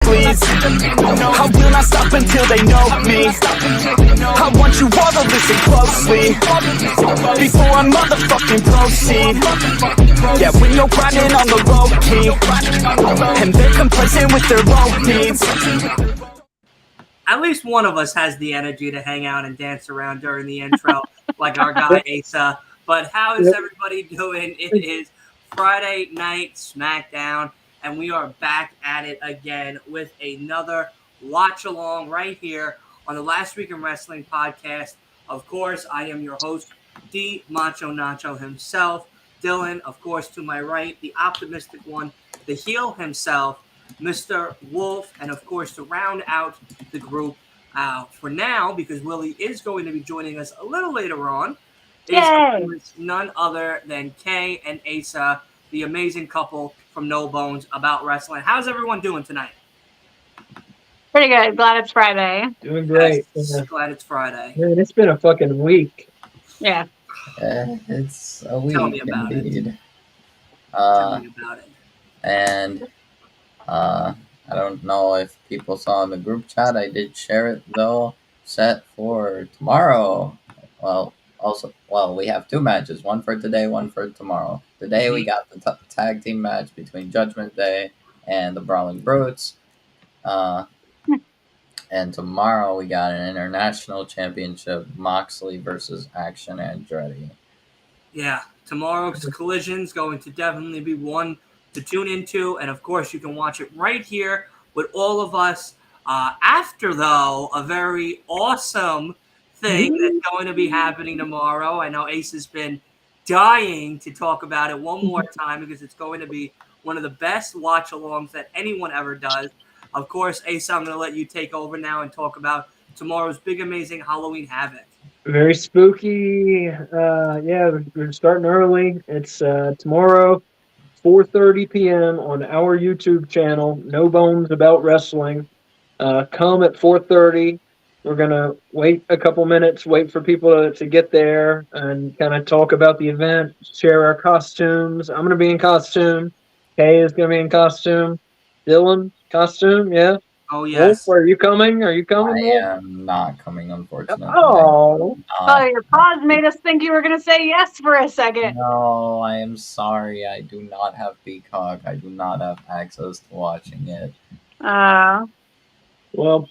please. I will not stop until they know me. I want you all to listen closely before I motherfucking proceed. Yeah, when you're grinding on the low key and they're complacent with their low needs. At least one of us has the energy to hang out and dance around during the intro, like our guy Asa. But how is everybody doing? It is Friday night Smackdown, and we are back at it again with another watch along right here on the Last Week in Wrestling podcast. Of course, I am your host, D Macho Nacho himself. Dylan, of course, to my right, the optimistic one, the heel himself, Mr. Wolf, and of course, to round out the group for now, because Willie is going to be joining us a little later on, is none other than Kay and Asa, the amazing couple from No Bones About Wrestling. How's everyone doing tonight? Pretty good. Glad it's Friday. Doing great. Yes, glad it's Friday. Man, it's been a fucking week. Yeah. It's a week. Tell me about indeed. it. Tell me about it. And I don't know if people saw in the group chat. I did share it though. Set for tomorrow. Well, we have two matches. One for today, one for tomorrow. Today we got the tag team match between Judgment Day and the Brawling Brutes. And tomorrow we got an international championship, Moxley versus Action Andretti. Yeah, tomorrow's collision is going to definitely be one to tune into. And, of course, you can watch it right here with all of us. After, though, a very awesome thing that's going to be happening tomorrow. I know Ace has been dying to talk about it one more time because it's going to be one of the best watch-alongs that anyone ever does. Of course, Asa, I'm going to let you take over now and talk about tomorrow's big, amazing Halloween Havoc. Very spooky. We're starting early. It's tomorrow, 4:30 p.m. on our YouTube channel, No Bones About Wrestling. Come at 4:30. We're going to wait a couple minutes, wait for people to get there and kind of talk about the event, share our costumes. I'm going to be in costume. Kay is going to be in costume. Dylan, costume, yeah. Oh, yes. Wolf, are you coming? I am not coming, unfortunately. Oh, Your pause made us think you were going to say yes for a second. No, I am sorry. I do not have Peacock. I do not have access to watching it. Well,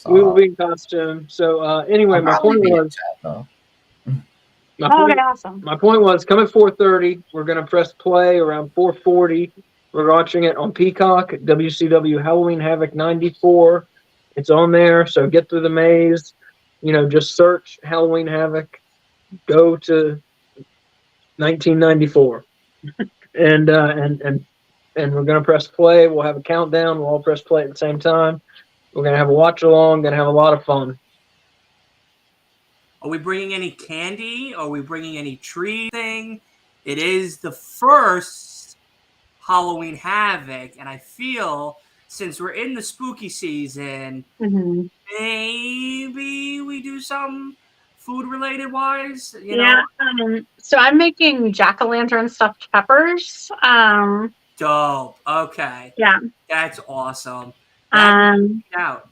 we will be in costume. So anyway, my point was come at 4:30. We're going to press play around 4:40. We're watching it on Peacock, WCW Halloween Havoc 94. It's on there, so get through the maze. Just search Halloween Havoc. Go to 1994. and we're going to press play. We'll have a countdown. We'll all press play at the same time. We're going to have a watch-along. Going to have a lot of fun. Are we bringing any candy? Are we bringing any tree thing? It is the first Halloween Havoc, and I feel since we're in the spooky season, maybe we do some food-related wise. You know? So I'm making jack-o'-lantern stuffed peppers. Dope. Okay. Yeah. That's awesome.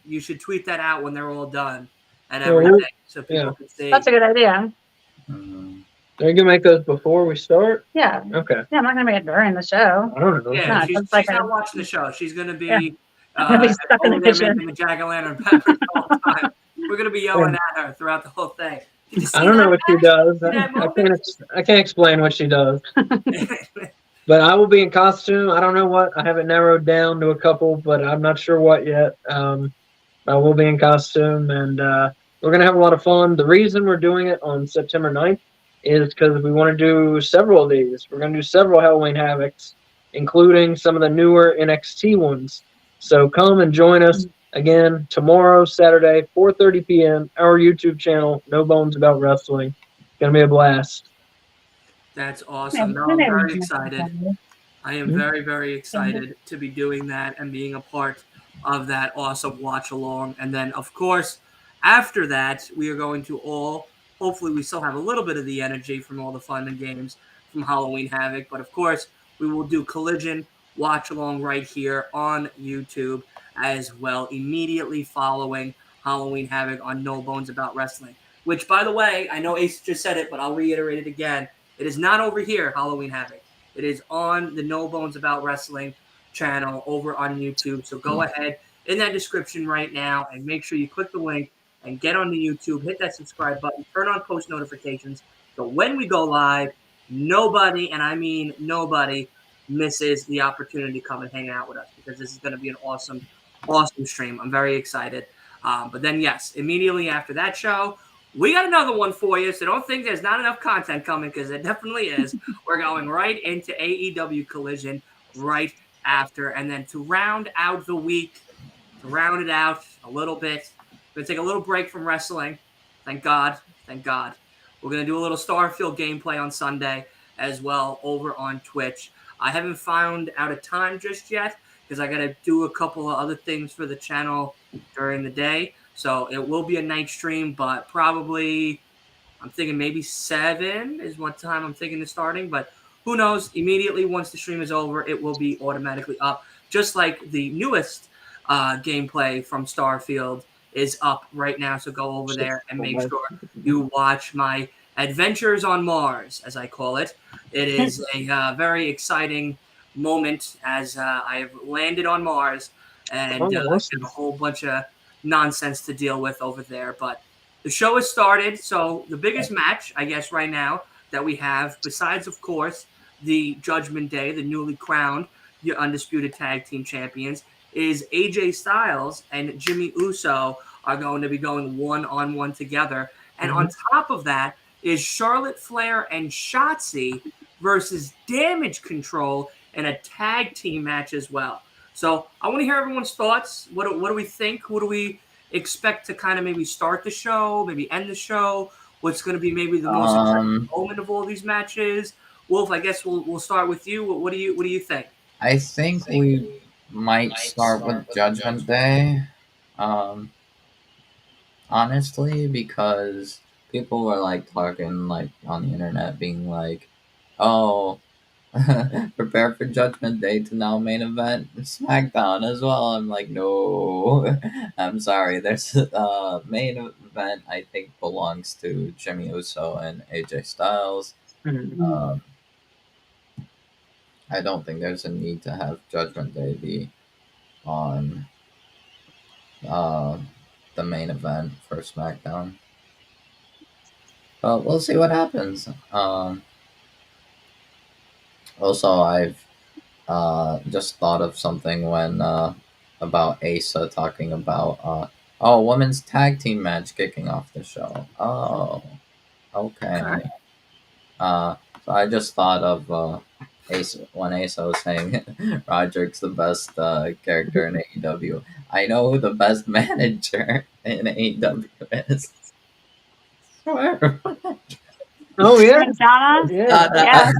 You should tweet that out when they're all done and everything, so people can see. That's a good idea. Are you going to make those before we start? Yeah. Okay. Yeah, I'm not going to make it during the show. I don't know. Yeah, she's not watching the show. She's going to be, stuck in the kitchen making the jack-o'-lantern peppers all the time. We're going to be yelling at her throughout the whole thing. I don't know what she does. I can't explain what she does. But I will be in costume. I don't know what. I have it narrowed down to a couple, but I'm not sure what yet. I will be in costume, and we're going to have a lot of fun. The reason we're doing it on September 9th is because we want to do several of these. We're going to do several Halloween Havocs, including some of the newer NXT ones. So come and join us again tomorrow, Saturday, 4:30 p.m., our YouTube channel, No Bones About Wrestling. It's going to be a blast. That's awesome. No, I'm very excited. I am very, very excited to be doing that and being a part of that awesome watch along. And then, of course, after that, we are going to all, hopefully we still have a little bit of the energy from all the fun and games from Halloween Havoc. But, of course, we will do Collision watch along right here on YouTube. as well, immediately following Halloween Havoc on No Bones About Wrestling. Which, by the way, I know Ace just said it, but I'll reiterate it again. It is not over here, Halloween Havoc. It is on the No Bones About Wrestling channel over on YouTube. So go ahead in that description right now and make sure you click the link and get on the YouTube, hit that subscribe button, turn on post notifications. So when we go live, nobody, and I mean nobody, misses the opportunity to come and hang out with us, because this is going to be an awesome, awesome stream. I'm very excited. But then, yes, immediately after that show, we got another one for you. So don't think there's not enough content coming, because it definitely is. We're going right into AEW Collision right after. And then to round out the week, to round it out a little bit, we're going to take a little break from wrestling. Thank God. Thank God. We're going to do a little Starfield gameplay on Sunday as well over on Twitch. I haven't found out a time just yet, because I got to do a couple of other things for the channel during the day. So it will be a night stream, but probably I'm thinking maybe 7 is what time I'm thinking of starting. But who knows? Immediately once the stream is over, it will be automatically up. Just like the newest gameplay from Starfield is up right now. So go over there and make sure you watch my Adventures on Mars, as I call it. It is a very exciting moment as I have landed on Mars and awesome. a whole bunch of nonsense to deal with over there. But the show has started. So the biggest match, I guess, right now that we have, besides, of course, the Judgment Day, the newly crowned your undisputed tag team champions, is AJ Styles and Jimmy Uso are going to be going one-on-one together. And on top of that is Charlotte Flair and SHOTZI versus Damage Control in a tag team match as well. So I want to hear everyone's thoughts. What do we think? Who do we expect to kind of maybe start the show, maybe end the show? What's going to be maybe the most important moment of all these matches? Wolf, I guess we'll start with you. What do you think? I think we might start with Judgment Day. Honestly, because people were like talking like on the internet, being like, "Oh, prepare for Judgment Day to now main event Smackdown as well." I'm like, no, I'm sorry. There's main event I think belongs to Jimmy Uso and AJ Styles. I don't think there's a need to have Judgment Day be on the main event for SmackDown. But we'll see what happens. Also, I've just thought of something when about Asa talking about women's tag team match kicking off the show. Oh, okay. So I just thought of Asa when Asa was saying Roderick's the best character in AEW. I know who the best manager in AEW is. Swear. Oh yeah, Donna? yeah.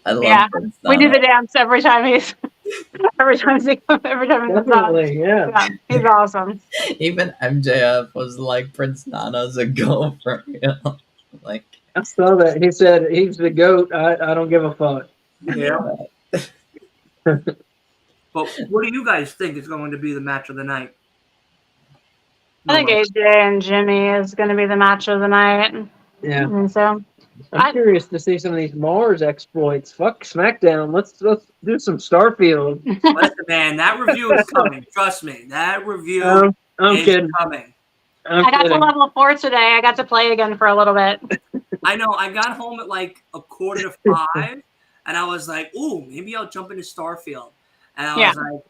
I love Prince We do Nana. the dance every time he's Definitely, yeah. he's awesome. Even MJF was like, Prince Nana's a go for real. Like, I saw that. He said he's the GOAT. I don't give a fuck. Yeah. But what do you guys think is going to be the match of the night? I think AJ and Jimmy is going to be the match of the night. Yeah. And so I'm curious to see some of these Mars exploits. Fuck SmackDown. Let's do some Starfield. Listen, man, that review is coming. Trust me, that review I'm is kidding. coming. I got to level 4 today. I got to play again for a little bit. I know. I got home at like 4:45, and I was like, "Ooh, maybe I'll jump into Starfield." And I was like,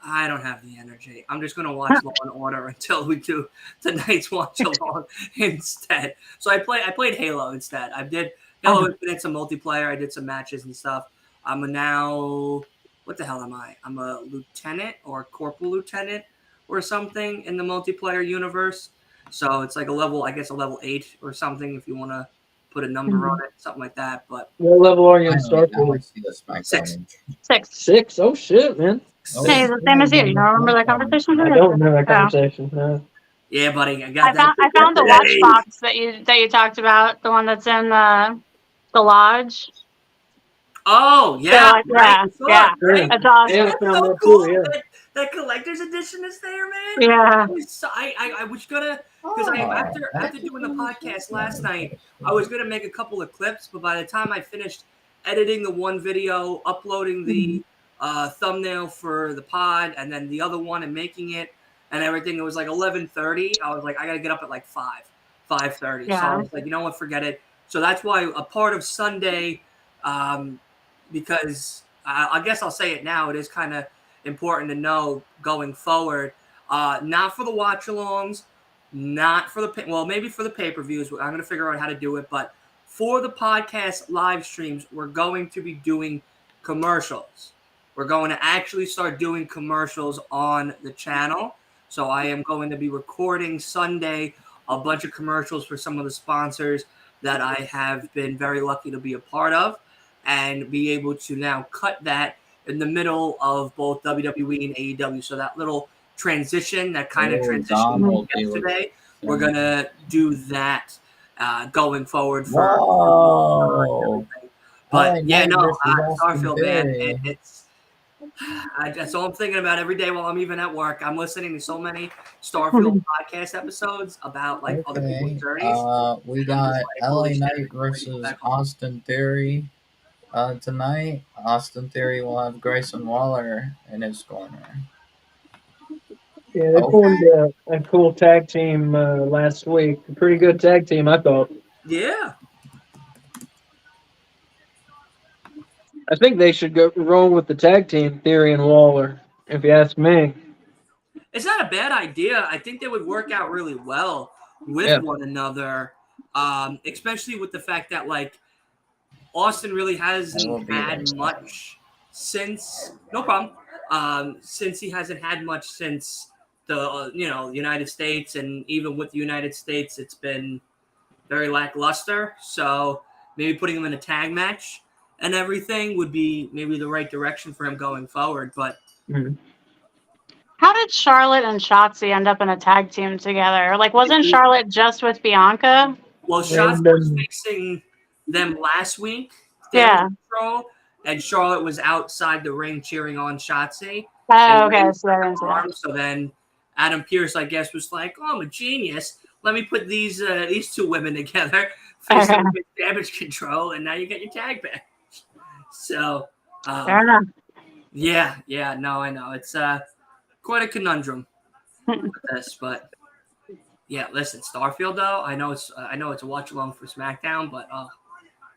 "I don't have the energy. I'm just gonna watch Law and Order until we do tonight's watch along instead." So I played Halo instead. I did Halo Infinite, some multiplayer. I did some matches and stuff. I'm now, what the hell am I? I'm a lieutenant or a corporal lieutenant or something in the multiplayer universe. So it's like a level 8 or something if you want to put a number on it, something like that. But what level are you in I want Starfield? to see the SmackDown 6. 6. Oh shit, man. Hey, he's the same as you. You don't remember that conversation? I don't remember that conversation. No. yeah, buddy, I found the watch box that you talked about, the one that's in the lodge. Oh yeah, Yeah. That's awesome. Yeah, I found so that cool too, yeah. that collector's edition is there, man. Yeah. So I was gonna, because after doing the podcast last night, I was gonna make a couple of clips, but by the time I finished editing the one video, uploading the thumbnail for the pod, and then the other one and making it and everything, it was like 11:30. I was like, I gotta get up at like 5:30. Yeah. So I was like, you know what, forget it. So that's why a part of Sunday, because I guess I'll say it now, it is kind of important to know going forward. Not for the watch-alongs, not for the maybe for the pay-per-views. I'm going to figure out how to do it, but for the podcast live streams, we're going to be doing commercials. We're going to actually start doing commercials on the channel. So I am going to be recording Sunday a bunch of commercials for some of the sponsors that I have been very lucky to be a part of, and be able to now cut that in the middle of both WWE and AEW. So that little transition, that kind of transition yesterday, we're going to do that going forward for everything. But Starfield, man, that's all I'm thinking about every day while I'm even at work. I'm listening to so many Starfield podcast episodes about like other people's journeys. We got LA Knight versus Austin Theory tonight. Austin Theory will have Grayson Waller in his corner. Yeah, they formed a cool tag team last week. A pretty good tag team, I thought. Yeah. I think they should go roll with the tag team, Theory and Waller, if you ask me. It's not a bad idea. I think they would work out really well with one another, especially with the fact that, like, Austin really hasn't had much since – no problem. Since he hasn't had much since the, United States, and even with the United States, it's been very lackluster. So maybe putting him in a tag match and everything would be maybe the right direction for him going forward. But how did Charlotte and Shotzi end up in a tag team together? Like, wasn't Charlotte just with Bianca? Well, Shotzi was facing them last week. Yeah. Control, and Charlotte was outside the ring cheering on Shotzi. Oh, okay. So then Adam Pearce, I guess, was like, "Oh, I'm a genius. Let me put these two women together, face them with Damage Control, and now you get your tag back." So, fair enough. Yeah, no, I know. It's quite a conundrum with this, but yeah, listen, Starfield though, I know it's a watch along for SmackDown, but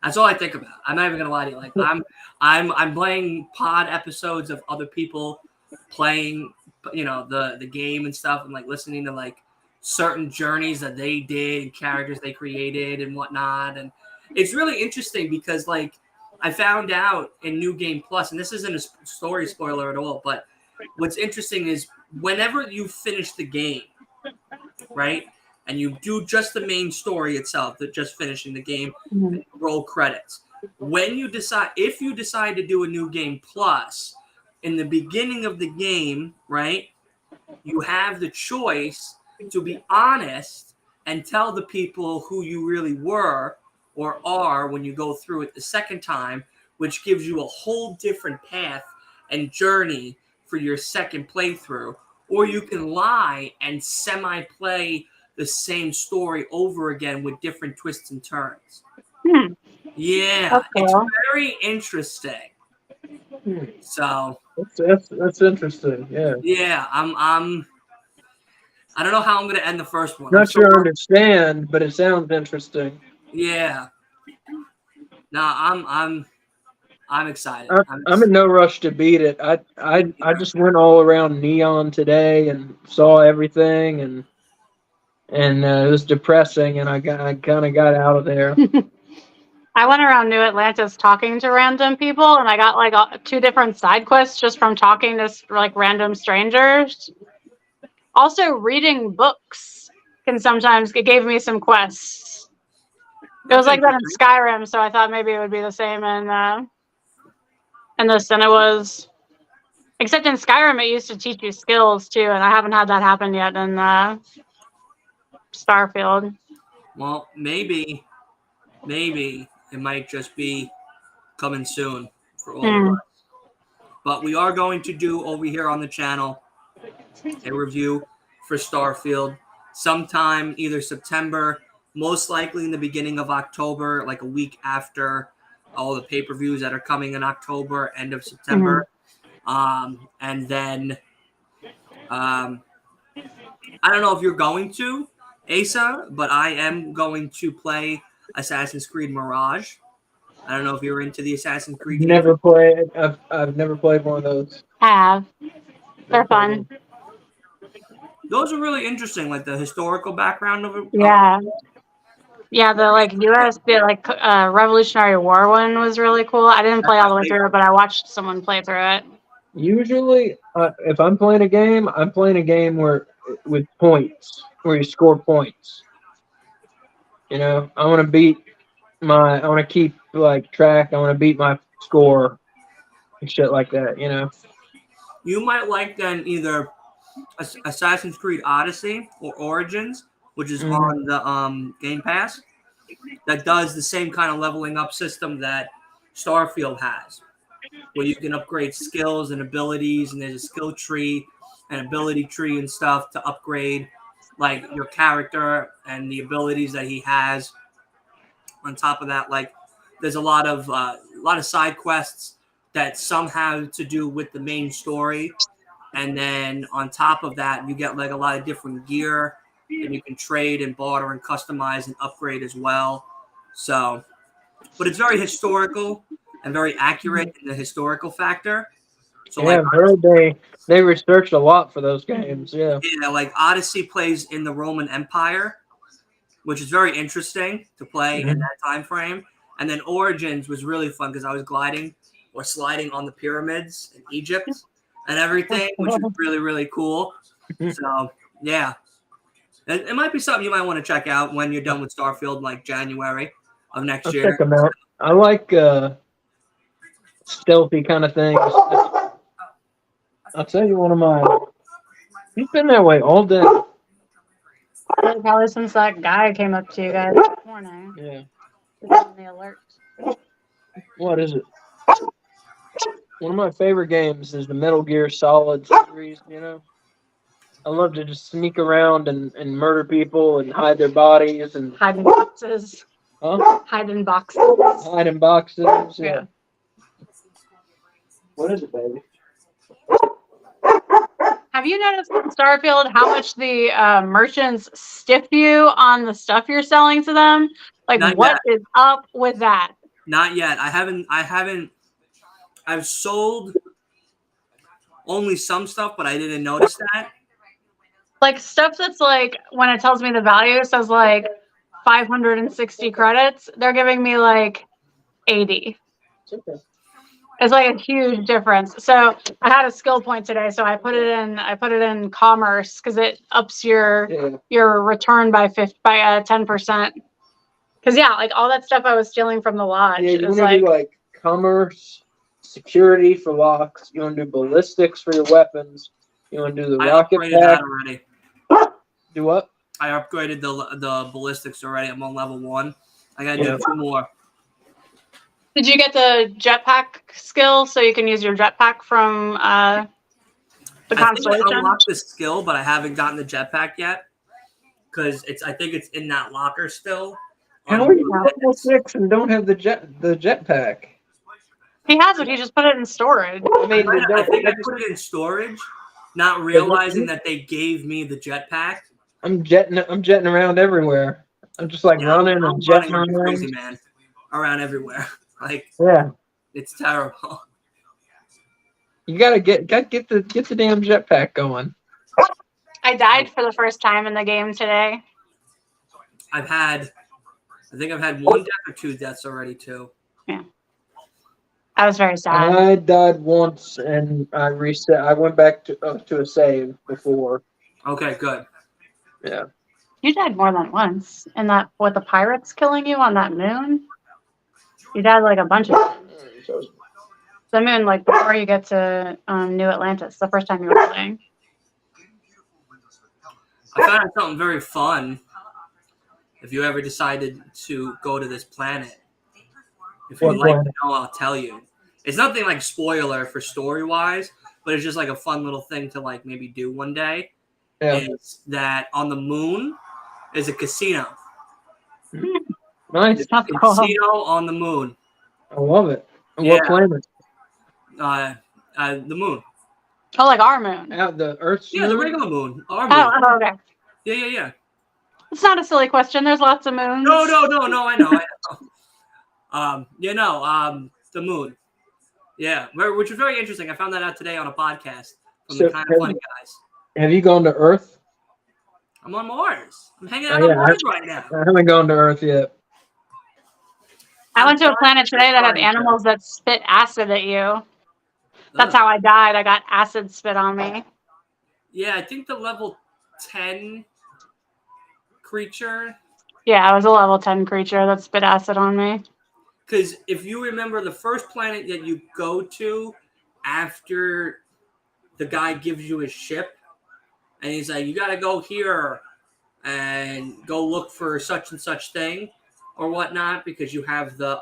that's all I think about. I'm not even gonna lie to you. Like I'm playing pod episodes of other people playing, the game and stuff, and like listening to like certain journeys that they did, characters they created and whatnot, and it's really interesting because like I found out in New Game Plus, and this isn't a story spoiler at all, but what's interesting is whenever you finish the game, right, and you do just the main story itself, just finishing the game, and roll credits. When you decide, if you decide to do a New Game Plus, in the beginning of the game, right, you have the choice to be honest and tell the people who you really were or are when you go through it the second time, which gives you a whole different path and journey for your second playthrough. Or you can lie and semi-play the same story over again with different twists and turns. Yeah, it's very interesting. So that's interesting. Yeah, I don't know how I'm going to end the first one. Not sure I understand, but it sounds interesting. Yeah. No, I'm excited. I'm in no rush to beat it. I just went all around Neon today and saw everything, and it was depressing, and I kind of got out of there. I went around New Atlantis talking to random people, and I got like 2 different side quests just from talking to like random strangers. Also, reading books can sometimes it gave me some quests. It was like that in Skyrim, so I thought maybe it would be the same in this, and it was. Except in Skyrim, it used to teach you skills too, and I haven't had that happen yet in Starfield. Well, maybe it might just be coming soon for all of us. But we are going to do over here on the channel a review for Starfield sometime either September, most likely in the beginning of October, like a week after all the pay-per-views that are coming in October, end of September. And then I don't know if you're going to, Asa, but I am going to play Assassin's Creed Mirage. I don't know if you're into the Assassin's Creed games. Never played. I've never played one of those. Have. They're fun. Those are really interesting, like the historical background of it. Yeah. Yeah, the like Revolutionary War one was really cool. I didn't play all the way through it, but I watched someone play through it. Usually, if I'm playing a game where with points, where you score points. You know, I want to keep like track. I want to beat my score and shit like that. You know. You might like then either Assassin's Creed Odyssey or Origins, which is on the Game Pass, that does the same kind of leveling up system that Starfield has, where you can upgrade skills and abilities, and there's a skill tree and ability tree and stuff to upgrade like your character and the abilities that he has. On top of that, like there's a lot of side quests that some have to do with the main story. And then on top of that, you get like a lot of different gear and you can trade and barter and customize and upgrade as well. So, but it's very historical and very accurate in the historical factor. So yeah, they researched a lot for those games. Yeah. Yeah, like Odyssey plays in the Roman Empire, which is very interesting to play in that time frame. And then Origins was really fun because I was gliding or sliding on the pyramids in Egypt and everything, which is really, really cool. So, yeah. It might be something you might want to check out when you're done with Starfield, like January of next year. Check them out. I like stealthy kind of things. I'll tell you one of mine. He's been that way all day. Probably since that guy came up to you guys this morning. Yeah. On the alert. What is it? One of my favorite games is the Metal Gear Solid series, you know? I love to just sneak around and murder people and hide their bodies and hide in boxes. Huh? Hide in boxes. Hide in boxes. Yeah. What is it, baby? Have you noticed in Starfield how much the merchants stiff you on the stuff you're selling to them? Like, what is up with that? Not yet. I haven't. I've sold only some stuff, but I didn't notice that. Like stuff that's like when it tells me the value, it says like 560 credits. They're giving me like 80. Okay. It's like a huge difference. So I had a skill point today, so I put it in commerce because it ups your return by 10%. Because like all that stuff I was stealing from the lodge. Yeah, you want to do like commerce, security for locks. You want to do ballistics for your weapons. You want to do the rocket pack. That already. Do what? I upgraded the ballistics already. I'm on level 1. I gotta do 2 more. Did you get the jetpack skill so you can use your jetpack from the Constellation? I unlocked the skill, but I haven't gotten the jetpack yet because I think it's in that locker still. How are you level 6 and don't have the jetpack? He has it. He just put it in storage. I think I put it in storage, not realizing that they gave me the jetpack. I'm jetting around everywhere. I'm just like running and jetting around. Crazy, man. Around everywhere. Like, it's terrible. You gotta get the damn jetpack going. I died for the first time in the game today. I think I've had 1 death or 2 deaths already too. Yeah. I was very sad. I died once and I reset. I went back to a save before. Okay, good. Yeah. You died more than once. And that with the pirates killing you on that moon? You died like a bunch of times. The moon, like before you get to New Atlantis, the first time you were playing. I found out something very fun. If you ever decided to go to this planet, if you'd like to know, I'll tell you. It's nothing like spoiler for story-wise, but but it's just like a fun little thing to like maybe do one day. Yeah. Is that on the moon is a casino. Nice. That's A cool. casino on the moon. I love it. Yeah. What planet? The moon. Oh, like our moon. Out the Earth's Yeah, the moon? regular moon. Our moon. Oh, okay. Yeah. It's not a silly question. There's lots of moons. No, I know. The moon. Yeah, which was very interesting. I found that out today on a podcast from the Kind of Funny guys. Have you gone to Earth? I'm on Mars. I'm hanging out on Mars right now. I haven't gone to Earth yet. I went to a planet today that had animals that spit acid at you. That's how I died. I got acid spit on me. Yeah, I think the level 10 creature. Yeah, I was a level 10 creature that spit acid on me. Because if you remember, the first planet that you go to after the guy gives you his ship, and he's like, you got to go here and go look for such and such thing or whatnot, because you have the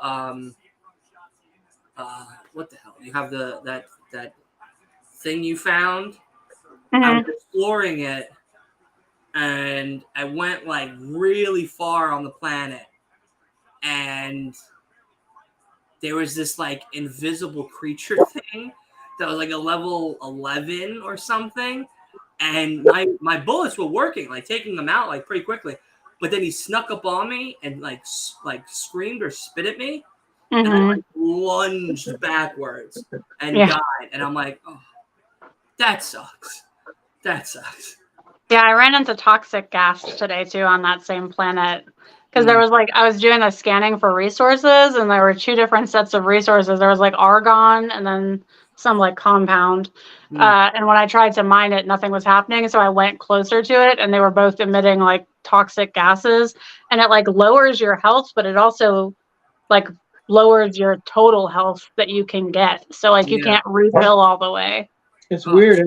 what the hell? You have that thing you found. Mm-hmm. I was exploring it, and I went like really far on the planet, and there was this like invisible creature thing that was like a level 11 or something, and my bullets were working, like taking them out like pretty quickly. But then he snuck up on me and like screamed or spit at me, and I like lunged backwards and died. And I'm like, oh, that sucks. That sucks. Yeah, I ran into toxic gas today too on that same planet. Because there was like, I was doing a scanning for resources, and there were two different sets of resources. There was like argon and then some like compound. And when I tried to mine it, nothing was happening. So I went closer to it, and they were both emitting like toxic gases. And it like lowers your health, but it also like lowers your total health that you can get. So like you can't refill all the way. It's weird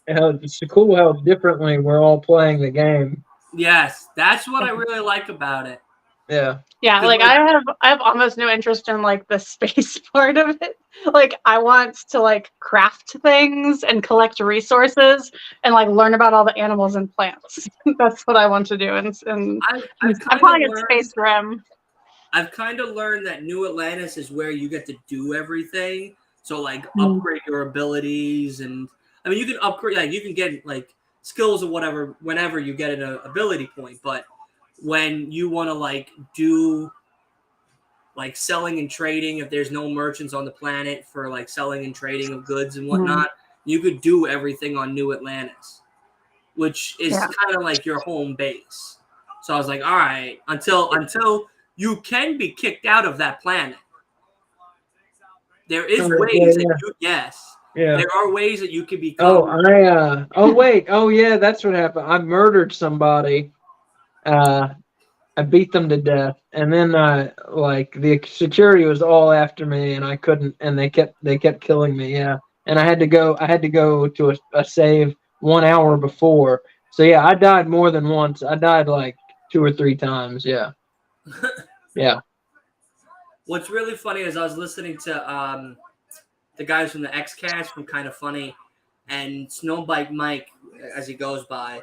how it's cool how differently we're all playing the game. Yes, that's what I really like about it. Yeah. Yeah, like I have almost no interest in like the space part of it. Like I want to like craft things and collect resources and like learn about all the animals and plants. That's what I want to do. And I'm calling it Space Rim. I've kind of learned that New Atlantis is where you get to do everything. So like upgrade your abilities, and I mean you can upgrade, like you can get like skills or whatever whenever you get an ability point, but when you want to like do like selling and trading, if there's no merchants on the planet for like selling and trading of goods and whatnot, you could do everything on New Atlantis, which is kind of like your home base. So I was like, all right, until you can be kicked out of that planet. There is ways that there are ways that you can become. That's what happened. I murdered somebody. I beat them to death, and then like the security was all after me, and I couldn't, and they kept killing me. Yeah, and I had to go to a save 1 hour before. So yeah, I died more than once. I died like 2 or 3 times. Yeah. Yeah. What's really funny is I was listening to the guys from the X-Cast from Kind of Funny, and Snowbike Mike, as he goes by,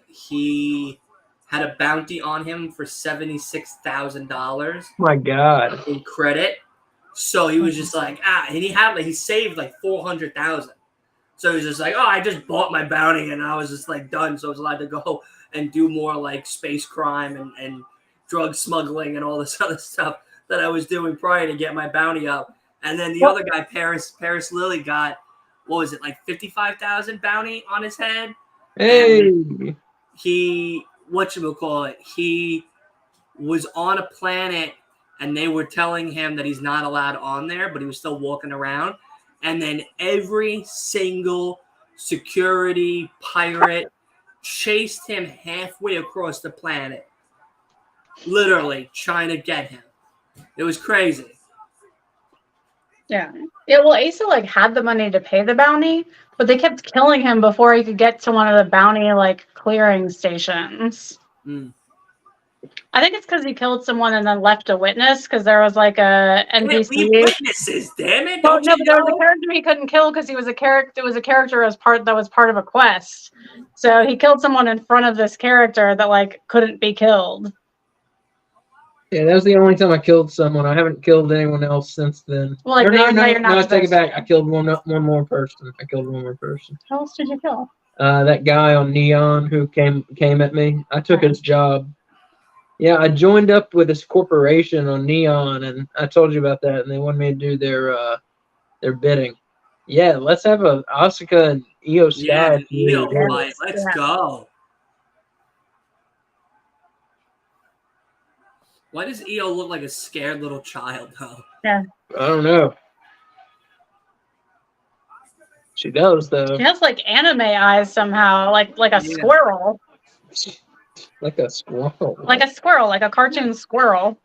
he had a bounty on him for $76,000. My God. In credit. So he was just like, and he saved like $400,000. So he was just like, oh, I just bought my bounty, and I was just like done. So I was allowed to go and do more like space crime and drug smuggling and all this other stuff that I was doing prior to get my bounty up. And then the other guy, Paris Lilly, got, what was it, like 55,000 bounty on his head. Hey. And he was on a planet, and they were telling him that he's not allowed on there, but he was still walking around. And then every single security pirate chased him halfway across the planet, literally trying to get him. It was crazy. Yeah. Well, Asa like had the money to pay the bounty, but they kept killing him before he could get to one of the bounty like clearing stations. I I think it's because he killed someone and then left a witness because there was like a NPC. Leave witnesses, damn it! Well, no, but there was a character he couldn't kill because he was a character. It was a character that was part of a quest. So he killed someone in front of this character that like couldn't be killed. Yeah, that was the only time I killed someone. I haven't killed anyone else since then. Well, like, no, you're not I take it back. to. I killed one more person. Who else did you kill? That guy on Neon who came at me. I took his job. Yeah, I joined up with this corporation on Neon, and I told you about that, and they wanted me to do their bidding. Yeah, let's have a Asuka and Io Sky. Yeah, Io fight. Let's go. Why does Io look like a scared little child, though? Yeah. I don't know. She does, though. She has like anime eyes somehow, like a squirrel. Like a squirrel. Like a squirrel, like a cartoon squirrel.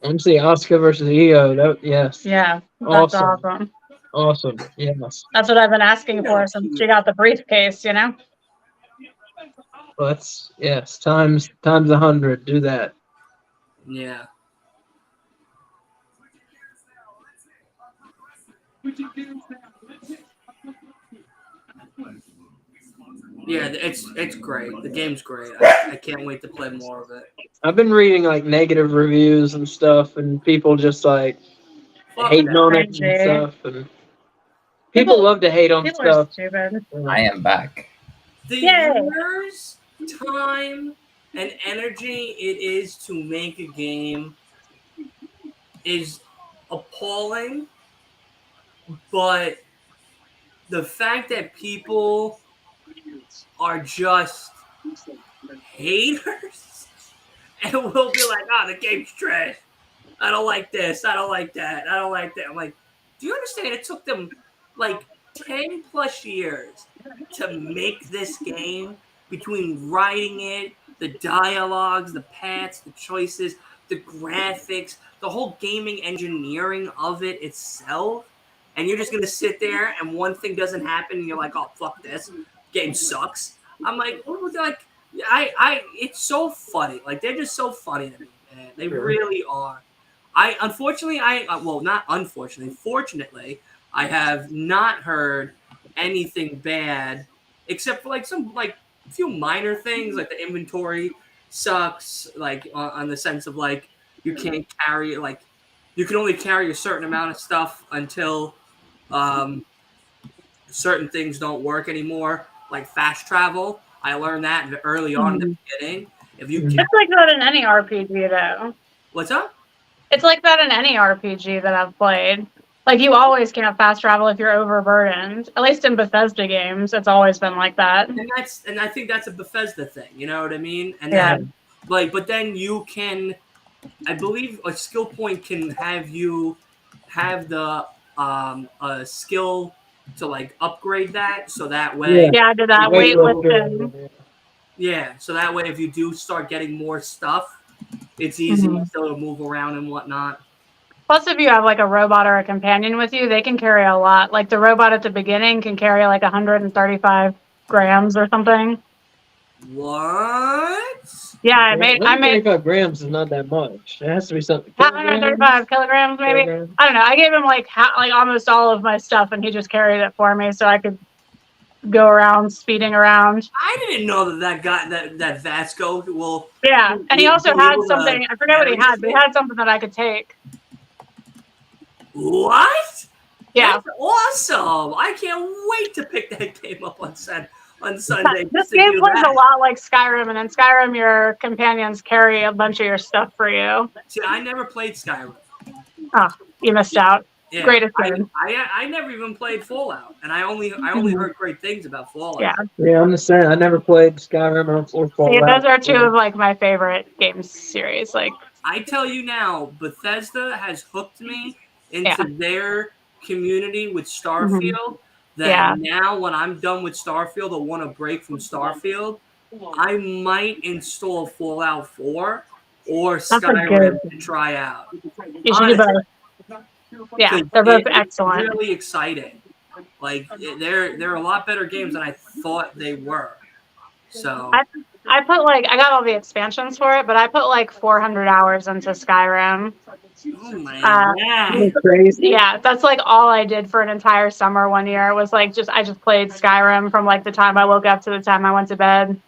I want to see Asuka versus Io. Yes. Yeah, that's awesome. Awesome. Yes. That's what I've been asking for since she got the briefcase, you know? Well, that's times 100. Do that. Yeah. Yeah, it's great. The game's great. I can't wait to play more of it. I've been reading like negative reviews and stuff, and people just like hating on it and stuff. And people love to hate on stuff. Stupid. I am back. The years, time, and energy it is to make a game is appalling, but the fact that people are just haters and will be like, oh, the game's trash. I don't like this. I don't like that. I don't like that. I'm like, do you understand? It took them like 10 plus years to make this game, between writing it, the dialogues, the paths, the choices, the graphics, the whole gaming engineering of it itself. And you're just going to sit there and one thing doesn't happen and you're like, oh, fuck this. Game sucks. I'm like, it's so funny. Like, they're just so funny to me, man. They really are. Fortunately, I have not heard anything bad, except for like some like a few minor things, like the inventory sucks, like on the sense of like you can't carry, like you can only carry a certain amount of stuff until certain things don't work anymore, like fast travel. I learned that early on in the beginning. If you it's like that in any RPG though. What's up? It's like that in any RPG that I've played. Like, you always can't fast travel if you're overburdened. At least in Bethesda games, it's always been like that. And I think that's a Bethesda thing. You know what I mean? And then, but then you can, I believe, a skill point can have you have the a skill to like upgrade that, so that way. Yeah, I did that. Weightlifting. Yeah, so that way, if you do start getting more stuff, it's easy still to move around and whatnot. Plus, if you have like a robot or a companion with you, they can carry a lot. Like the robot at the beginning can carry like 135 grams or something. What? Yeah, I made 35 grams is not that much. It has to be something. 135 kilograms, maybe. Kilograms? I don't know. I gave him like almost all of my stuff, and he just carried it for me, so I could go around speeding around. I didn't know that Vasco will. Yeah, and he also had something. I forget what he had, but he had something that I could take. What? Yeah. That's awesome. I can't wait to pick that game up on Sunday. This game plays a lot like Skyrim, and in Skyrim, your companions carry a bunch of your stuff for you. See, I never played Skyrim. Oh, you missed out. Yeah, Greatest game. I never even played Fallout, and I only heard great things about Fallout. Yeah, I'm the same. I never played Skyrim or Fallout. See, those are two of like my favorite games series. Like, I tell you now, Bethesda has hooked me into their community with Starfield. That now, when I'm done with Starfield or want a break from Starfield, I might install Fallout 4 or Skyrim to try out. You should do both. Yeah, they're both excellent. It's really exciting. Like they're a lot better games than I thought they were. So I put like I got all the expansions for it, but I put like 400 hours into Skyrim. Oh my Uh, god. Crazy. Yeah, that's like all I did for an entire summer one year. Was like I just played Skyrim from like the time I woke up to the time I went to bed.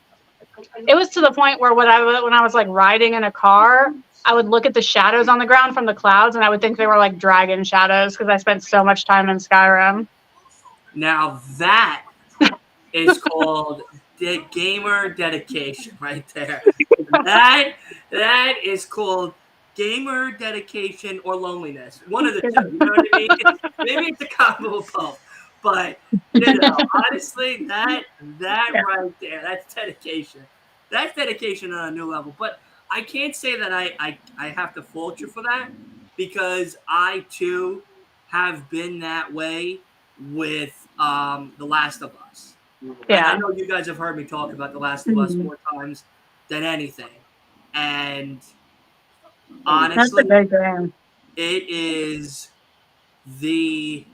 It was to the point where when I was like riding in a car, I would look at the shadows on the ground from the clouds, and I would think they were like dragon shadows because I spent so much time in Skyrim. Now that is called gamer dedication right there. That is called gamer dedication or loneliness. One of the two. You know what I mean? Maybe it's a combo of both. But honestly, that right there, that's dedication. That's dedication on a new level. But I can't say that I have to fault you for that because I too have been that way with The Last of Us. And I know you guys have heard me talk about The Last of Us more times than anything. And honestly, That's a good game. it is the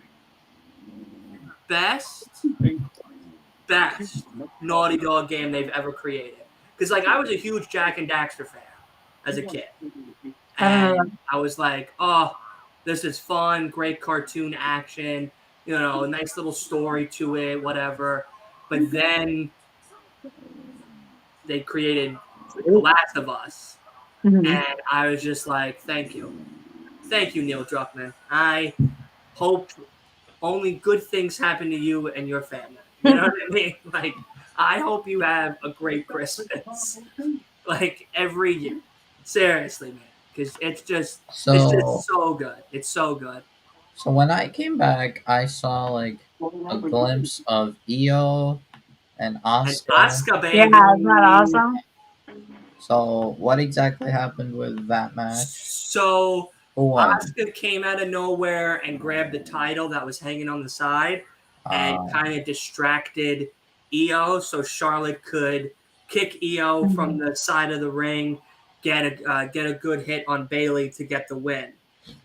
best Naughty Dog game they've ever created. Because like I was a huge Jack and Daxter fan as a kid. And I was like, oh, this is fun, great cartoon action, a nice little story to it, whatever. But then they created The Last of Us. And I was just like, thank you. Thank you, Neil Druckmann. I hope only good things happen to you and your family. You know what I mean? Like, I hope you have a great Christmas. Like, every year. Seriously, man. Because it's just so good. It's so good. So when I came back, I saw like a glimpse of Io and And Asuka. Asuka, baby. Yeah, isn't that awesome? So what exactly happened with that match? So Who won? Asuka came out of nowhere and grabbed the title that was hanging on the side and kind of distracted Io so Charlotte could kick Io from the side of the ring, get a good hit on Bayley to get the win.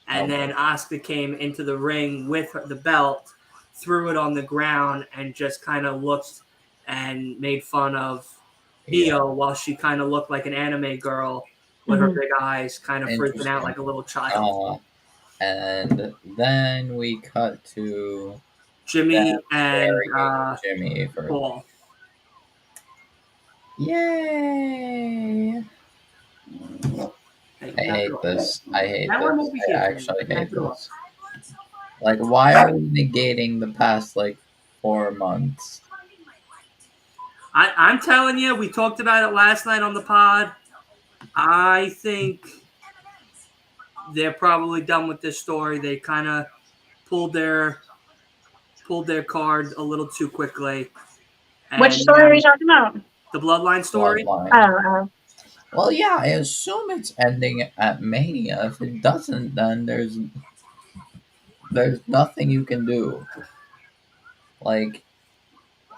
And then Asuka came into the ring with the belt, threw it on the ground, and just kind of looked and made fun of Io while she kind of looked like an anime girl with her big eyes, kind of freaking out like a little child. And then we cut to Jimmy and Jimmy for Paul. Yay! I hate this. I hate this. I actually hate this. Like, why are we negating the past, like, 4 months? I'm telling you, we talked about it last night on the pod. I think they're probably done with this story. They kind of pulled their card a little too quickly. Which story are you talking about? The Bloodline story. Oh. Well, yeah, I assume it's ending at Mania. If it doesn't, then there's nothing you can do. Like,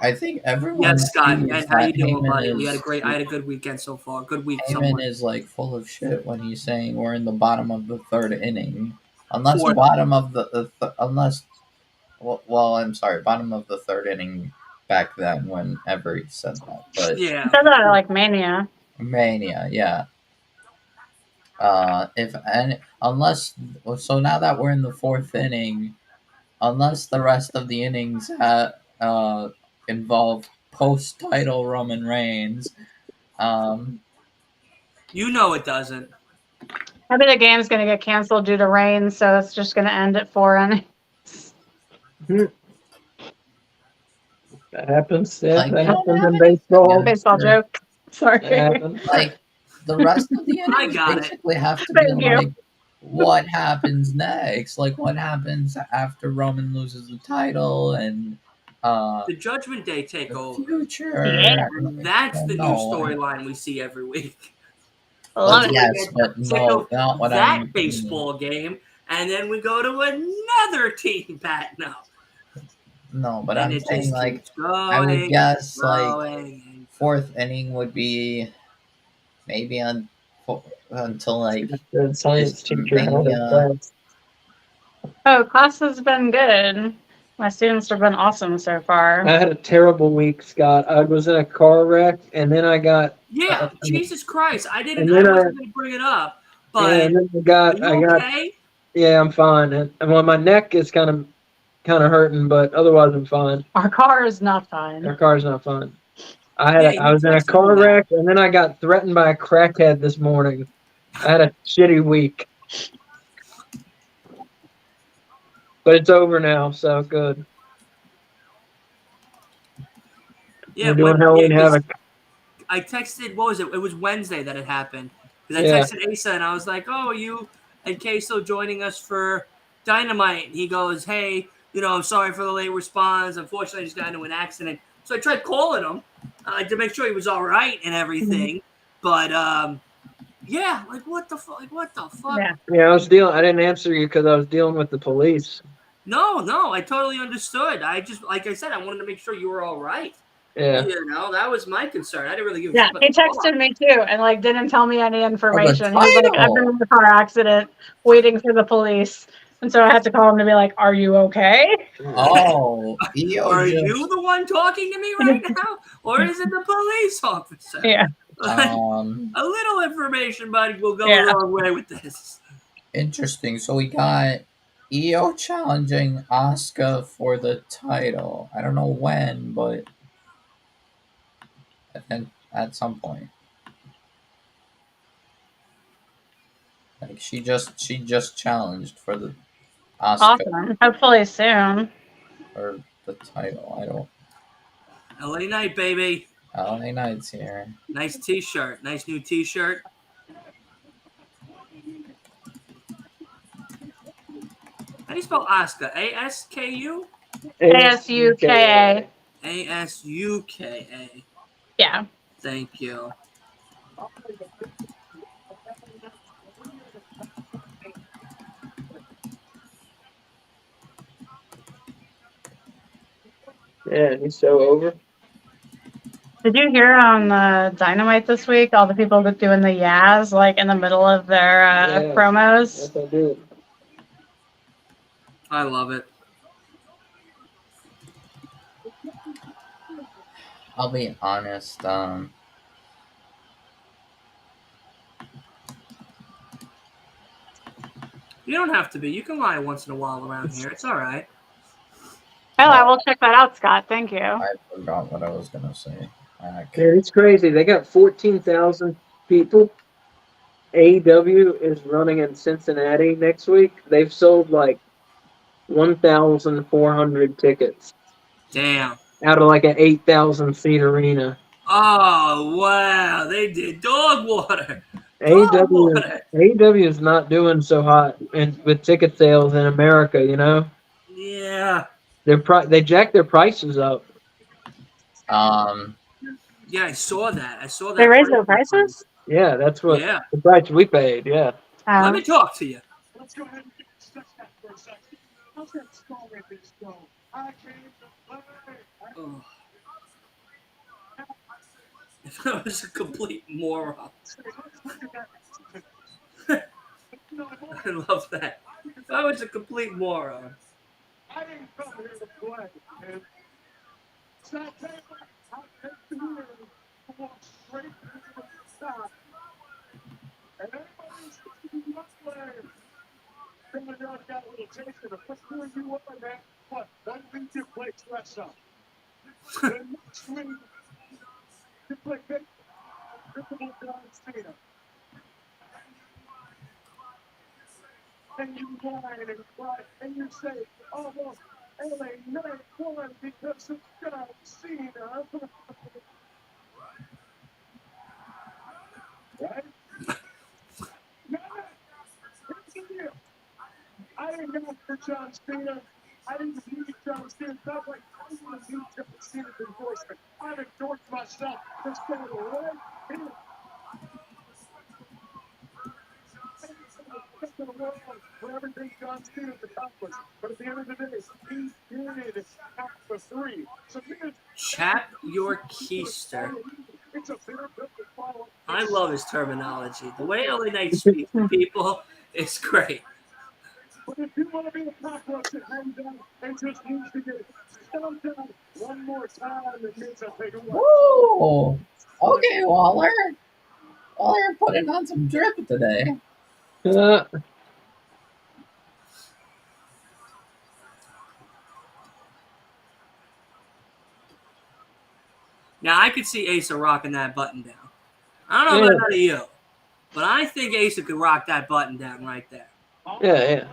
I think everyone. Yes, Scott. And how you doing, Heyman buddy? I had a good weekend so far. Good week. Heyman is like full of shit when he's saying we're in the bottom of the third inning, unless the bottom of I'm sorry, bottom of the third inning back then. Whenever he said that, but yeah, he said that like Mania. Mania, yeah. Unless now that we're in the fourth inning, unless the rest of the innings involve post-title Roman Reigns, it doesn't. Maybe the game's going to get canceled due to rain, so it's just going to end at 4 innings. That happens. Yeah, that happens in baseball. Baseball joke. Sorry. Like, the rest of the innings basically have to be like, what happens next? Like, what happens after Roman loses the title and the Judgment Day takeover. Future. Yeah. That's the new storyline we see every week. Yes, but no, not what that baseball game, and then we go to another team batting up. No, but I'm saying, like, I would guess like fourth inning would be maybe until like science teacher. Oh, class has been good. My students have been awesome so far. I had a terrible week, Scott. I was in a car wreck, and then I got Jesus Christ! I and then wasn't going to bring it up, but yeah, and then are you okay? Yeah, I'm fine. And well, my neck is kind of hurting, but otherwise I'm fine. Our car is not fine. Our car's not fine. Yeah, I was in a car wreck, and then I got threatened by a crackhead this morning. I had a shitty week, but it's over now, so good. Yeah, we're doing Halloween Havoc. I texted. What was it? It was Wednesday that it happened. Because I texted Asa and I was like, "Oh, are you and Queso joining us for Dynamite?" And he goes, "Hey, I'm sorry for the late response. Unfortunately, I just got into an accident." So I tried calling him to make sure he was all right and everything. But yeah, like what the fuck? Yeah, I didn't answer you because I was dealing with the police. No, I totally understood. I just, like I said, I wanted to make sure you were all right. Yeah. That was my concern. I didn't really give a shit. Yeah, he texted me too and didn't tell me any information. He was like, I've been in a car accident waiting for the police. And so I had to call him to be like, are you okay? Oh, are you the one talking to me right now? Or is it the police officer? Yeah. A little information, buddy, will go a long way with this. Interesting. So we got Io challenging Asuka for the title. I don't know when, but I think at some point. Like she just challenged for the Asuka. Awesome. Hopefully soon. Or the title. I don't. LA Knight, baby. LA Knight's here. Nice t-shirt. Nice new t-shirt. How do you spell Asuka? A-S-K-U? A-S-U-K-A. A-S-U-K-A. Yeah. Thank you. Yeah, he's so over. Did you hear on Dynamite this week all the people that doing the Yaz in the middle of their promos? Yes, I did. I love it. I'll be honest. You don't have to be. You can lie once in a while around here. It's all right. Oh, I will check that out, Scott. Thank you. I forgot what I was gonna say. Yeah, it's crazy. They got 14,000 people. AEW is running in Cincinnati next week. They've sold 1,400 tickets. Damn. Out of an 8,000 seat arena. Oh wow! They did dog water. AEW is not doing so hot with ticket sales in America. Yeah. They jacked their prices up. Yeah, I saw that. They raised their prices? Yeah, that's what the price we paid, yeah. Let me talk to you. Let's go ahead and discuss that for a second. How's that song at this show? I came to play. Oh. If I was a complete moron. I love that. If I was a complete moron. I didn't come here to play, man. Stop playing. I'll take the wheel and walk straight to the stop. And everybody's going to play. Some of y'all got a little taste of it. What's going you up, man? What? 1 week you play dress up. Then next week you play big. Triple John Cena. And you whine and cry and you say, oh, well, LA Knight won because of John Cena. Right? No, here's the deal. I didn't ask for John Cena. I didn't need John Cena. It's not like I didn't need John Cena's endorsement. I've endorsed myself. This guy right here. For everything John Cena's accomplished. But at the end of the day, he did half for 3. So Chap your keister. I love his terminology. The way LA Knight speaks to people is great. If you want to be a cockroach that hangs out and just needs to get stomped out one more time, it means I'll take a walk. Woo! Okay, Waller. Waller putting on some drip today. Now I could see Asa rocking that button down. I don't know about none of you, but I think Asa could rock that button down right there. Yeah.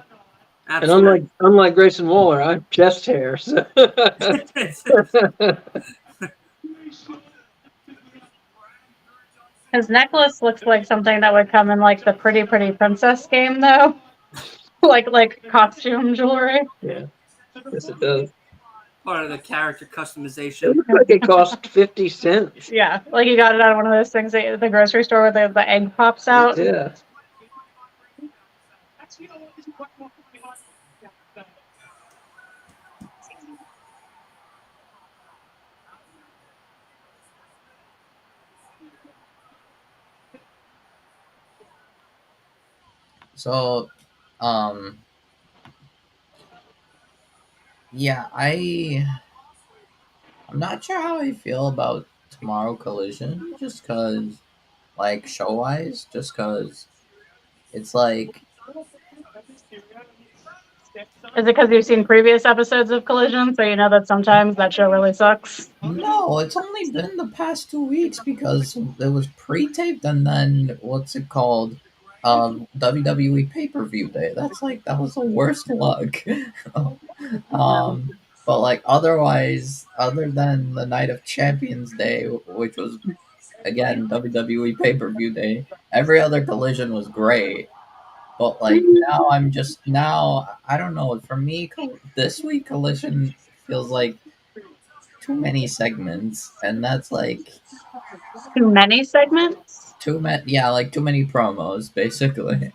Absolutely. And unlike Grayson Waller, I have chest hair. So. His necklace looks like something that would come in like the Pretty Pretty Princess game, though. like costume jewelry. Yeah. Yes, it does. Part of the character It customization. looks like it cost 50 cents. Yeah, like you got it out of one of those things at the grocery store where the egg pops out. Yeah. So, yeah, I'm not sure how I feel about tomorrow Collision, just cause, like, show-wise, just cause it's like, Is it because you've seen previous episodes of Collision, so you know that sometimes that show really sucks? no, it's only been the past 2 weeks because it was pre-taped and then, what's it called, WWE pay-per-view day. That was the worst luck. But, like, otherwise, other than the Night of Champions Day, which was, again, WWE pay-per-view day, every other Collision was great. But, like, now, I don't know, for me, this week Collision feels like too many segments, and that's, like... Too many segments? too many promos, basically,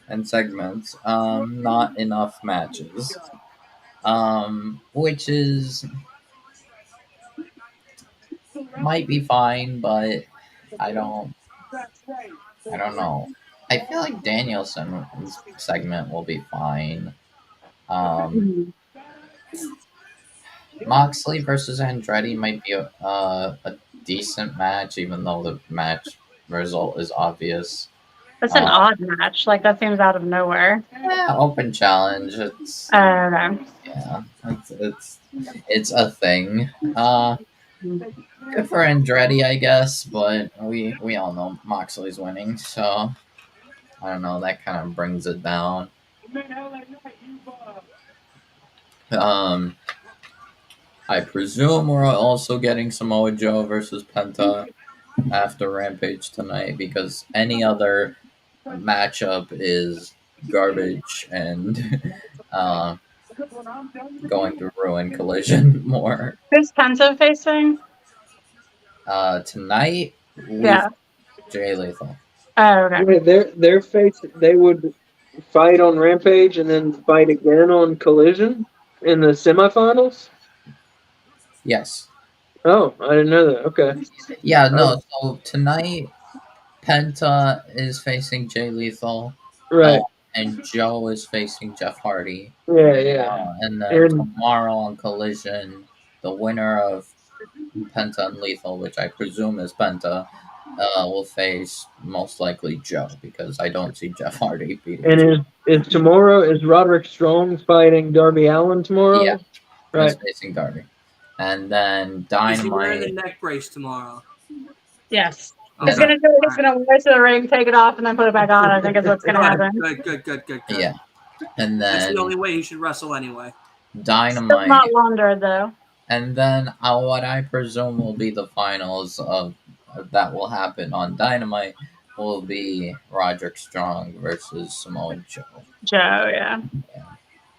and segments. Not enough matches. Which is... might be fine, but I don't know. I feel like Danielson's segment will be fine. Moxley versus Andretti might be a decent match, even though the match result is obvious. That's an odd match. Like, that seems out of nowhere. Yeah, open challenge. It's Okay. yeah, it's a thing. Good for Andretti, I guess, but we all know Moxley's winning, so I don't know. That kind of brings it down. I presume we're also getting Samoa Joe versus Penta after Rampage tonight, because any other matchup is garbage and going to ruin Collision more. Who's Penta facing? Tonight, Yeah. Jay Lethal. Oh, okay. Wait, their face, they would fight on Rampage and then fight again on Collision in the semifinals? Yes. Oh, I didn't know that. Okay. Yeah, no, so tonight, Penta is facing Jay Lethal. Right. And Joe is facing Jeff Hardy. Yeah. And then tomorrow on Collision, the winner of Penta and Lethal, which I presume is Penta, will face most likely Joe, because I don't see Jeff Hardy beating And is tomorrow, is Roderick Strong fighting Darby Allin tomorrow? Yeah. Right. He's facing Darby. And then Is he wearing the Dynamite. neck brace tomorrow? Yes. Okay. He's gonna wear to the ring, take it off, and then put it back on. I think is what's gonna happen. Good. Yeah. And That's then the only way he should wrestle anyway. Still not laundered though. And then what I presume will be the finals of that will happen on Dynamite will be Roderick Strong versus Samoa Joe. Joe, yeah.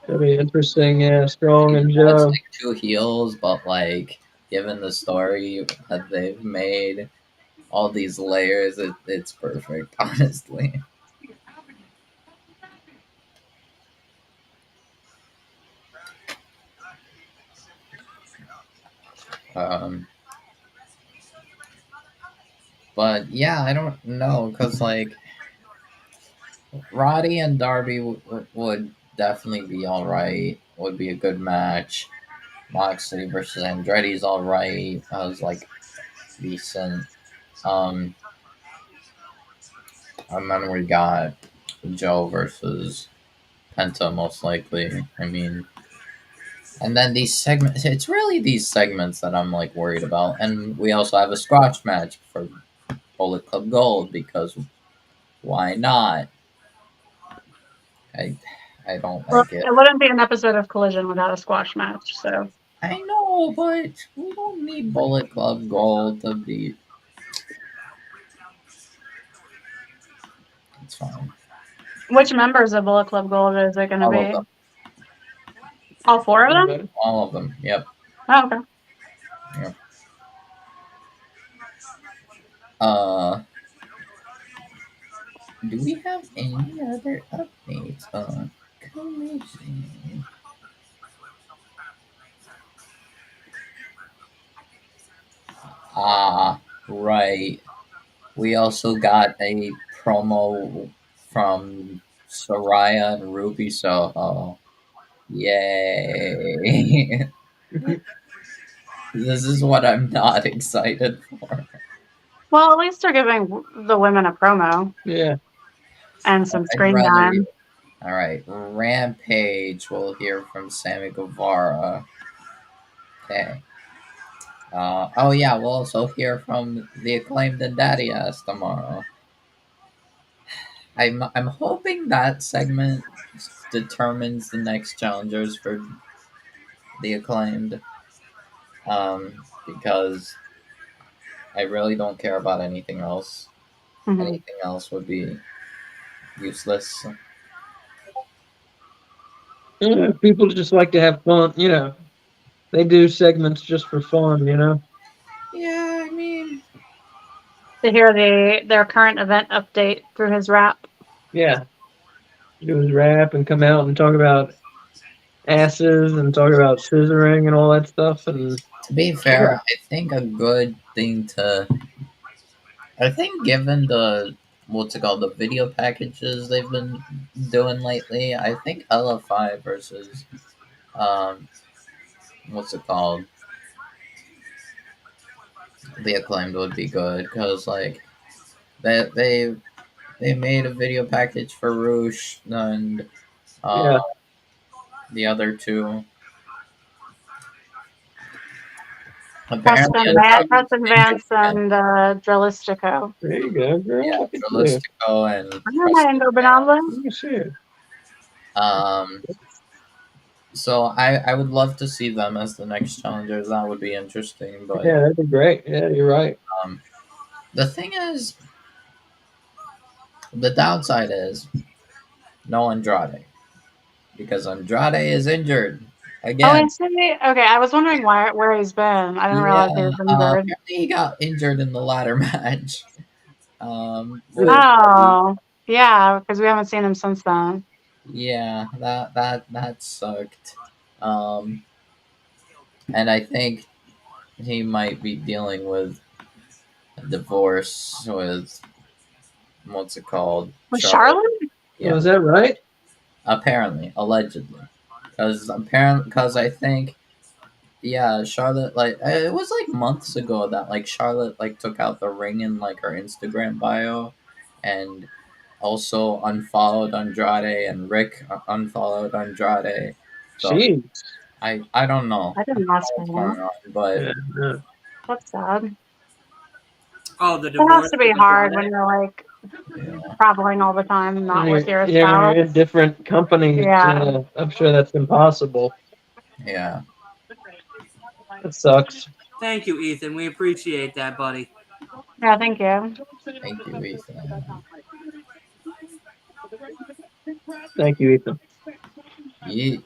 That'll be interesting, yeah. Strong and It's Joe. like two heels, but like given the story that they've made, all these layers, it's perfect, honestly. But yeah, I don't know, because like Roddy and Darby would definitely be all right. Would be a good match. Moxley versus Andretti's all right. I was like decent. And then we got Joe versus Penta, most likely. I mean, and then these segments. It's really these segments that I'm like worried about. And we also have a squash match for Bullet Club Gold because why not? I I don't Well, like it. it wouldn't be an episode of Collision without a squash match. So, I know, but we don't need Bullet Club Gold to be. It's fine. which members of Bullet Club Gold is it going to All of be? them. All four of them? All of them. Yep. Oh, okay. Yep. Uh, do we have any other updates on Collision? Ah, right. We also got a promo from Soraya and Ruby Soho. Yay. This is what I'm not excited for. Well, at least they're giving the women a promo. Yeah. And some I'd screen rather time. you. All right, Rampage. We'll hear from Sammy Guevara. Okay. Oh yeah, we'll also hear from the Acclaimed and Daddy Ass tomorrow. I'm hoping that segment determines the next challengers for the Acclaimed. Because I really don't care about anything else. Mm-hmm. Anything else would be useless. Yeah, people just like to have fun, you know. They do segments just for fun, you know. Yeah, I mean, To hear their current event update through his rap. Yeah. Do his rap and come out and talk about asses and talk about scissoring and all that stuff. And to be fair, I think a good thing to. I think given the what's it called, the video packages they've been doing lately, I think LFI versus um what's it called, the Acclaimed would be good because like they made a video package for Roosh and yeah, the other two. Preston, Apparently, Preston Vance and Drillistico. there you go, girl. yeah, Look at you. Realistico and Ano na Indo Benamba? Let me see it. So I would love to see them as the next challengers. That would be interesting. But Yeah, that'd be great. Yeah, you're right. the thing is, the downside is no Andrade because Andrade is injured Oh, again. I see. Okay, I was wondering where he's been. I didn't realize he was injured. Apparently he got injured in the ladder match. Oh, yeah, because we haven't seen him since then. Yeah, that sucked. And I think he might be dealing with a divorce with what's it called? With Charlotte? Yeah. Was that right? Apparently, allegedly, because I think, yeah, Charlotte, like it was like months ago that like Charlotte like took out the ring in like her Instagram bio, and also unfollowed Andrade, and Rick unfollowed Andrade. So Jeez. I don't know I didn't ask what's him. going on, but Yeah. That's sad. Oh, the It divorce. has to be hard when you're like yeah. traveling all the time, not with your Yeah, spouse. you're in different companies. Yeah. I'm sure that's impossible. Yeah. It sucks. Thank you, Ethan. We appreciate that, buddy. Yeah, thank you. Thank you, Ethan. Thank you, Ethan. Yeet.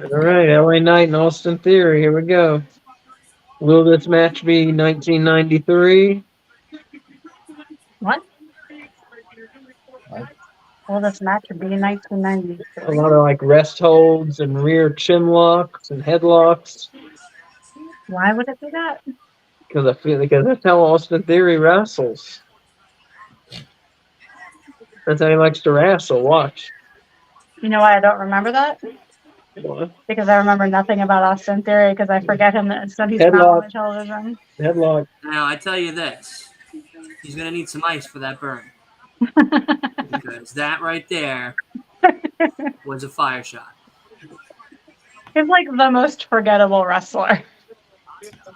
All right, LA Knight and Austin Theory. Here we go. Will this match be 1993? What? What? Well, this match would be 1990. A lot of like rest holds and rear chin locks and headlocks. Why would it be that? Because that's how Austin Theory wrestles. That's how he likes to wrestle. Watch. You know why I don't remember that? What? Because I remember nothing about Austin Theory because I forget him the instant he's not on Headlock. the television. Headlock. Now I tell you this, he's gonna need some ice for that burn because that right there was a fire shot. He's like the most forgettable wrestler.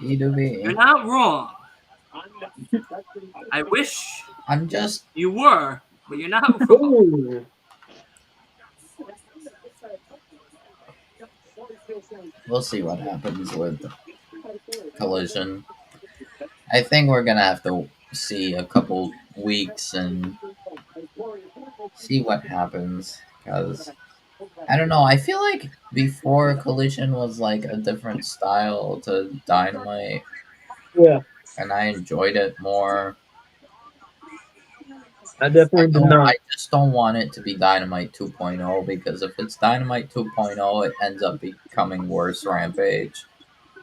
You're not wrong. I wish I'm just. you were, but you're not wrong. Ooh. We'll see what happens with Collision. I think we're gonna have to see a couple weeks and see what happens because I don't know. I feel like before Collision was like a different style to Dynamite, Yeah, and I enjoyed it more. I definitely did I not. just don't want it to be Dynamite 2.0 because if it's Dynamite 2.0, it ends up becoming worse Rampage.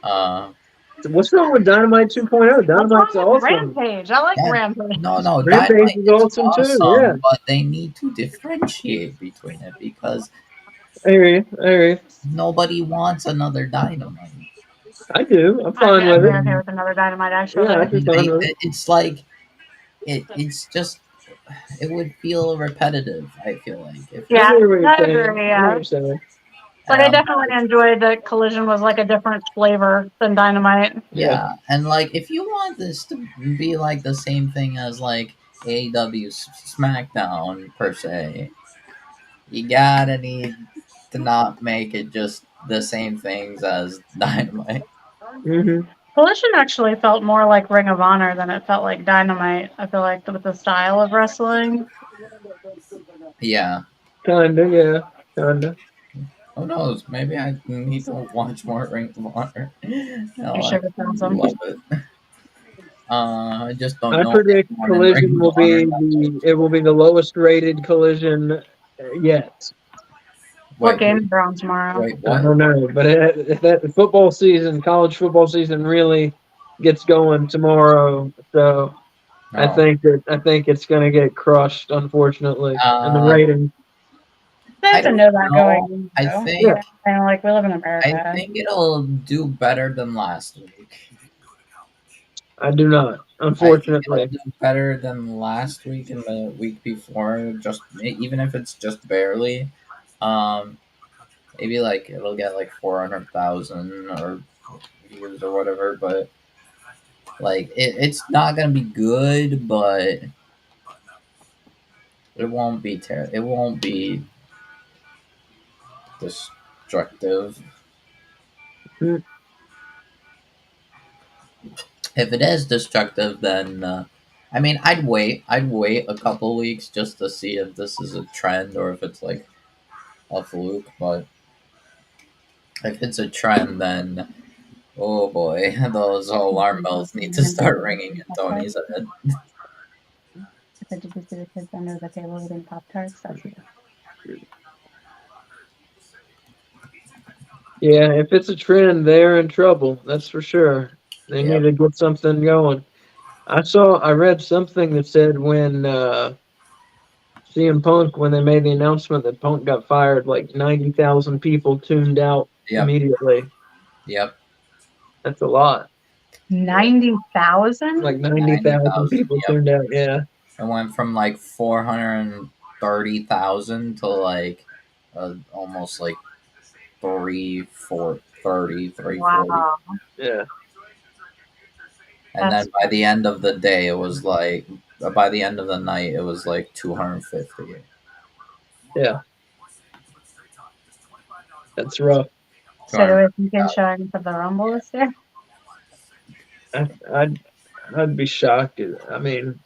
What's wrong with Dynamite 2.0? What's wrong Dynamite's with awesome. Rampage? I like Yeah, Rampage. no, Rampage Dynamite is is awesome too. Yeah, awesome, but they need to differentiate between it because I hear you. I hear you. nobody wants another Dynamite. I do. I'm I'd fine be, with I'd be it. okay with another Dynamite, actually. Yeah, I'd be fine with it. It's like it's just it would feel repetitive. I feel like if I Yeah, hear what you're I saying. agree. I hear Yeah. what you're saying. But I definitely enjoyed that Collision was like a different flavor than Dynamite. yeah, and like if you want this to be like the same thing as like AEW Smackdown per se, you gotta need to not make it just the same things as Dynamite. Mm-hmm. Collision actually felt more like Ring of Honor than it felt like Dynamite. I feel like with the style of wrestling. Yeah. Kinda, yeah. Kinda. Who knows? Maybe I need to watch more Ring of Honor. You Hell, I should have found some. love it. I just don't I know predict anyone in Ring Collision of will Honor. be the lowest rated Collision yet. What Wait, games are on tomorrow? wait, I what? don't know, but if that football season, college football season, really gets going tomorrow, so I No. think it's going to get crushed, unfortunately, in the Uh, rating. They I have to don't know that know. going I into. think And like we live in I America. think it'll do better than last week. I do not, I think it'll unfortunately. do better than last week and the week before. Just even if it's just barely. Um, maybe like it'll get like 400,000 or views or whatever, but like it's not gonna be good, but it won't be it won't be destructive. Mm. If it is destructive, then I mean, I'd wait. I'd wait a couple weeks just to see if this is a trend or if it's like a fluke. But if it's a trend, then oh boy, those alarm bells need to start ringing in Tony's head. Did you see the kids under the table eating Pop Tarts? Yeah, if it's a trend, they're in trouble. That's for sure. They need Yep. to get something going. I read something that said when CM Punk, when they made the announcement that Punk got fired, like 90,000 people tuned out Yep. immediately. Yep. That's a lot. 90,000? Like 90,000 90,000. people Yep. tuned out. Yeah. It went from like 430,000 to like almost like 340. Wow. Yeah. And That's then by the end of the day, it was like, by the end of the night, it was like 250. Yeah. That's rough. so do we think it's showing for the Rumble this year? I'd be shocked. I mean,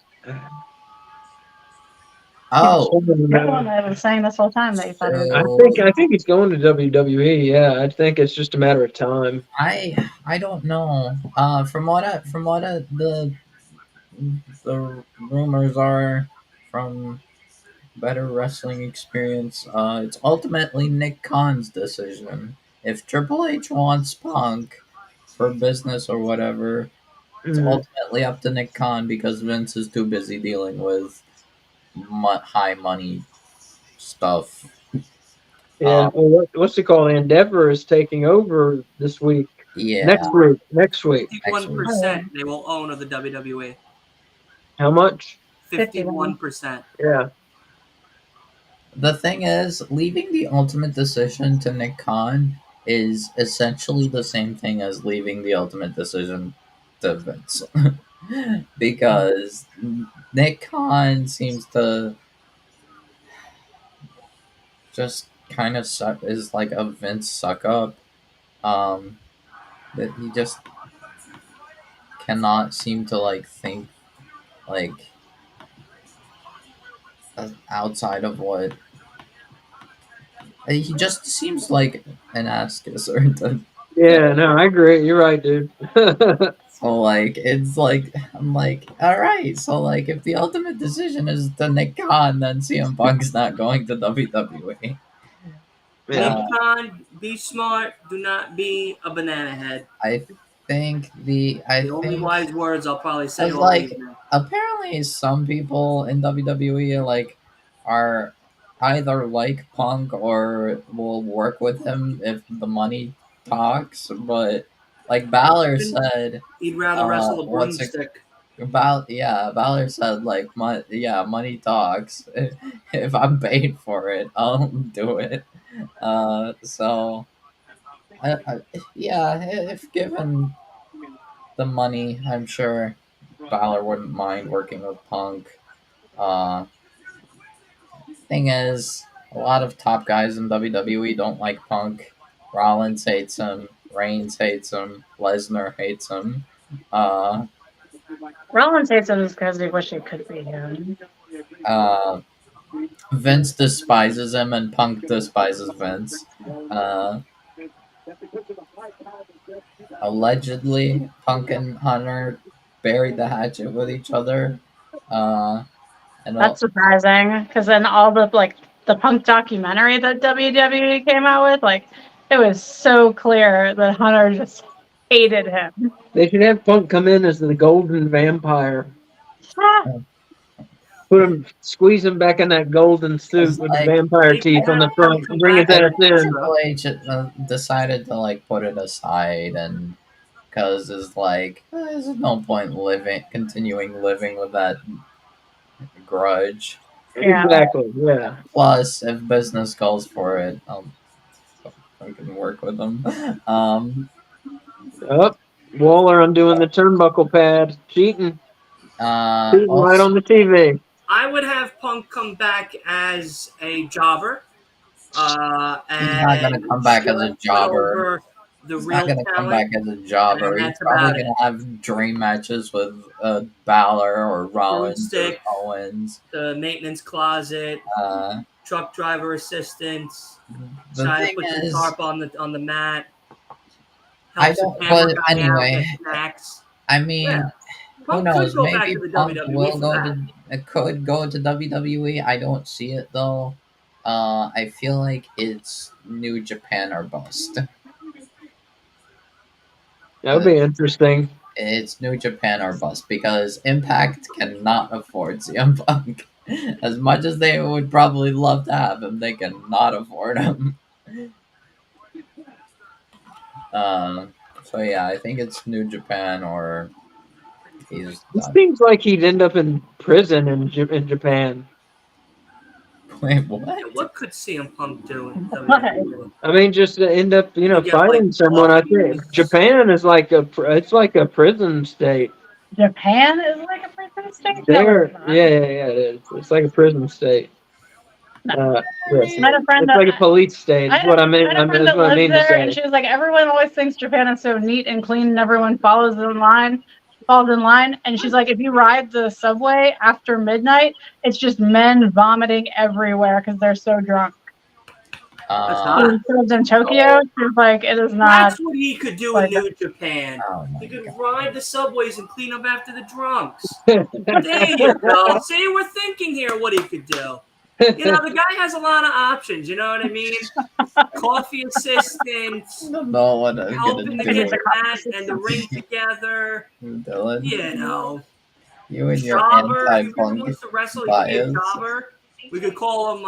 Oh, I was saying this whole time that you thought it was. I think he's going to WWE. Yeah, I think it's just a matter of time. I don't know. From what the rumors are from Better Wrestling Experience, it's ultimately Nick Khan's decision. If Triple H wants Punk for business or whatever, it's Mm. ultimately up to Nick Khan because Vince is too busy dealing with high money stuff. Yeah. Well, what's it called? Endeavor is taking over this week. Yeah. Next week. Next week. 51% they will own of the WWE. How much? 51%. Yeah. The thing is, leaving the Ultimate Decision to Nick Khan is essentially the same thing as leaving the Ultimate Decision to Vince. Because Nick Khan seems to just kind of is like a Vince suck up. That he just cannot seem to like think like outside of what he just seems like an ass kisser. Yeah. No, I agree. You're right, dude. So like it's like I'm like, all right, so like if the Ultimate Decision is to Nick Khan, then CM Punk's not going to WWE. Yeah. Nick Khan, be smart. Do not be a banana head. I think The only wise words I'll probably say. Because like apparently some people in WWE like are either like Punk or will work with him if the money talks, but like Balor said, he'd rather wrestle a what's it broomstick. Balor said like money talks. If I'm paid for it, I'll do it. So yeah, if given the money, I'm sure Balor wouldn't mind working with Punk. Thing is, a lot of top guys in WWE don't like Punk. Rollins hates him. Reigns hates him. Lesnar hates him. Rollins hates him because he wish he could be him. Vince despises him, and Punk despises Vince. Allegedly, Punk and Hunter buried the hatchet with each other. That's surprising, because then all the the Punk documentary that WWE came out with, like, it was so clear that Hunter just hated him. They should have Punk come in as the Golden Vampire. Squeeze him back in that golden suit with the vampire teeth on the front and bring his ass in. Triple H decided to like put it aside, and because it's like there's no point continuing living with that grudge. Yeah. Exactly. Yeah. Plus, if business calls for it, I can work with them. Waller undoing the turnbuckle pad, cheating. Cheating right on the TV. I would have Punk come back as a jobber. He's not going to come back as a jobber. He's not going to come back as a jobber. He's probably going to have dream matches with Balor or Rollins or Owens. The maintenance closet, truck driver assistants. The thing put is, the tarp on the mat. I don't. But anyway, I mean. Yeah. Who knows? Maybe Punk will could go to WWE. I don't see it though. I feel like it's New Japan or bust. That would be interesting. It's New Japan or bust because Impact cannot afford CM Punk. As much as they would probably love to have him, they cannot afford him. So yeah, I think it's New Japan or. It seems like he'd end up in prison in Japan. Wait, what? What could CM Punk do? I mean, just to end up, fighting someone. I think Japan is it's like a prison state. Japan is like a prison state. Yeah, it is. It's like a prison state. Yes. It's like a police state. That's what I mean. That's what I mean to say. And she was like, everyone always thinks Japan is so neat and clean, and everyone falls in line. And she's like, if you ride the subway after midnight, it's just men vomiting everywhere because they're so drunk. In Tokyo, she's like, it is not. That's what he could do in New Japan. He could ride the subways and clean up after the drunks. There you go. See, we're thinking here what he could do. The guy has a lot of options. You know what I mean? Coffee assistants, helping to get the mat and the ring together. You and your Jobber. If he anti-punk wants to wrestle, he could be a bias. jobber. We could call him,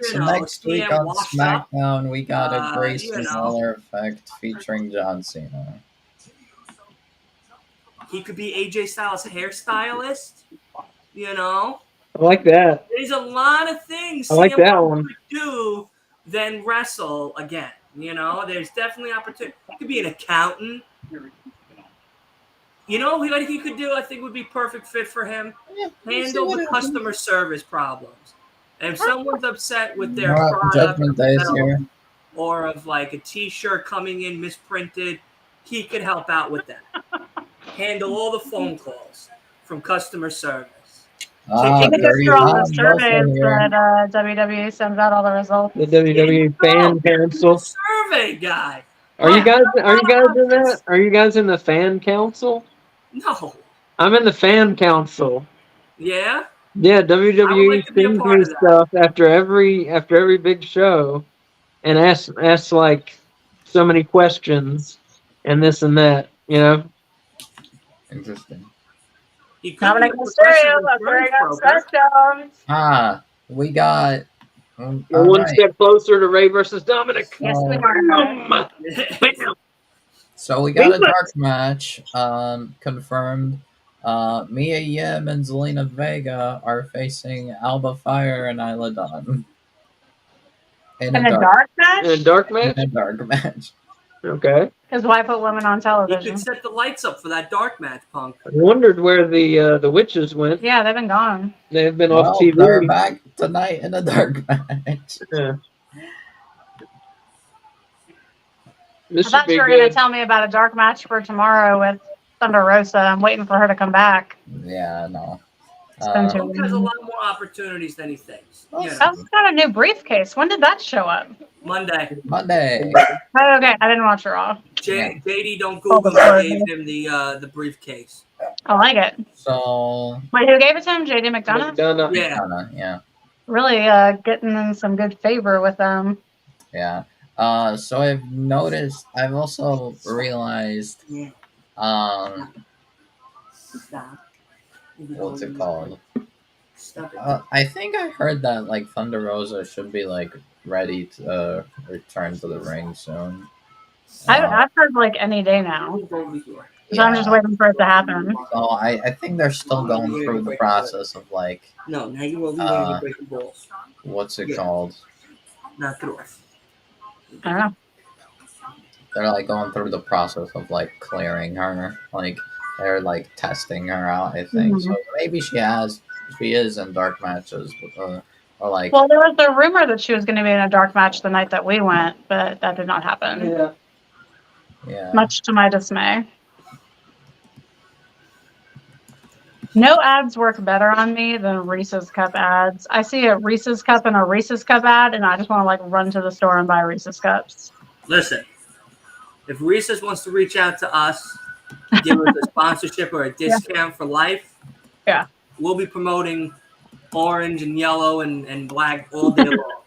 So next week CM on washed up. SmackDown, we got a Grayson you know. Waller effect featuring John Cena. He could be AJ Styles' hairstylist. You know. I like that. There's a lot of things I like CM that Punk one. could do than wrestle again. You know, there's definitely opportunity. He could be an accountant. You know what he could do? I think would be perfect fit for him. Handle the customer service problems. And if someone's upset with their product Judgment Day is here. or of like a T-shirt coming in misprinted, he could help out with that. Handle all the phone calls from customer service. You can Dirty go through all the Tom surveys here. that WWE sends out all the results. The WWE fan council. Survey guy. Are you guys in that? Are you guys in the fan council? No. I'm in the fan council. Yeah? Yeah, WWE like to be a sends part me of that. stuff after every big show, and asks like so many questions, and this and that. You know. Interesting. He could Dominic be a Mysterio, progressive appearing on insurance SmackDown. We got. We're one step closer to Ray versus Dominic. Yes, we are. So we got a dark match confirmed. Mia Yim and Zelina Vega are facing Alba Fire and Isla Dawn. In a dark match? In a dark match? In a dark match. Okay. Because why put women on You television? could set the lights up for that dark match, Punk. I wondered where the witches went. Yeah, they've been gone. They've been off TV. They're back tonight in a dark match. Yeah. I thought you were going to tell me about a dark match for tomorrow with Thunder Rosa. I'm waiting for her to come back. Yeah, no. Punk has a lot more opportunities than he thinks. You know. That's got a new briefcase. When did that show up? Monday. Oh, okay, I didn't watch it all. JD, don't Google who gave him the briefcase. I like it. So. Wait, who gave it to him? JD McDonough? Yeah. Really getting in some good favor with them. Yeah. So I've also realized, what's it called? I think I heard that like Thunder Rosa should be like ready to return to the ring soon. I've heard like any day now. So I'm just waiting for it to happen. So I think they're still going through the process of like. No, now you will be ready to break the balls. What's it called? Not through. I don't know. They're like going through the process of like clearing her. Like they're like testing her out. I think so. Maybe she is in dark matches, or like. Well, there was the rumor that she was going to be in a dark match the night that we went, but that did not happen. Yeah. Much to my dismay. No ads work better on me than Reese's Cup ads. I see a Reese's Cup and a Reese's Cup ad, and I just want to like run to the store and buy Reese's Cups. Listen, if Reese's wants to reach out to us, give us a sponsorship or a discount for life, we'll be promoting orange and yellow and black all day long.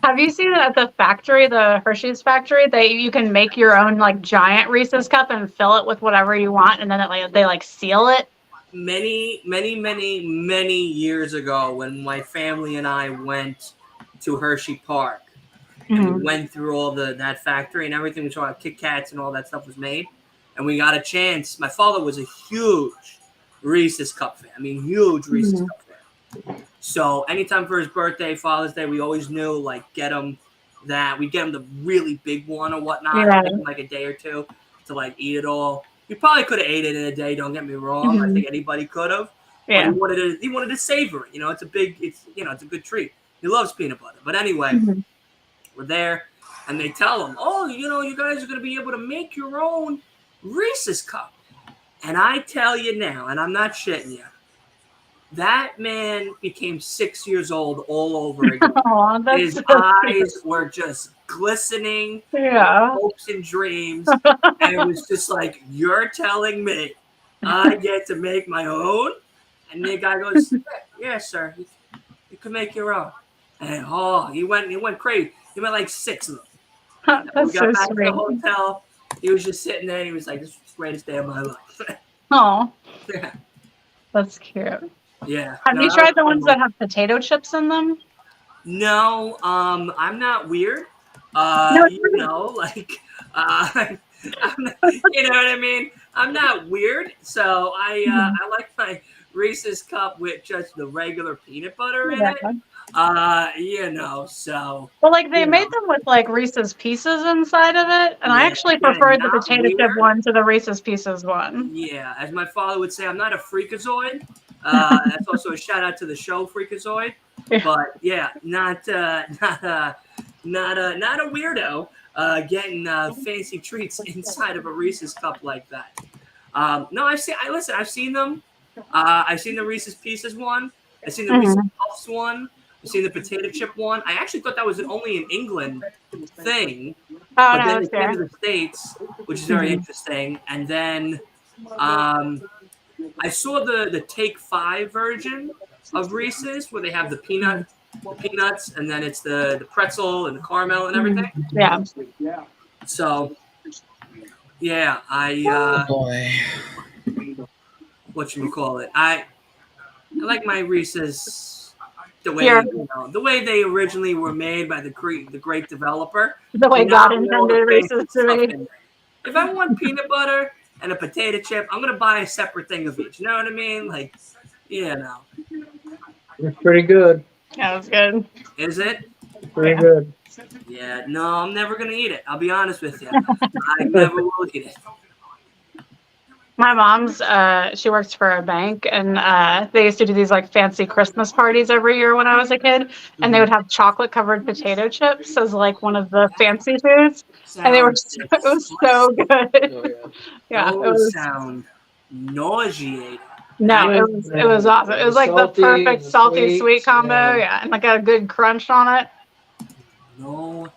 Have you seen it at the factory, the Hershey's factory? You can make your own like giant Reese's Cup and fill it with whatever you want, and then they seal it. Many years ago, when my family and I went to Hershey Park, and we went through all that factory and everything, we saw Kit Kats and all that stuff was made, and we got a chance. My father was a huge Reese's Cup fan. I mean, huge Reese's Cup fan. So anytime for his birthday, Father's Day, we always knew like get him that. We'd get him the really big one or whatnot, take him like a day or two to like eat it all. We probably could have ate it in a day. Don't get me wrong. I think anybody could have. Yeah. But he wanted to savor it. You know, it's a good treat. He loves peanut butter. But anyway, we're there, and they tell him, "Oh, you guys are going to be able to make your own Reese's Cup." And I tell you now, and I'm not shitting you, that man became 6 years old all over again. His eyes were just glistening, hopes and dreams, and it was just like, you're telling me I get to make my own? And the guy goes, yeah, sir, you can make your own. And he went crazy. He went like 6 of them. That's we got back so to the hotel. He was just sitting there, and he was like, this is the greatest day of my life. Oh. Yeah. That's cute. Yeah. Have no, you that tried was the ones cool. that have potato chips in them? No, I'm not weird. No, You know, like, I'm not, you know what I mean? I'm not weird, so I like my Reese's cup with just the regular peanut butter in it. You know, so. Well, like they You made know. them with like Reese's Pieces inside of it, and I Yeah, actually again, preferred the not potato chip weird. one to the Reese's Pieces one. Yeah, as my father would say, I'm not a freakazoid. That's also a shout out to the show Freakazoid. Yeah. But yeah, not a weirdo getting fancy treats inside of a Reese's cup like that. No, listen. I've seen them. I've seen the Reese's Pieces one. I've seen the Reese's Puffs one. I've seen the potato chip one. I actually thought that was only an England thing, Oh but no, then it's it came fair. to the States, which is very interesting. And then I saw the Take 5 version of Reese's where they have the peanuts, and then it's the pretzel and the caramel and everything. Yeah. So yeah, Boy. whatchamacallit, I like my Reese's the way Yeah. the way they originally were made by the great developer. The way Not God with all the intended fancy Reese's to stuff be. in there. If I want peanut butter and a potato chip, I'm gonna buy a separate thing of each. You know what I mean? Like, you know. It's pretty good. Yeah, it's good. Is it? Pretty Yeah. good. Yeah, no, I'm never gonna eat it. I'll be honest with you. I never will eat it. My mom's, she works for a bank, and they used to do these like fancy Christmas parties every year when I was a kid, and they would have chocolate covered potato chips as like one of the fancy foods, and they were it was so good. Oh, yeah. Yeah, it Those was. sound nauseating. No, Yeah, it was awesome. It was like salty, the perfect the salty sweet sweet, combo. Yeah, and like a good crunch on it. No,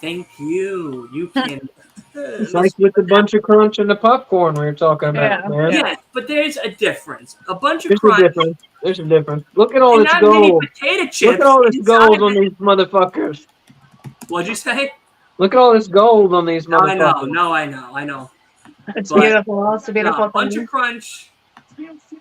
thank you. You can. It's like with the bunch of crunch and the popcorn we were talking about, Yeah. man. Yes, but there's a difference. A bunch of There's a crunch difference. There's a difference. Look at all and this not many gold. potato chips. Look at all this inside gold of on it. these motherfuckers. What'd you say? Look at all this gold on these No, I know. motherfuckers. No, I know. It's But, beautiful. It's a beautiful a bunch thing. of crunch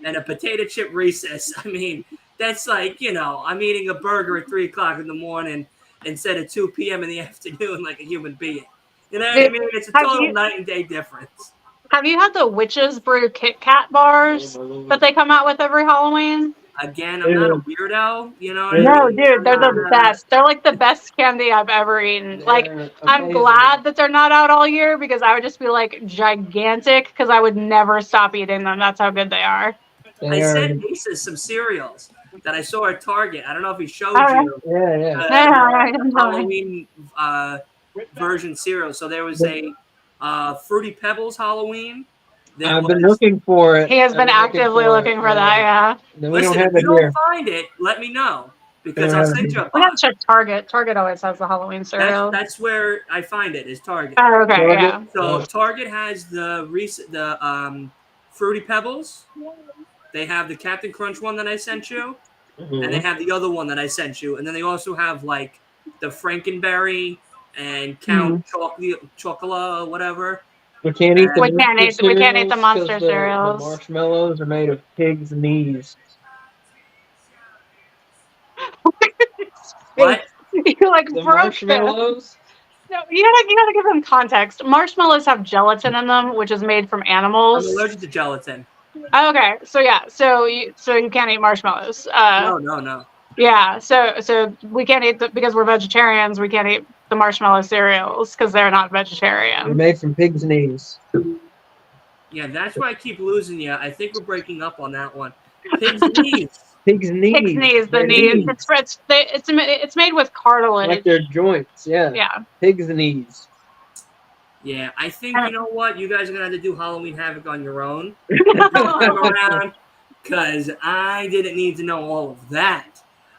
and a potato chip Reese's. I mean, that's like, I'm eating a burger at 3 o'clock in the morning instead of 2 p.m. in the afternoon like a human being. You know what I mean? It's a total night and day difference. Have you had the Witch's Brew Kit Kat bars that they come out with every Halloween? Again, I'm not a weirdo. You know what I No, mean? dude, they're I'm the not, best. They're like the best candy I've ever eaten. Like, I'm glad that they're not out all year because I would just be like gigantic because I would never stop eating them. That's how good they are. I sent Aces some cereals that I saw at Target. I don't know if he showed All right. you Yeah. the Halloween version cereal. So there was a Fruity Pebbles Halloween. I've been looking for it. He has been actively looking for that, yeah. Listen, if you don't find it, let me know because I'll send you a We have box. to check Target. Target always has the Halloween cereal. That's where I find it, is Target. Oh, okay, yeah. So Target has the Fruity Pebbles. They have the Captain Crunch one that I sent you, and they have the other one that I sent you, and then they also have like the Frankenberry and Count Chocolate, whatever. We can't eat the We can't eat the monster cereals. The marshmallows are made of pig's knees. What? You like The broke marshmallows? No, you gotta give them context. Marshmallows have gelatin in them, which is made from animals. I'm allergic to gelatin. Okay, so yeah, so you can't eat marshmallows. No. Yeah, so we can't eat because we're vegetarians. We can't eat the marshmallow cereals because they're not They're vegetarian. made from pig's knees. Yeah, that's why I keep losing you. I think we're breaking up on that one. Pig's knees. Pig's knees. Pig's knees, the knees. It's made with cartilage. Like their joints, yeah. Yeah. Pig's knees. Yeah, I think, you know what? You guys are going to have to do Halloween Havoc on your own this time around because I didn't need to know all of that.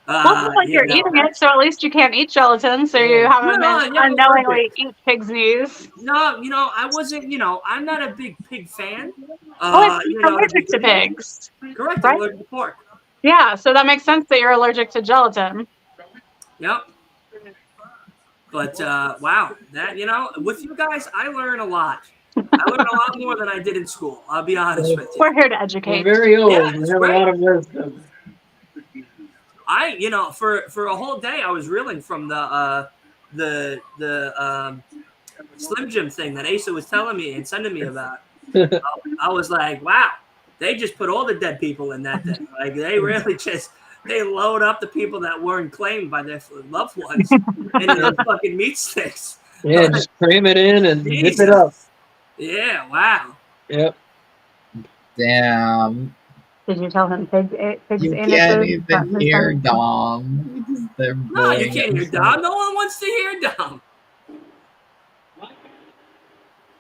Well, it's like you're eating it, so at least you can't eat gelatin, so you haven't unknowingly eat pig's knees. No, I wasn't, I'm not a big pig fan. You're allergic to pigs. Correct, right? I'm allergic to pork. Yeah, so that makes sense that you're allergic to gelatin. Yep. But, wow, that, with you guys, I learn a lot. I learned a lot more than I did in school. I'll be honest with you. We're here to We're educate. very old. Yeah, we it's have great. a lot of wisdom. For a whole day, I was reeling from the Slim Jim thing that Asa was telling me and sending me about. I was like, wow, they just put all the dead people in that thing. Like they really they load up the people that weren't claimed by their loved ones into those fucking meat sticks. Yeah, Like, just cram it in and dip Jesus. it up. Yeah, wow. Yep. Damn. Did you tell him pig's You anuses? can't even hear Dom. They're No, you booing can't hear him. Dom. No one wants to hear Dom.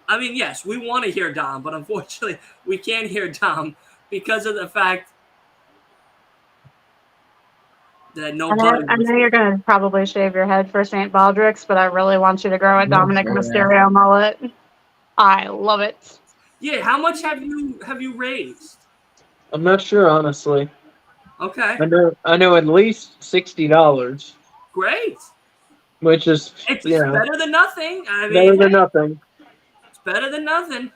I mean, yes, we want to hear Dom, but unfortunately, we can't hear Dom because of the fact that nobody. I know you're going to probably shave your head for St. Baldrick's, but I really want you to grow a Dominic sure. Mysterio mullet. I love it. Yeah, how much have you raised? I'm not sure, honestly. Okay, I know at least $60, great. which is It's you know better than nothing. I better mean, than nothing. it's better than nothing.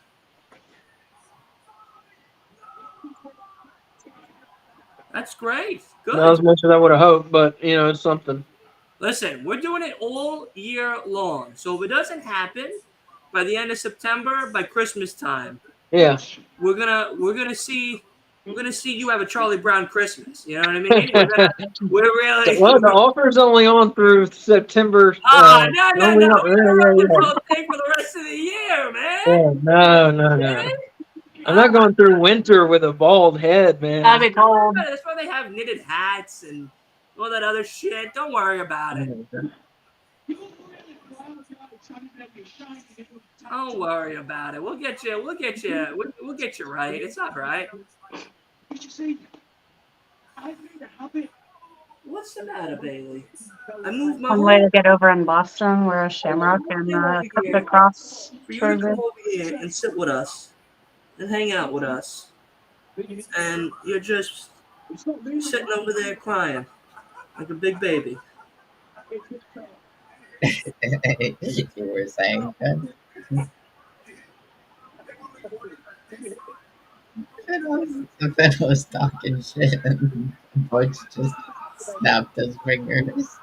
That's great. Good. Not as much as I would have hoped, but it's something. Listen, we're doing it all year long. So if it doesn't happen by the end of September, by Christmas time, Yeah. we're gonna see you have a Charlie Brown Christmas. You know what I mean? We're really. Well, the offer's only on through September. Oh no! only We on- can run the yeah. whole thing for the rest of the year, man. Yeah, no. I'm not going through winter with a bald head, man. That'd be cold. That's why they have knitted hats and all that other shit. Don't worry about it. Don't worry about it. We'll get you right. It's all right. What's the matter, Bailey? I moved my One way to get over in Boston, wear a shamrock and cut the cross. for you to come over here and sit with us and hang out with us, and you're just sitting over there crying like a big baby. You were saying that? Ben was talking shit and Butch just snapped his fingers.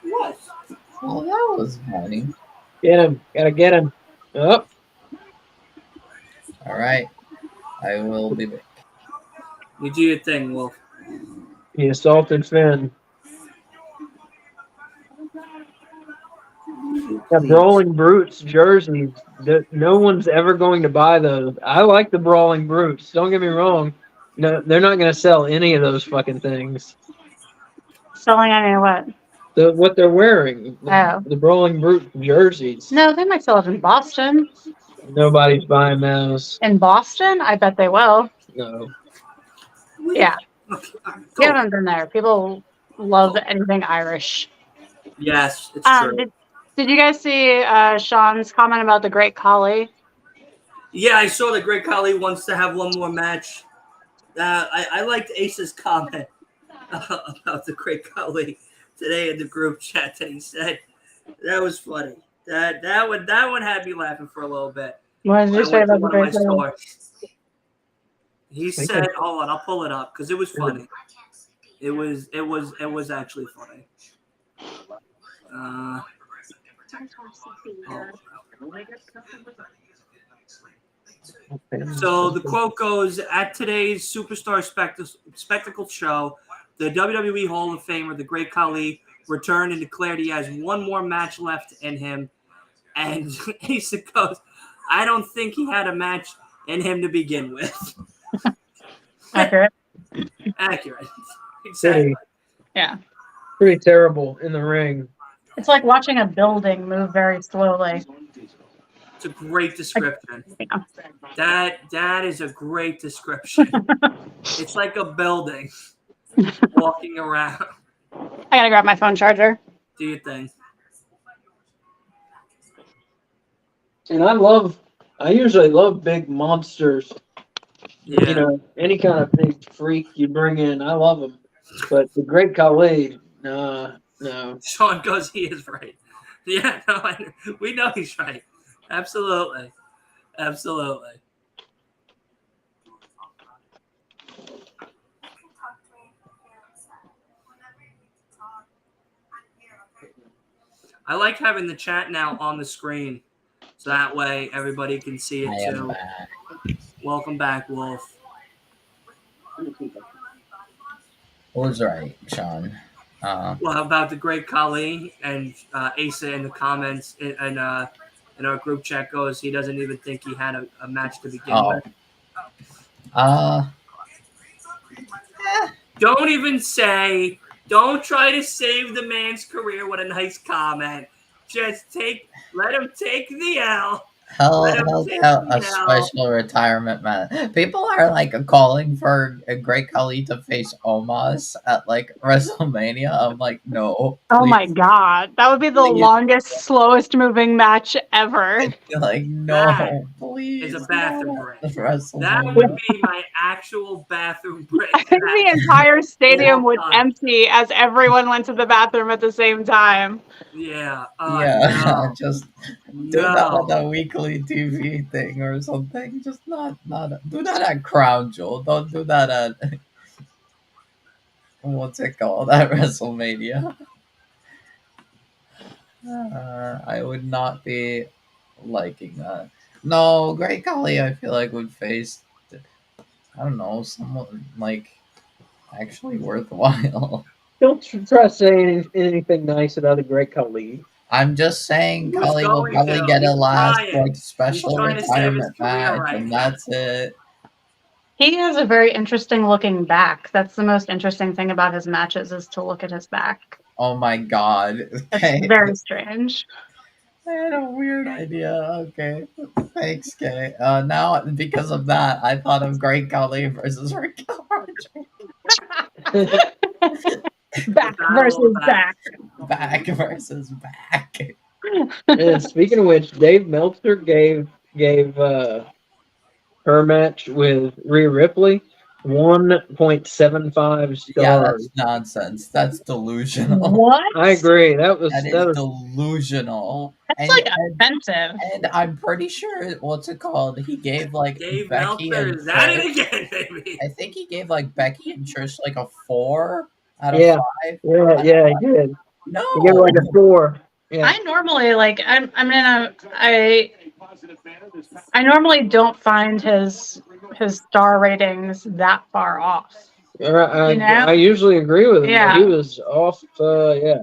What? Oh, that was funny. Get him. Gotta get him. Up. Alright. I will be back. You do your thing, Wolf. The assaulted Finn. That Brawling Brutes jersey. No one's ever going to buy those. I like the Brawling Brutes. Don't get me wrong. No, they're not going to sell any of those fucking things. Selling any what? What they're wearing. The Brawling Brute jerseys. No, they might sell it in Boston. Nobody's buying those. In Boston? I bet they will. No. Yeah. Okay, You haven't been there. People love anything Irish. Yes, it's true. Did you guys see Sean's comment about the Great Khali? Yeah, I saw that Great Khali wants to have one more match. I liked Ace's comment about the Great Khali today in the group chat that he said. That was funny. That one had me laughing for a little bit. What did you say about the Great Khali? He said, "Hold on, I'll pull it up because it was funny. It was actually funny." So the quote goes, at today's Superstar Spectacle show, the WWE Hall of Famer, the Great Khali, returned and declared he has one more match left in him. And Asa goes, I don't think he had a match in him to begin with. Accurate. Accurate. Exactly. Yeah. Pretty terrible in the ring. It's like watching a building move very slowly. It's a great description. Yeah. That is a great description. It's like a building walking around. I gotta grab my phone charger. Do your thing. And I usually love big monsters. Yeah. Any kind of big freak you bring in, I love them. But the Great Khali, nah. No. Sean goes, he is right. Yeah, no, we know he's right. Absolutely. Absolutely. I like having the chat now on the screen, so that way everybody can see it too. Back. Welcome back, Wolf. Who's right, Sean? Well, about the great Khali and Asa in the comments and in our group chat goes, he doesn't even think he had a match to begin with. Don't even say. Don't try to save the man's career with a nice comment. Just let him take the L. Held out a special retirement match. People are like calling for a Great Khali to face Omos at like WrestleMania. I'm like, no. Oh please. my god, that would be the longest, slowest moving match ever. Like, no, please. It's a bathroom break. WrestleMania. That would be my actual bathroom break. The entire stadium would empty as everyone went to the bathroom at the same time. Yeah. Yeah. No. Just do that on a weekly TV thing or something. Just not do that at Crown Jewel. Don't do that at what's it called at WrestleMania. I would not be liking that. No, Great Khali, I feel like would face, I don't know, someone like actually worthwhile. Don't try to say anything nice about the Great Khali. I'm just saying Khali will probably get a last like special retirement match, and that's it. He has a very interesting looking back. That's the most interesting thing about his matches is to look at his back. Oh my god. Okay. It's very strange. I had a weird idea. Okay. Thanks, Kay. Now, because of that, I thought of Great Khali versus Raquel Rodriguez. Back versus back. Back versus back. And speaking of which, Dave Meltzer gave her match with Rhea Ripley 1.75 stars. Yeah, that's nonsense. That's delusional. What? I agree. That was delusional. That's like offensive. And I'm pretty sure what's it called? He gave like Dave Becky Meltzer, and is that Trish, it again, baby? I think he gave like Becky and Trish like a 4 out of 5. Yeah, he did. No, he gave like a 4. Yeah. I normally I normally don't find his star ratings that far off. I usually agree with him. Yeah. He was off. Yeah.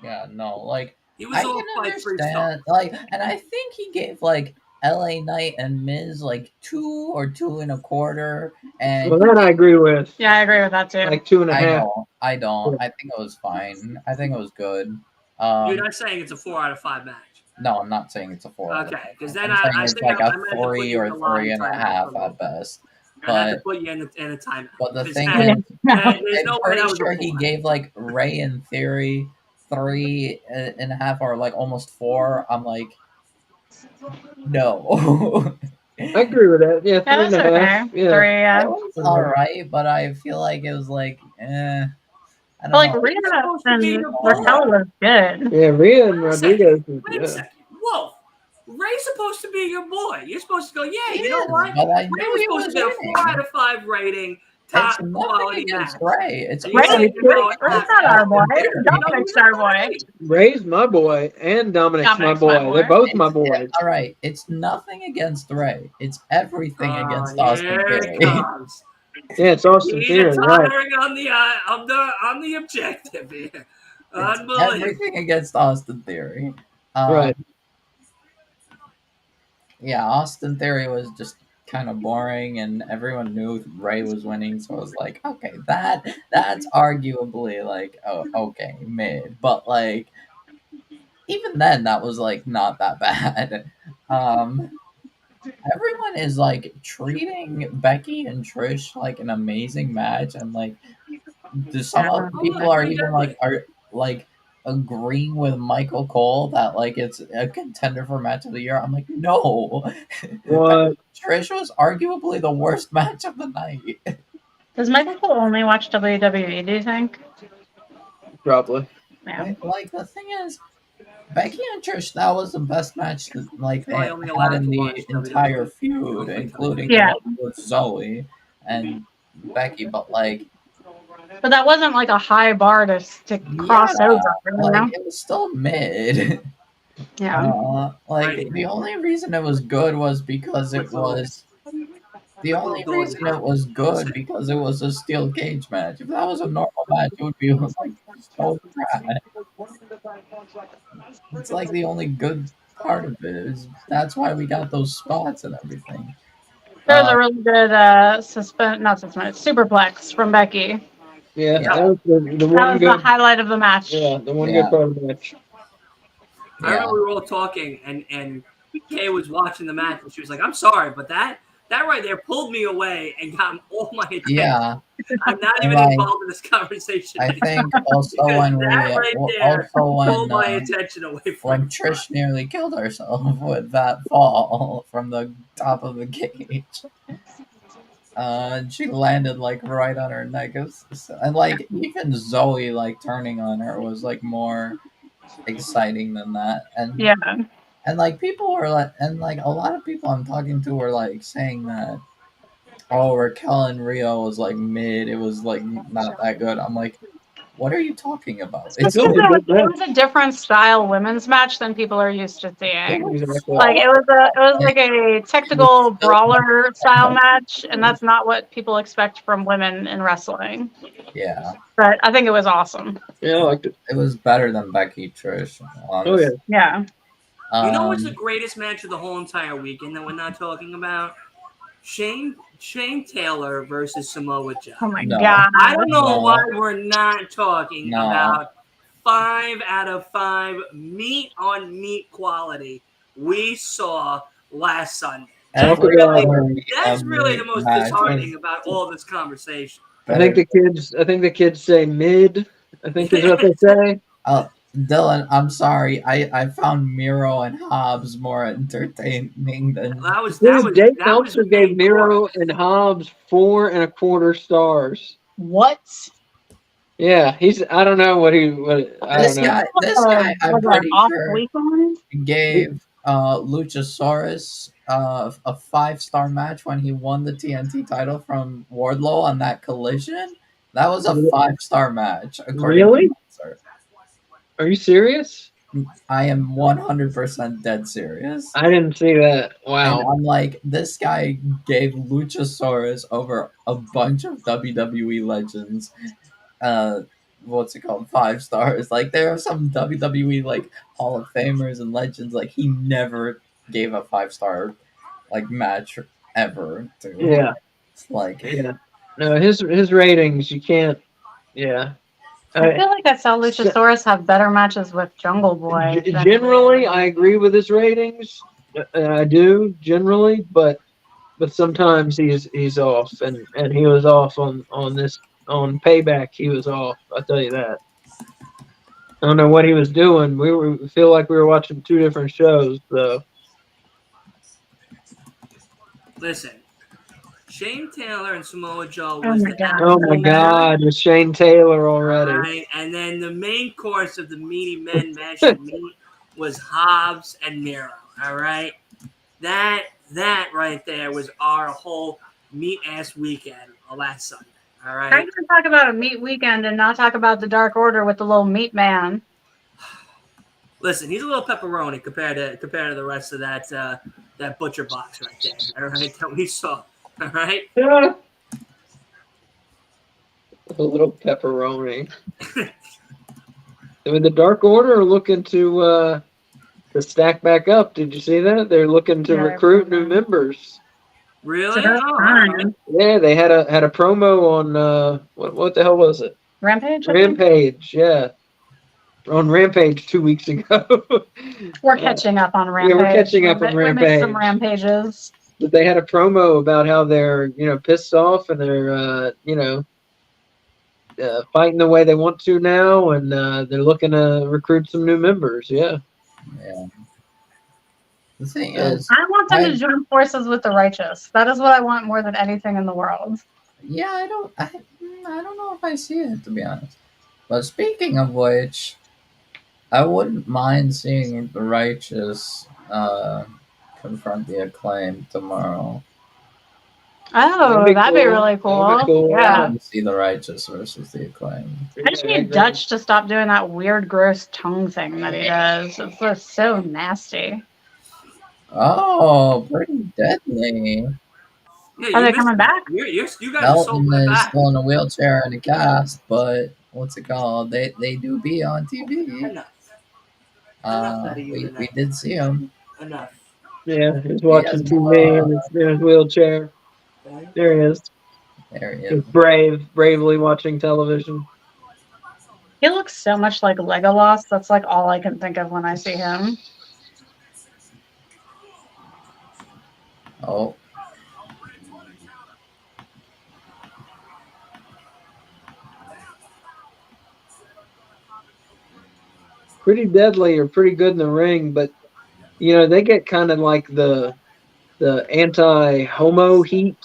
Yeah, no, like he was I can understand, like, and I think he gave like LA Knight and Miz like 2 or 2 1/4, and well, that I agree with. Yeah, I agree with that too. Like 2.5. I don't. I think it was fine. I think it was good. You're not saying it's a 4 out of 5 match. No, I'm not saying it's a 4. Okay, because then I'm saying I it's think like I a 3 or 3.5 at best. I had to put you in a timeout. But the thing is, there's I'm no way pretty sure he gave like Ray in Theory 3.5 or like almost 4. I'm like, no. I agree with that. Yeah, 3.5. Okay. 3, yeah. It was alright, but I feel like it was like, I don't But like know. Rhea and Raquel was good. Yeah, Rhea and Rodriguez. Wait a second. Whoa. Ray's supposed to be your boy. You're supposed to go, yeah, you know is, what? but I Ray knew was he supposed was to get a winning. 4 out of 5 rating. Top It's quality nothing against match. Ray. It's Ray's not our boy. Dominic's our boy. Ray's my boy, and Dominic's my boy. They're both my boys. All right, it's nothing against Ray. It's everything against Austin Theory. Yeah, it's Austin Theory, right? On the objective here. Unbelievable. Everything against Austin Theory. Right. Yeah, Austin Theory was just kind of boring, and everyone knew Ray was winning, so I was like, okay, that's arguably like, oh, okay, mid, but like, even then, that was like not that bad. Everyone is like treating Becky and Trish like an amazing match, and like, some other people are even like agreeing with Michael Cole that like it's a contender for match of the year. I'm like, no. What? Trish was arguably the worst match of the night. Does Michael Cole only watch WWE, do you think? Probably. Yeah. Like the thing is, Becky and Trish, that was the best match that like they Probably only allowed had in to the watch entire WWE. feud, including the Yeah. one with Zoe and Becky. But like, But that wasn't like a high bar to yeah, cross over, you like know? it was still mid. Yeah. Like Right. the only reason it was good was because it was the Little only doggy reason it was good because it was a steel cage match. If that was a normal match, it would be like so trash. It's like the only good part of it is that's why we got those spots and everything. There was a Uh, really good superplex from Becky. Yeah, yeah, that was the That one was the good. highlight of the match. Yeah, the one Yeah. good part of the match. I remember we were all talking, and Kay was watching the match, and she was like, "I'm sorry, but that right there pulled me away and got all my attention. Yeah, I'm not and even like involved in this conversation I anymore think also because when that we right there also pulled my attention away from when me." Trish nearly killed herself with that fall from the top of the cage. And she landed like right on her neck. And like even Zoe like turning on her was like more exciting than that. Yeah. And like people were like, and like a lot of people I'm talking to were like saying that, oh, Raquel and Rio was like mid. It was like not that good. I'm like, what are you talking about? I It's feel It like was, that. it was a different style women's match than people are used to seeing. Exactly. Like it was like a technical brawler style match, and that's not what people expect from women in wrestling. yeah, But I think it was awesome. Yeah, I liked it. it was better than Becky Trish, Oh yeah. honestly. Yeah. You know what's the greatest match of the whole entire weekend that we're not talking about? Shane Taylor versus Samoa Joe. Oh my No, god. I don't know no, why we're not talking no. about 5 out of 5 meat on meat quality we saw last Sunday. Talk Every about. That's really the most match disheartening was about all this conversation. I think better. the kids say mid. I think is what they say. Dylan, I'm sorry. I found Miro and Hobbs more entertaining than. Dude, Dave that was Meltzer gave main Miro course. and Hobbs 4.25 stars. What? Yeah, I don't know what I don't know. This guy, I'm Was it an pretty off sure weekend? gave Luchasaurus a 5-star match when he won the TNT title from Wardlow on that Collision. That was a 5-star match, according Really? to Meltzer. Are you serious? I am 100% dead serious. I didn't see that. And Wow. I'm like, this guy gave Luchasaurus over a bunch of WWE legends. What's it called? 5 stars. Like there are some WWE like Hall of Famers and legends. Like he never gave a 5-star like match ever. To Yeah. It's like Yeah. No, his ratings you can't. Yeah. I feel like I saw Luchasaurus have better matches with Jungle Boy. Generally, I agree with his ratings. I do generally, but sometimes he's off, and he was off on this on Payback. He was off. I tell you that. I don't know what he was doing. We feel like we were watching 2 different shows. So Listen, Shane Taylor and Samoa Joe Oh was my the god. oh my God, it's Shane Taylor already. right, and then the main course of the meaty men mashing meat was Hobbs and Miro. All right, that right there was our whole meat ass weekend last Sunday. All How right. you gonna talk about a meat weekend and not talk about the Dark Order with the little meat man? Listen, he's a little pepperoni compared to the rest of that butcher box right there. All right, that we saw. All right. Yeah. A little pepperoni. I mean, the Dark Order are looking to stack back up. Did you see that? They're looking to recruit new members. Really? So Oh, all right. Yeah, they had a promo on what the hell was it? Rampage? Rampage, yeah. On Rampage 2 weeks ago. We're catching up on Rampage. Yeah, we're catching up on We missed some Rampage. Rampages. But they had a promo about how they're, pissed off and they're, fighting the way they want to now, and they're looking to recruit some new members. Yeah. yeah. The thing Yeah. is, I want them to join forces with the righteous. That is what I want more than anything in the world. yeah, I don't know if I see it, to be honest. But speaking of which, I wouldn't mind seeing the Righteous confront the Acclaim tomorrow. Oh, that'd be really cool. That'd be cool. I Yeah. want to see the Righteous versus the Acclaim. I just need Dutch to stop doing that weird, gross tongue thing that he does. It's just so nasty. Oh, pretty deadly. Yeah, Are you they missed coming it. back? You guys are Melton circling is back. still in a wheelchair and a cast, but what's it called? They do be on TV. Enough. Enough out of you We tonight. did see him. Enough. Yeah, he's He watching has, TV in his wheelchair. Okay? There he is. There he He's is. bravely watching television. He looks so much like Legolas. That's like all I can think of when I see him. Oh, Pretty deadly or pretty good in the ring, but they get kind of like the anti-homo heat.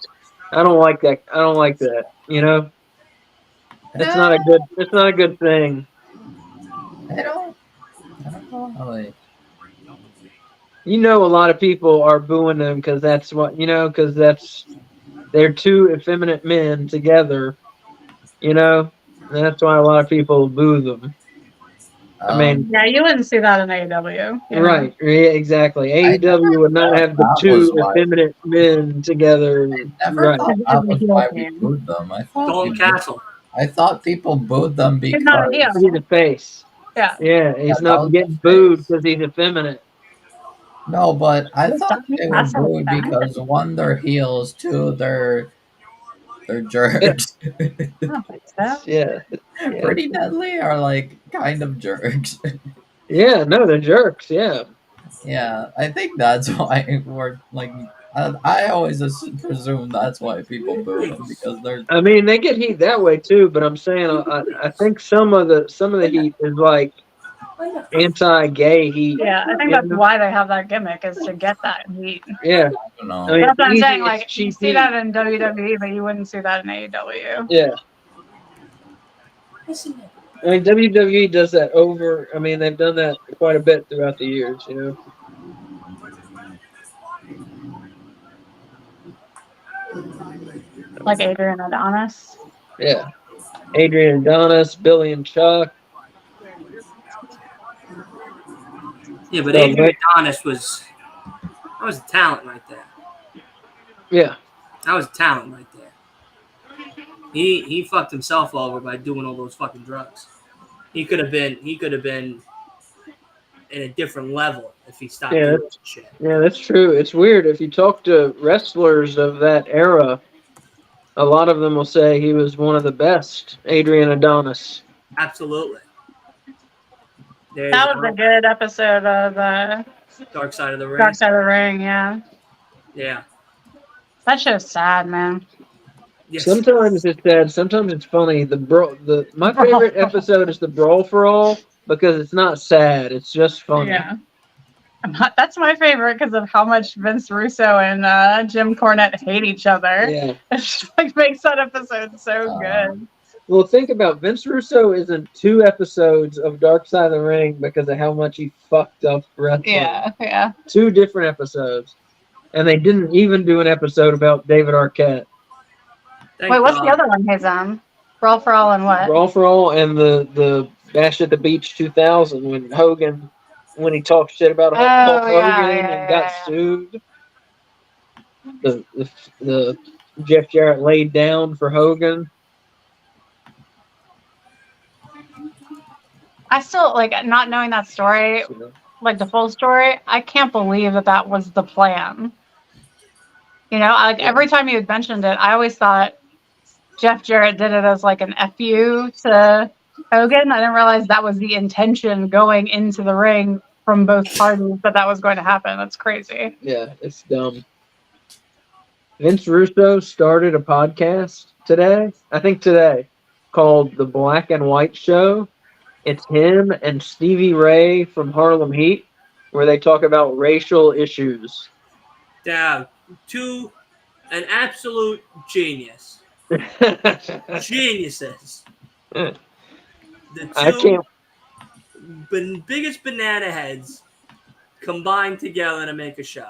I don't like that. I don't like that. It's not a good. It's not a good thing. I don't know how they. A lot of people are booing them because that's what because they're two effeminate men together. And that's why a lot of people boo them. I mean, Yeah, you wouldn't see that in AEW. right? Yeah, exactly. AEW would not have the that two was why- effeminate men together. Never Right. thought that was why we booed them. Dalton Castle. I thought people booed them He's not a because heel. He's a face. Yeah. Yeah, he's Yeah, that not was getting the booed face. because he's effeminate. no, but I Who's thought Dalton they were Castle? booed because one, they're heels, two, they're jerks. I don't think so. Yeah. Pretty deadly are like kind of jerks. Yeah, no, they're jerks. Yeah. Yeah, I think that's why we're like. I always presume that's why people boo them because they're. I mean, they get heat that way too, but I'm saying I think some of the heat is like anti-gay heat. Yeah, I think that's why they have that gimmick is to get that heat. Yeah. I don't know. I mean, That's what I'm easy, saying. it's Like you cheap see heat. that in WWE, but you wouldn't see that in AEW. Yeah. I mean, WWE does that over. I mean, they've done that quite a bit throughout the years. Like Adrian Adonis. Yeah. Adrian Adonis, Billy and Chuck. Yeah, but So, Adrian Adonis was a talent right there. Yeah. That was a talent right there. He fucked himself over by doing all those fucking drugs. He could have been in a different level if he stopped doing that shit. Yeah, that's true. It's weird. If you talk to wrestlers of that era, a lot of them will say he was one of the best, Adrian Adonis. Absolutely. That was a good episode of Dark Side of the Ring. Dark Side of the Ring, yeah. Yeah. That show's sad, man. Yes. Sometimes it's sad. Sometimes it's funny. My favorite episode is the Brawl for All because it's not sad. It's just funny. Yeah. That's my favorite because of how much Vince Russo and Jim Cornette hate each other. Yeah. It just like makes that episode so good. Well, think about Vince Russo is in 2 episodes of Dark Side of the Ring because of how much he fucked up wrestling. Yeah. 2 different episodes. And they didn't even do an episode about David Arquette. Wait, what's the other one he's on? Brawl for All and what? Brawl for All and the Bash at the Beach 2000 when he talked shit about Hulk Hogan and got sued. The Jeff Jarrett laid down for Hogan. I still like not knowing that story, like the full story. I can't believe that was the plan. Every time you had mentioned it, I always thought Jeff Jarrett did it as like an FU to Hogan. I didn't realize that was the intention going into the ring from both parties that was going to happen. That's crazy. Yeah, it's dumb. Vince Russo started a podcast today, called The Black and White Show. It's him and Stevie Ray from Harlem Heat, where they talk about racial issues. Down to an absolute genius. Geniuses. The two biggest banana heads combined together to make a show.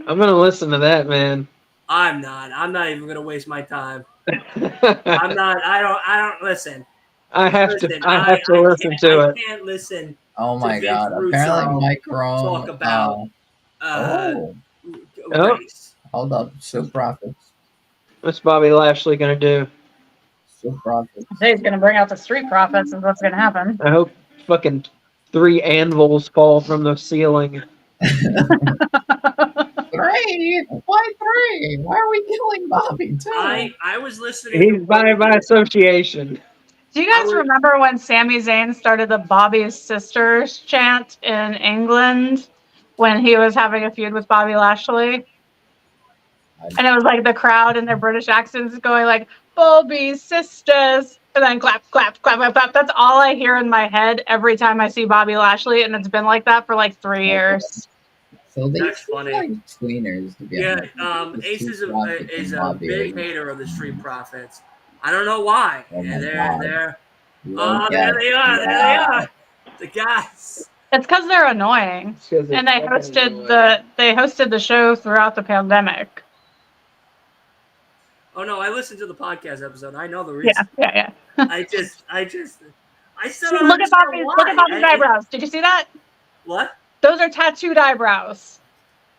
I'm gonna listen to that, man. I'm not even gonna waste my time. I'm not. I don't listen. I have Listen, to listen to I it. can't listen Oh to my Vince god! Russo Apparently, Mike talk Rome. about Oh, race. hold up, Soup Profits. What's Bobby Lashley gonna do? Soup Profits. He's gonna bring out the Street Profits, is what's gonna happen. I hope fucking 3 anvils fall from the ceiling. 3? Why 3? Why are we killing Bobby too? I was listening. He's by association. Do you guys remember when Sami Zayn started the Bobby's Sisters chant in England when he was having a feud with Bobby Lashley? And it was like the crowd in their British accents going like, Bobby's Sisters, and then clap, clap, clap, clap, clap. That's all I hear in my head every time I see Bobby Lashley, and it's been like that for like 3 years. So they That's funny. like tweeners, to be honest. Ace is a Bobby big hater of the Street Profits. I don't know why. Oh my They're God. there. Look There at they are. There they that. are. The guys. It's because they're annoying, and they hosted the show throughout the pandemic. Oh no, I listened to the podcast episode. I know the reason. Yeah. I still don't Look at understand why. Bobby's eyebrows. Did you see that? What? Those are tattooed eyebrows.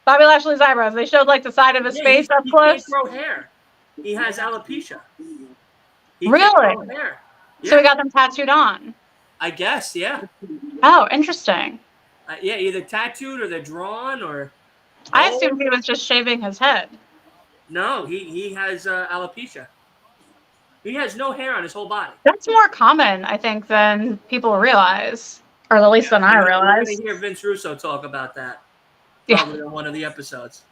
Bobby Lashley's eyebrows. They showed like the side of his face up He close. can't grow hair. He has alopecia. He Really? can't grow hair. So he got them tattooed on. I guess, yeah. Oh, interesting. Yeah, either tattooed or they're drawn or. I assumed he was just shaving his head. No, he has alopecia. He has no hair on his whole body. That's more common, I think, than people realize, or at least than I We're realize. going to hear Vince Russo talk about that. Yeah. Probably in one of the episodes.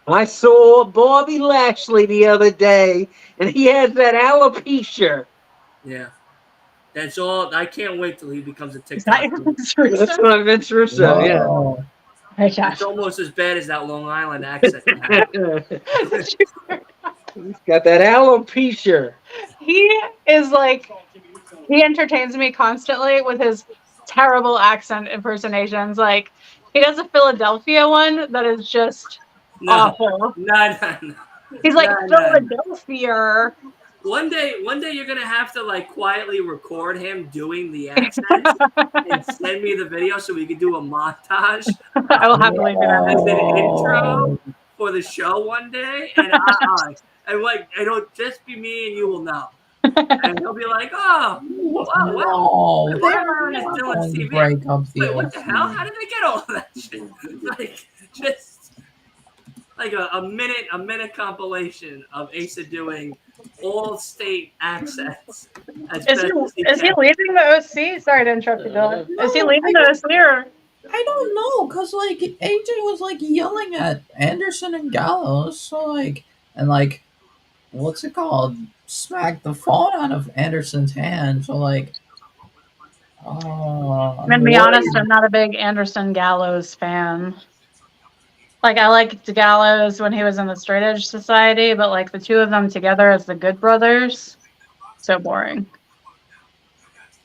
I saw Bobby Lashley the other day, and he has that alopecia. Yeah. That's all. I can't wait till he becomes a Is that TikTok. your Vince Russo? That's what Vince Russo, yeah. Oh, Hey, Josh. It's almost as bad as that Long Island accent. you have. He's got that alopecia. He is like, he entertains me constantly with his terrible accent impersonations. Like, he does a Philadelphia one that is just awful. No. He's like, No. Philadelphia. One day you're gonna have to like quietly record him doing the accent and send me the video so we can do a montage I will happily do that. as an intro for the show one day, and it'll just be me and you will know, and he'll be like, oh, wow. no, Long Island is Dylan's TV. break up the Wait, what the hell? How did they get all of that shit? Like, just like a minute compilation of Asa doing all state accents. Is he leaving the OC? Sorry to interrupt you, Dylan. Is he leaving the OC or? I don't know, cause like AJ was like yelling at Anderson and Gallows, so like, and like, what's it called? Smacked the phone out of Anderson's hand. So like, I'm gonna be honest, I'm not a big Anderson Gallows fan. Like, I liked Gallows when he was in the Straight Edge Society, but like the two of them together as the Good Brothers, so boring.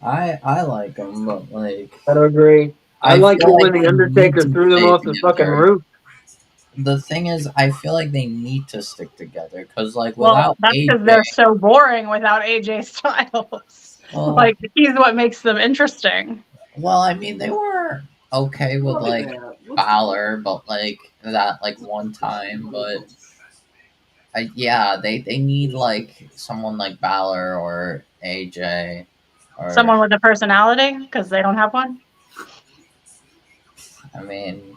I like him, but like, I don't agree. I like it feel when they the Undertaker need to threw them stay off the fucking together. roof. The thing is, I feel like they need to stick together, because like Well, without that's because AJ, they're so boring without AJ Styles. well, Like, he's what makes them interesting. well, I mean, they were okay with like Balor, but like that like one time, but yeah, they need like someone like Balor or AJ or Someone with a personality, because they don't have one. I mean,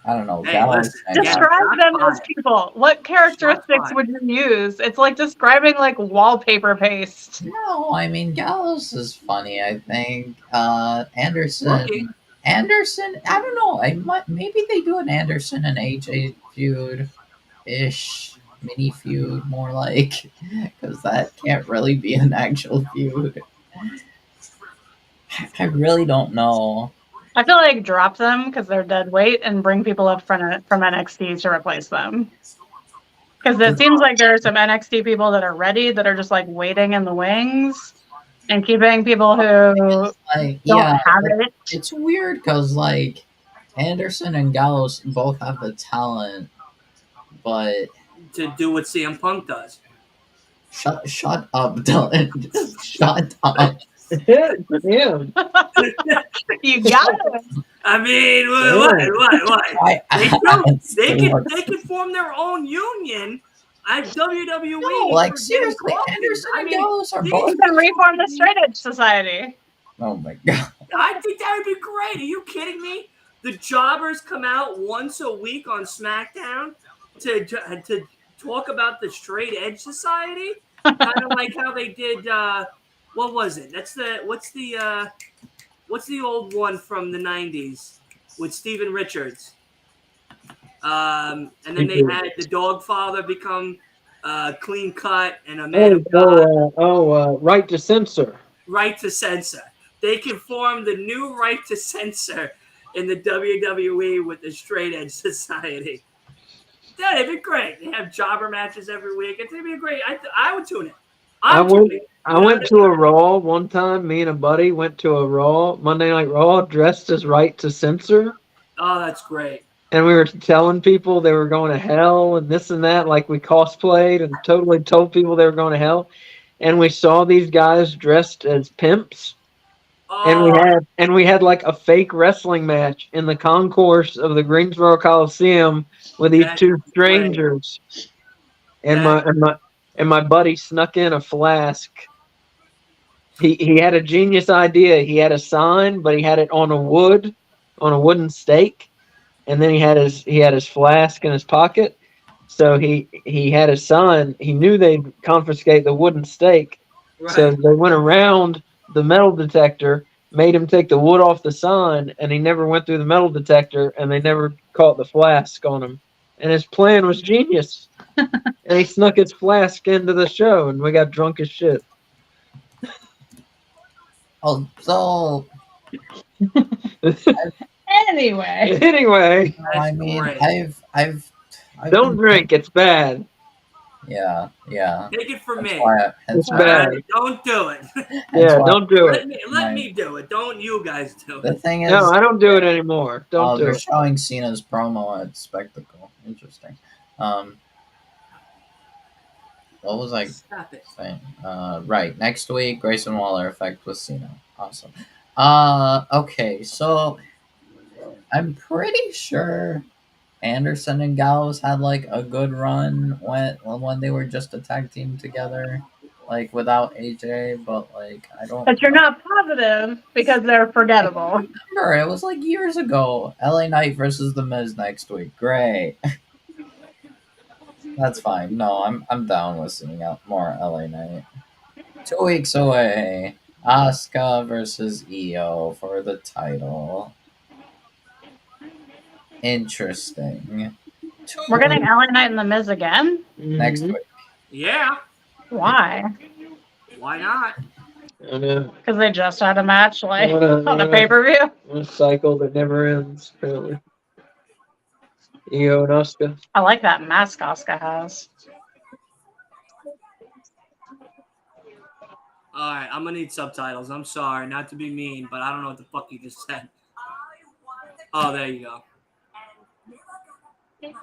I don't know. Hey, Gallows listen, and Describe them as people. What characteristics would you use? It's like describing like wallpaper paste. no, I mean Gallows is funny. I think Anderson. Rookie. Anderson, I don't know. Maybe they do an Anderson and AJ feud ish, mini feud, more like, because that can't really be an actual feud. I really don't know. I feel like drop them because they're dead weight and bring people up from NXT to replace them. Because it seems like there are some NXT people that are ready that are just like waiting in the wings. And keeping people who Like, don't yeah, have it. it's weird because like Anderson and Gallows both have the talent, but To do what CM Punk does. shut up, Dylan. Just shut up. Yeah. You got it. I mean, what? They can form their own union at WWE. No, like for seriously, getting Anderson coffee. and Gallows are You both. can reform the Straight Edge Society. Oh my god. I think that would be great. Are you kidding me? The jobbers come out once a week on SmackDown to talk about the Straight Edge Society, kind of like how they did. What was it? What's the old one from the '90s with Steven Richards? And then they had the Dogfather become Clean Cut and a Man of God. Right to Censor. Right to Censor. They can form the new Right to Censor in the WWE with the Straight Edge Society. Yeah, it'd be great. They have jobber matches every week. It'd be great. I would tune it. I went to a Raw one time. Me and a buddy went to a Raw, Monday Night Raw, dressed as Right to Censor. Oh, that's great. And we were telling people they were going to hell and this and that, like we cosplayed and totally told people they were going to hell. And we saw these guys dressed as pimps. And we had like a fake wrestling match in the concourse of the Greensboro Coliseum with these two strangers. And my buddy snuck in a flask. He had a genius idea. He had a sign, but he had it on a wooden stake. And then he had his flask in his pocket. So he had a sign. He knew they'd confiscate the wooden stake. Right. So they went around the metal detector, made him take the wood off the sign, and he never went through the metal detector, and they never caught the flask on him. And his plan was genius. And he snuck his flask into the show, and we got drunk as shit. Oh, so... Anyway. I mean, I've don't drink, it's bad. Yeah. Take it from me. It's bad. Don't do it. Yeah, don't do it. Let me do it. Don't you guys do it. The thing is, no, I don't do it anymore. Don't do it. They're showing Cena's promo at Spectacle. Interesting. What was I saying? Right. Next week, Grayson Waller effect with Cena. Awesome. Okay, so I'm pretty sure Anderson and Gallows had like a good run when they were just a tag team together, like without AJ, but like I don't. But you're not positive because they're forgettable. I remember it was like years ago. LA Knight versus The Miz next week. Great. That's fine. No, I'm down with seeing out more LA Knight. 2 weeks away. Asuka versus Io for the title. Interesting. We're getting LA Knight and The Miz again? Next week. Yeah. Why? Why not? I know. Because they just had a match like on a pay-per-view. A cycle that never ends, apparently. Io and Asuka. I like that mask Asuka has. All right, I'm gonna need subtitles. I'm sorry, not to be mean, but I don't know what the fuck you just said. Oh, there you go. In 2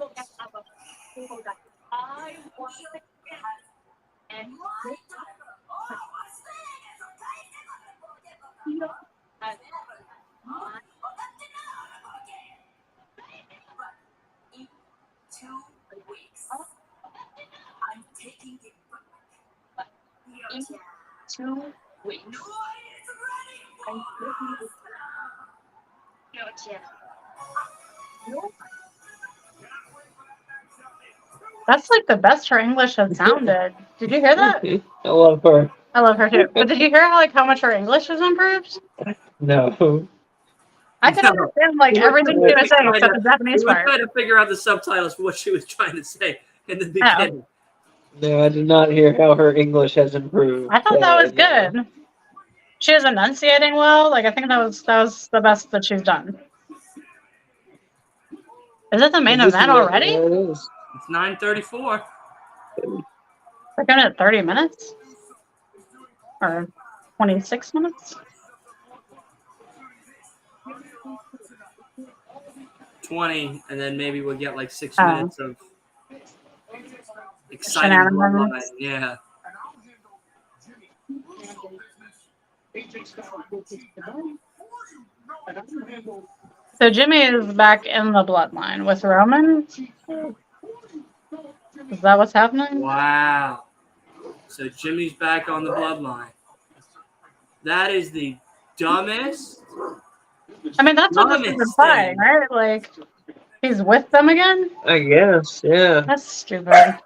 weeks, I'm taking it back. In 2 weeks. That's like the best her English has sounded. Did you hear that? I love her. I love her too. But did you hear how much her English has improved? No. I can understand like everything she was saying except the Japanese part. We were trying to figure out the subtitles for what she was trying to say in the beginning. No, I did not hear how her English has improved. I thought that was good. She was enunciating well. Like I think that was the best that she's done. Is it the main event already? Yeah, it is. It's 9:34. We're going at 30 minutes? Or 26 minutes. 20, and then maybe we'll get like 6 Oh. minutes of exciting bloodline. Shenanigans. Yeah. So Jimmy is back in the bloodline with Roman. Is that what's happening? Wow. So Jimmy's back on the bloodline. That is the dumbest. I mean, that's what this is Dumbest implying, thing. right? Like, he's with them again? I guess, yeah. That's stupid.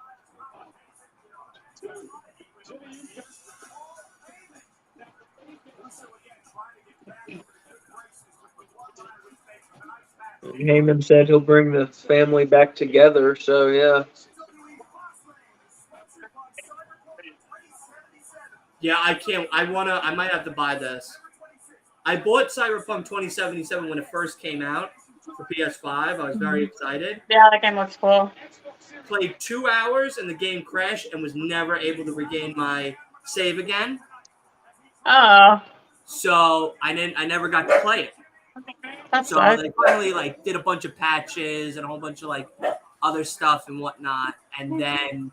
Heyman said he'll bring the family back together, so yeah. Yeah, I can't. I might have to buy this. I bought Cyberpunk 2077 when it first came out for PS5. I was very excited. Yeah, that game looks cool. Played 2 hours and the game crashed and was never able to regain my save again. Oh, So I never got to play it. that's So good. they finally like did a bunch of patches and a whole bunch of like other stuff and whatnot, and then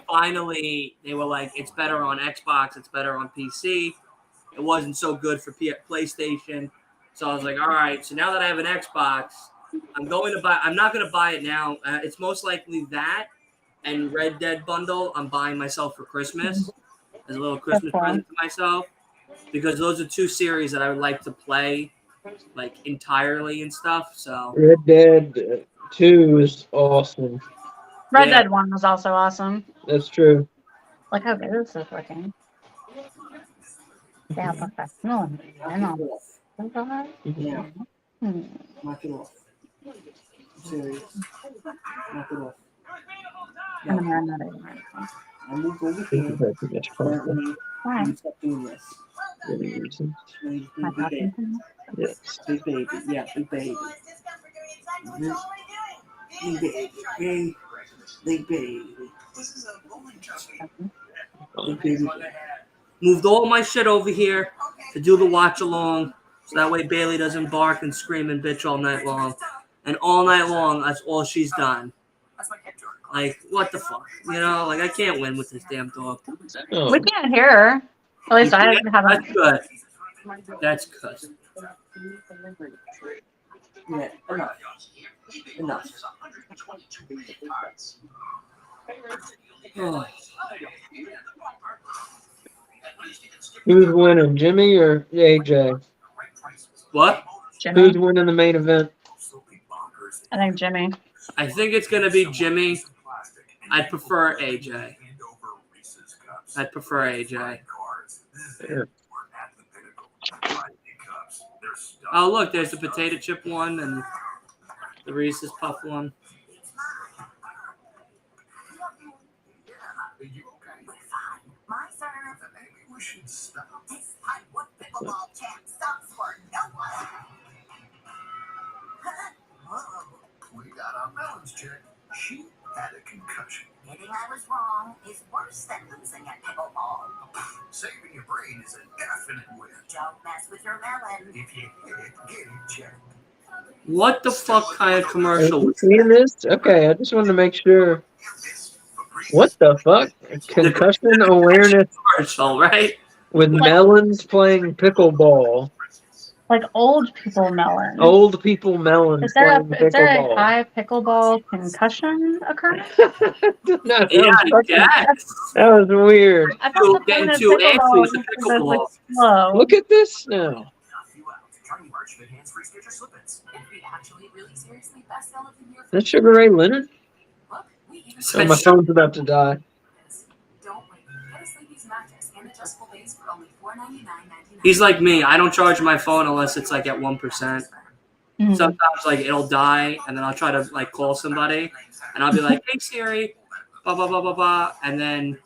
finally they were like, it's better on Xbox, it's better on PC. It wasn't so good for PlayStation. So I was like, all right. So now that I have an Xbox, I'm not going to buy it now. It's most likely that and Red Dead bundle I'm buying myself for Christmas as a little Christmas Okay. present to myself, because those are two series that I would like to play like entirely and stuff. So Red Dead 2 is awesome. Red Yeah. Dead 1 was also awesome. That's true. Look how good this is looking. Yeah, professional. I know. Yeah. Hmm. Knock it off. I'm serious. Knock it off. I'm gonna run that over. I moved over Thank you here. very much, Parker. Why? You stop doing this. Any reason? Big Am I talking to him? Yes. baby. Yeah, big baby. Big baby. Big baby. Big baby. Moved all my shit over here to do the watch along, so that way Bailey doesn't bark and scream and bitch all night long. And all night long, that's all she's done. Like, what the fuck? You know, like, I can't win with this damn dog. Oh, We can't hear her. At least I haven't. That's good. That's good. Yeah, enough. Enough. Oh. who's winning, Jimmy or AJ? What? Jimmy. Who's winning the main event? I think Jimmy. I think it's going to be Jimmy. I'd prefer AJ. I'd prefer AJ. Yeah. Oh, look, there's the potato chip one and the Reese's Puff one. My serve. Maybe we should stop. This time, what pickleball champ stops for no one. We got our melons checked. She had a concussion. Admitting I was wrong is worse than losing at pickleball. Saving your brain is a definite win. Don't mess with your melon. If you hit it, get it checked. What the fuck kind of Are commercial you was seeing this? Okay, I just wanted to make sure. What the fuck? Concussion awareness commercial, right? with melons playing pickleball. Like old people melon. Old people melons Is there playing a pickleball. high pickleball concussion occurrence? No, Yeah, I guess. that was weird. I thought the Getting point of too antsy pickleball with the was to go, like, pickleball. slow. Look at this now. Johnny March made hands-free Stitcher slip-ins. If we actually really seriously best sell it in your Is that Sugar Ray Leonard? look, we even Oh, my phone's about to die. don't wait. Get a Sleepy's mattress and adjustable base for only $499.99. He's like me. I don't charge my phone unless it's like at 1%. Mhm. Sometimes like it'll die, and then I'll try to like call somebody, and I'll be like, "Hey Siri, blah blah blah blah blah," and then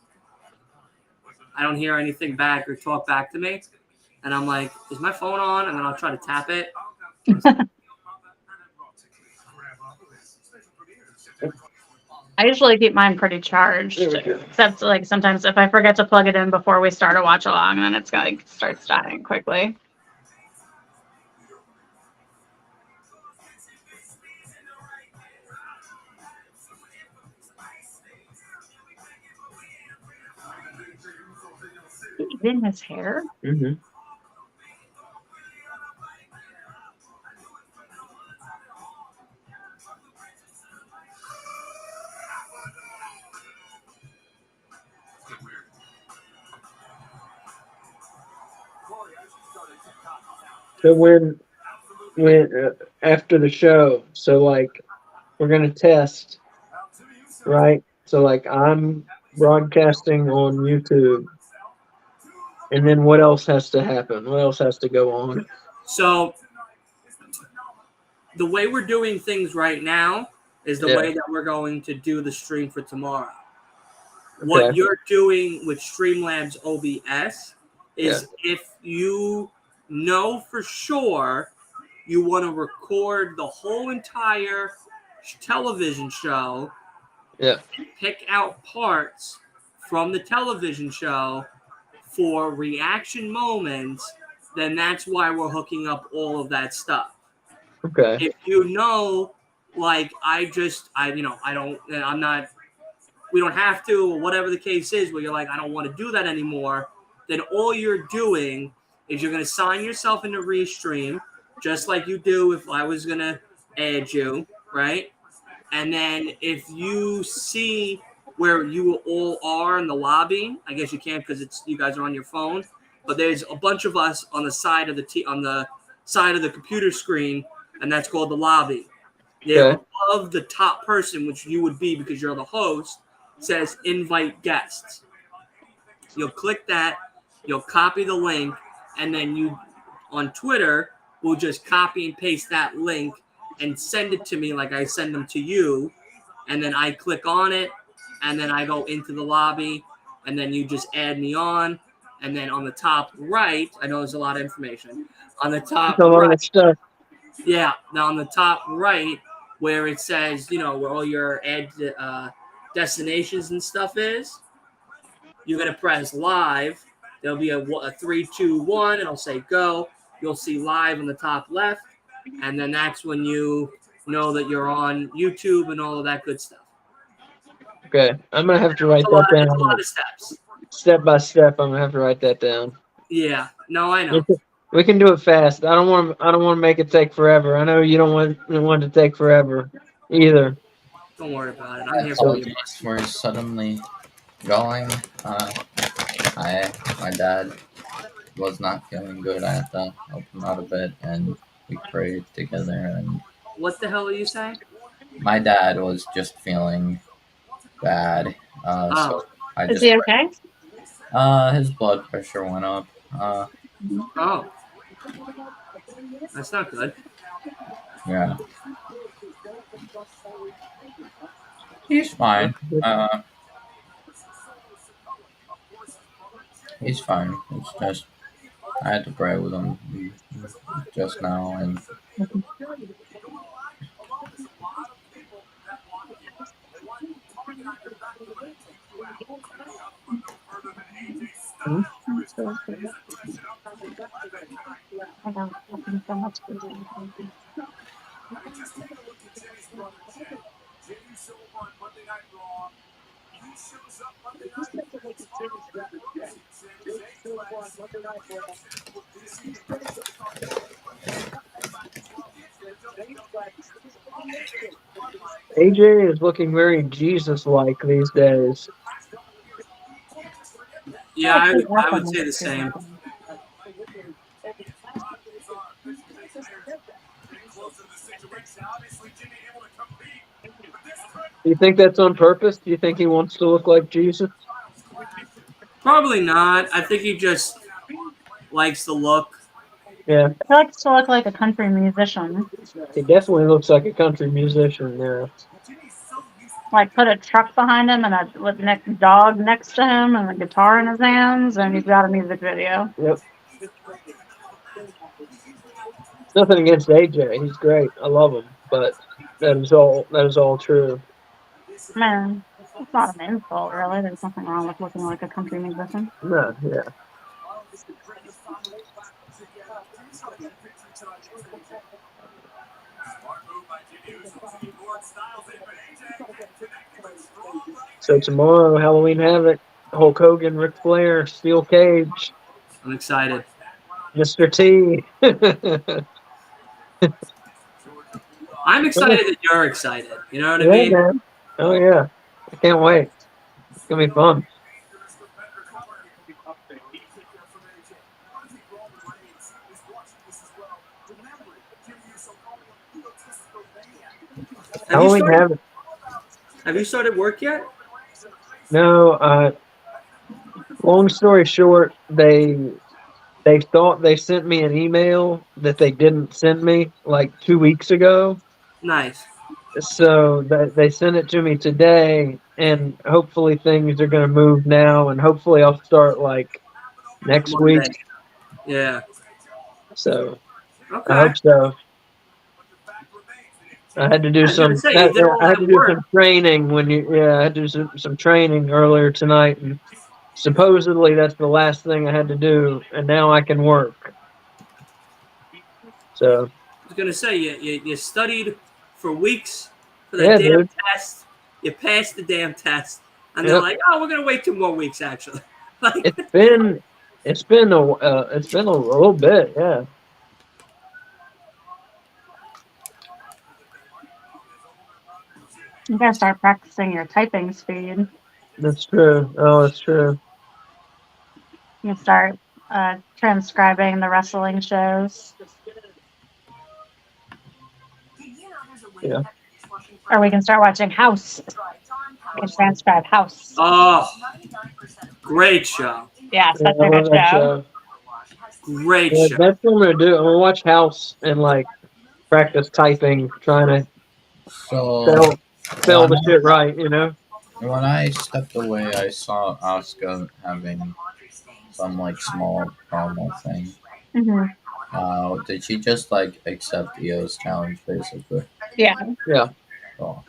I don't hear anything back or talk back to me, and I'm like, "Is my phone on?" And then I'll try to tap it. I usually keep mine pretty charged, except like sometimes if I forget to plug it in before we start a watch along, then it's gonna starts dying quickly. He's in his hair. Mm-hmm. So when after the show, so like we're gonna test, right? So like I'm broadcasting on YouTube, and then what else has to happen? What else has to go on? So the way we're doing things right now is the way that we're going to do the stream for tomorrow. Okay. What you're doing with Streamlabs OBS is if you know for sure you want to record the whole entire television show, and pick out parts from the television show for reaction moments, then that's why we're hooking up all of that stuff. Okay. If you know, like we don't have to, or whatever the case is, where you're like, I don't want to do that anymore, then all you're doing is you're going to sign yourself into Restream, just like you do if I was going to add you, right? And then if you see where you all are in the lobby, I guess you can't because you guys are on your phone, but there's a bunch of us on the side of the computer screen, and that's called the lobby. They're above the top person, which you would be because you're the host, says invite guests. You'll click that, you'll copy the link, and then you on Twitter will just copy and paste that link and send it to me like I send them to you, and then I click on it, and then I go into the lobby, and then you just add me on, and then on the top right, I know there's a lot of information, on the top right, stuff. Yeah, now on the top right, where it says, where all your ad destinations and stuff is, you're going to press live. There'll be a 3, 2, 1. It'll say go. You'll see live on the top left. And then that's when you know that you're on YouTube and all of that good stuff. Okay. I'm going to have to write that down. It's a lot of steps. Step by step, I'm going to have to write that down. Yeah. No, I know. We can do it fast. I don't want to make it take forever. I know you don't want it to take forever either. Don't worry about it. I'm here for you. We're suddenly going. My dad was not feeling good. I had to help him out a bit, and we prayed together. And what the hell are you saying? My dad was just feeling bad. So I Is he okay? His blood pressure went up. Oh. That's not good. Yeah. He's fine. He's fine. It's just I had to pray with him just now, and AJ is looking very Jesus-like these days. Yeah, I would say the same. Do you think that's on purpose? Do you think he wants to look like Jesus? Probably not. I think he just likes the look. Yeah. He likes to look like a country musician. He definitely looks like a country musician, yeah. Like put a truck behind him and a dog next to him and a guitar in his hands, and he's got a music video. Yep. Nothing against AJ. He's great. I love him. But that is all true. Man, it's not an insult, really. There's nothing wrong with looking like a country musician. No, yeah. So tomorrow, Halloween Havoc, Hulk Hogan, Ric Flair, Steel Cage, I'm excited. Mr. T. I'm excited that you're excited. You know what I Yeah, mean? man. Oh, yeah. I can't wait. It's going to be fun. Have you started work yet? No, long story short, they thought they sent me an email that they didn't send me like 2 weeks ago. Nice. So they sent it to me today, and hopefully things are going to move now, and hopefully I'll start like next week. Monday. Yeah. So Okay. I hope so. I had to do I was gonna some. say, you did all I had that to do work. some training when you. Yeah, I had to do some training earlier tonight, and supposedly that's the last thing I had to do, and now I can work. So I was gonna say you studied for weeks for that yeah, damn dude. test. You passed the damn test, and they're Yep. like, "Oh, we're gonna wait 2 more weeks." Actually, like, It's been a little bit. Yeah. You gotta start practicing your typing speed. That's true. Oh, that's true. You start transcribing the wrestling shows. Yeah. Or we can start watching House. We can transcribe House. oh, great show, Yeah, such I a love good that show. show. great Yeah, show. that's what I'm gonna do. I'm gonna watch House and like practice typing, trying to So spell the shit right. You know. when I stepped away, I saw Asuka having some like small promo thing. Mm-hmm. Did she just like accept Io's challenge basically? Yeah. Yeah. Oh.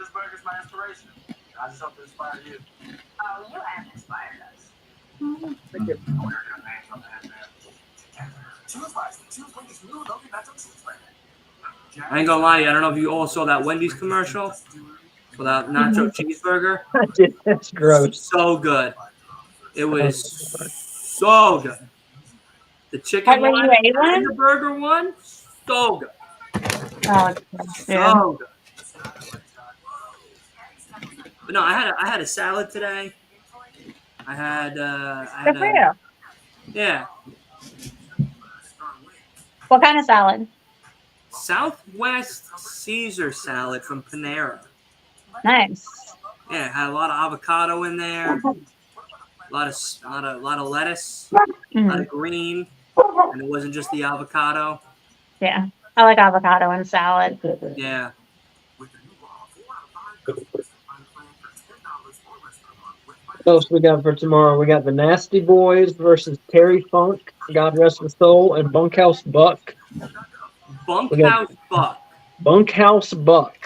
I ain't gonna lie, I don't know if you all saw that Wendy's commercial for that nacho cheeseburger. That's gross. So good. It was so good. The chicken When one you ate one? and the burger one, so good. Oh, it's good. So good. But no, I had a salad today. I had Good for you. yeah, What kind of salad? Southwest Caesar salad from Panera. Nice. Yeah, had a lot of avocado in there, a lot of lettuce, a lot of green, and it wasn't just the avocado. Yeah, I like avocado and salad. Yeah. What else we got for tomorrow? We got the Nasty Boys versus Terry Funk, God rest his soul, and Bunkhouse Buck. Bunkhouse Buck. Bunkhouse Buck.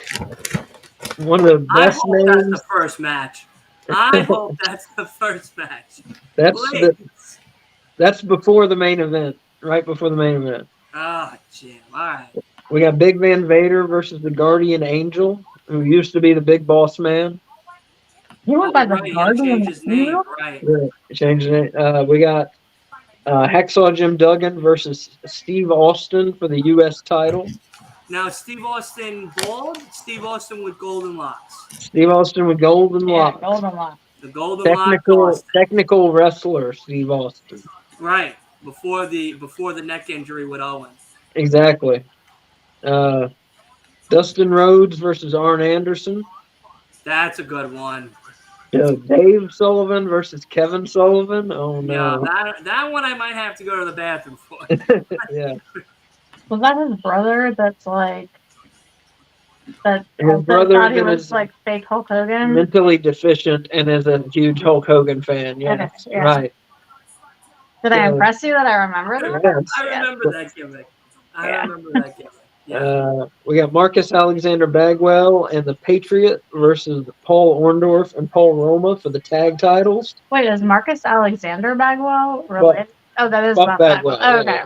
One of the best I hope names. that's the first match. I hope that's the first match. That's before the main event. Right before the main event. Oh, Jim. All right. We got Big Van Vader versus the Guardian Angel, who used to be the Big Boss Man. He went by the Right, he had to change his name. Right. Yeah, changing it. We got Hacksaw Jim Duggan versus Steve Austin for the U.S. title. Now, Steve Austin bald, Steve Austin with golden locks. Steve Austin with golden locks. Golden locks. The golden lock. Technical wrestler, Steve Austin. Right. Before the neck injury with Owen. Exactly. Dustin Rhodes versus Arn Anderson. That's a good one. Dave Sullivan versus Kevin Sullivan. Oh no. Yeah, that one I might have to go to the bathroom for. Yeah. Was that his brother? That's like that. His brother thought he was like fake Hulk Hogan. Mentally deficient and is a huge Hulk Hogan fan. Yes, okay, yeah. Right. Did I impress you that I remember that? Yes. I remember that gimmick. I remember that gimmick. We got Marcus Alexander Bagwell and the Patriot versus Paul Orndorff and Paul Roma for the tag titles. Wait, is Marcus Alexander Bagwell related? Oh, that is Buck Bagwell. Oh, okay.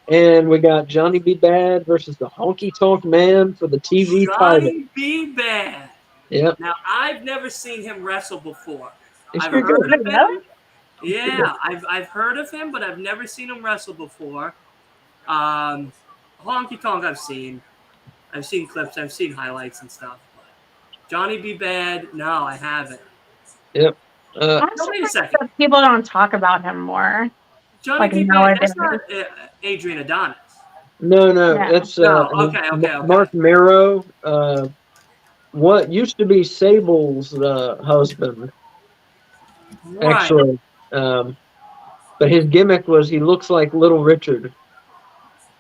And we got Johnny B. Bad versus the Honky Tonk Man for the TV title. Johnny B. Bad. Yep. Now, I've never seen him wrestle before. He's I've pretty heard good. of him. Yeah, I've heard of him, but I've never seen him wrestle before. Honky Tonk I've seen. I've seen clips. I've seen highlights and stuff. But Johnny B. Bad, no, I haven't. Yep. I'm wait a surprised second. that people don't talk about him more. Johnny B. Bad, that's not Adrian Adonis. No, Yeah. it's okay. Mark Mero, what used to be Sable's husband, Right. actually. But his gimmick was he looks like Little Richard.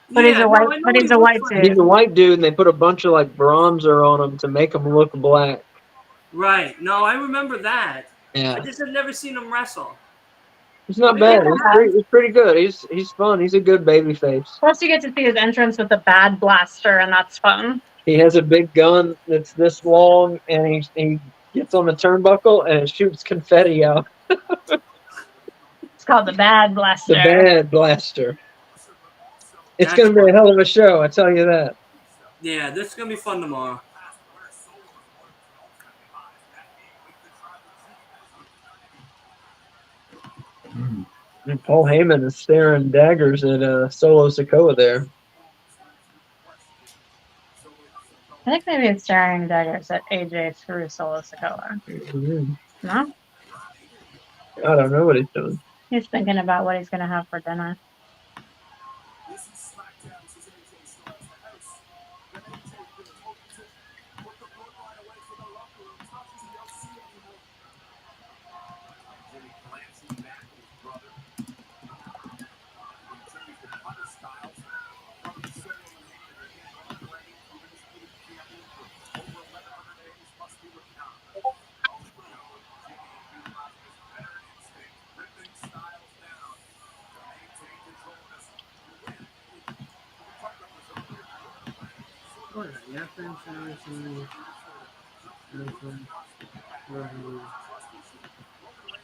But he's a white. But he's a white dude. He's a white dude, and they put a bunch of like bronzer on him to make him look black. Right. No, I remember that. Yeah. I just have never seen him wrestle. He's not bad. He's pretty good. He's fun. He's a good baby face. Plus, you get to see his entrance with the bad blaster, and that's fun. He has a big gun that's this long, and he gets on the turnbuckle and it shoots confetti out. It's called the bad blaster. The bad blaster. It's going to be a hell of a show, I tell you that. Yeah, this is going to be fun tomorrow. And Paul Heyman is staring daggers at Solo Sikoa there. I think maybe it's staring daggers at AJ through Solo Sikoa. Mm-hmm. No? I don't know what he's doing. He's thinking about what he's going to have for dinner.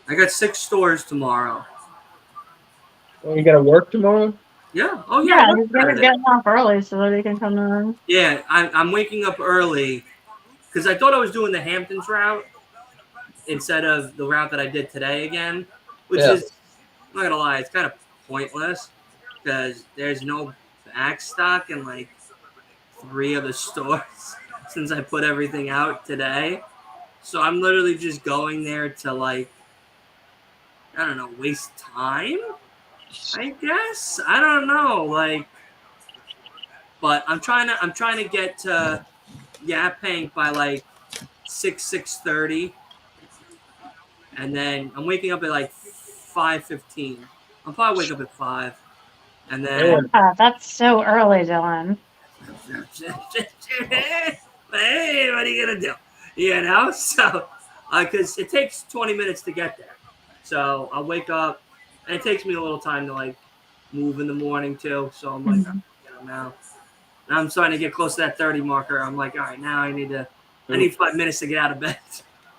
I got 6 stores tomorrow. Oh, you got to work tomorrow? Yeah. Oh, yeah. He's going to get off early so that he can come in. Yeah, I'm waking up early because I thought I was doing the Hamptons route instead of the route that I did today again, which is, I'm not going to lie, it's kind of pointless because there's no back stock in like 3 of the stores since I put everything out today. So I'm literally just going there to like, I don't know, waste time, I guess. I don't know, like, but I'm trying to get to Yaphank by like 6:30, and then I'm waking up at like 5:15. I'll probably wake up at 5, and then that's so early, Dylan. Hey, what are you gonna do? You know, so because it takes 20 minutes to get there, so I'll wake up, and it takes me a little time to like move in the morning too. So I'm like, now I'm starting to get close to that 30 marker. I'm like, all right, now I need 5 minutes to get out of bed,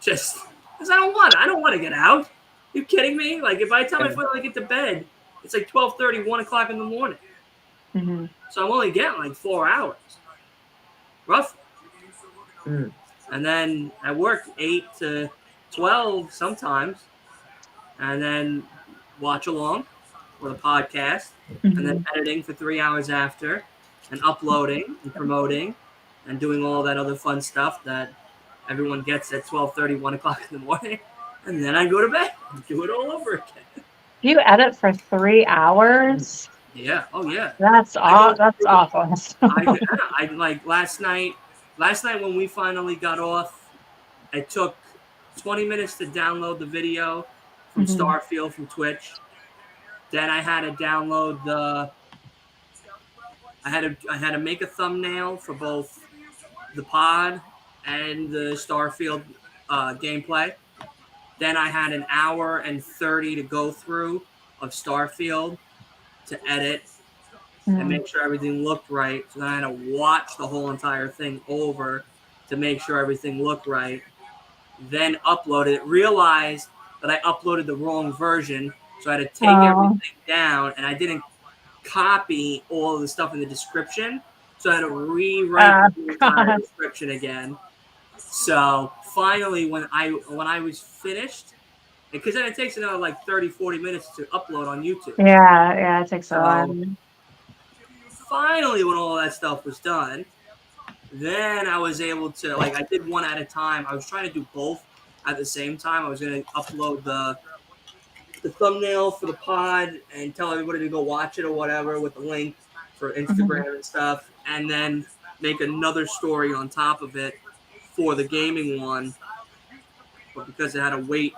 just because I don't want to get out. You kidding me? Like if by the time I finally get to bed, it's like 12:30, 1 o'clock in the morning. Mm-hmm. So I'm only getting like 4 hours, roughly. And then I work 8 to 12 sometimes, and then watch along with a podcast, and then editing for 3 hours after, and uploading and promoting, and doing all that other fun stuff that everyone gets at 12:30, 1 o'clock in the morning, and then I go to bed and do it all over again. You edit for 3 hours? Yeah. Oh yeah. That's awful. I like last night when we finally got off, it took 20 minutes to download the video from Starfield from Twitch. Then I had to download I had to make a thumbnail for both the pod and the Starfield gameplay. Then I had an hour and 30 to go through of Starfield to edit and make sure everything looked right. So then I had to watch the whole entire thing over to make sure everything looked right. Then upload it. Realized that I uploaded the wrong version, so I had to take everything down, and I didn't copy all of the stuff in the description, so I had to rewrite the entire description again. So finally, when I was finished, because then it takes another like 30, 40 minutes to upload on YouTube. Yeah, it takes a while. Finally, when all that stuff was done, then I was able to, like, I did one at a time. I was trying to do both at the same time. I was going to upload the thumbnail for the pod and tell everybody to go watch it or whatever with the link for Instagram and stuff, and then make another story on top of it for the gaming one. But because it had to wait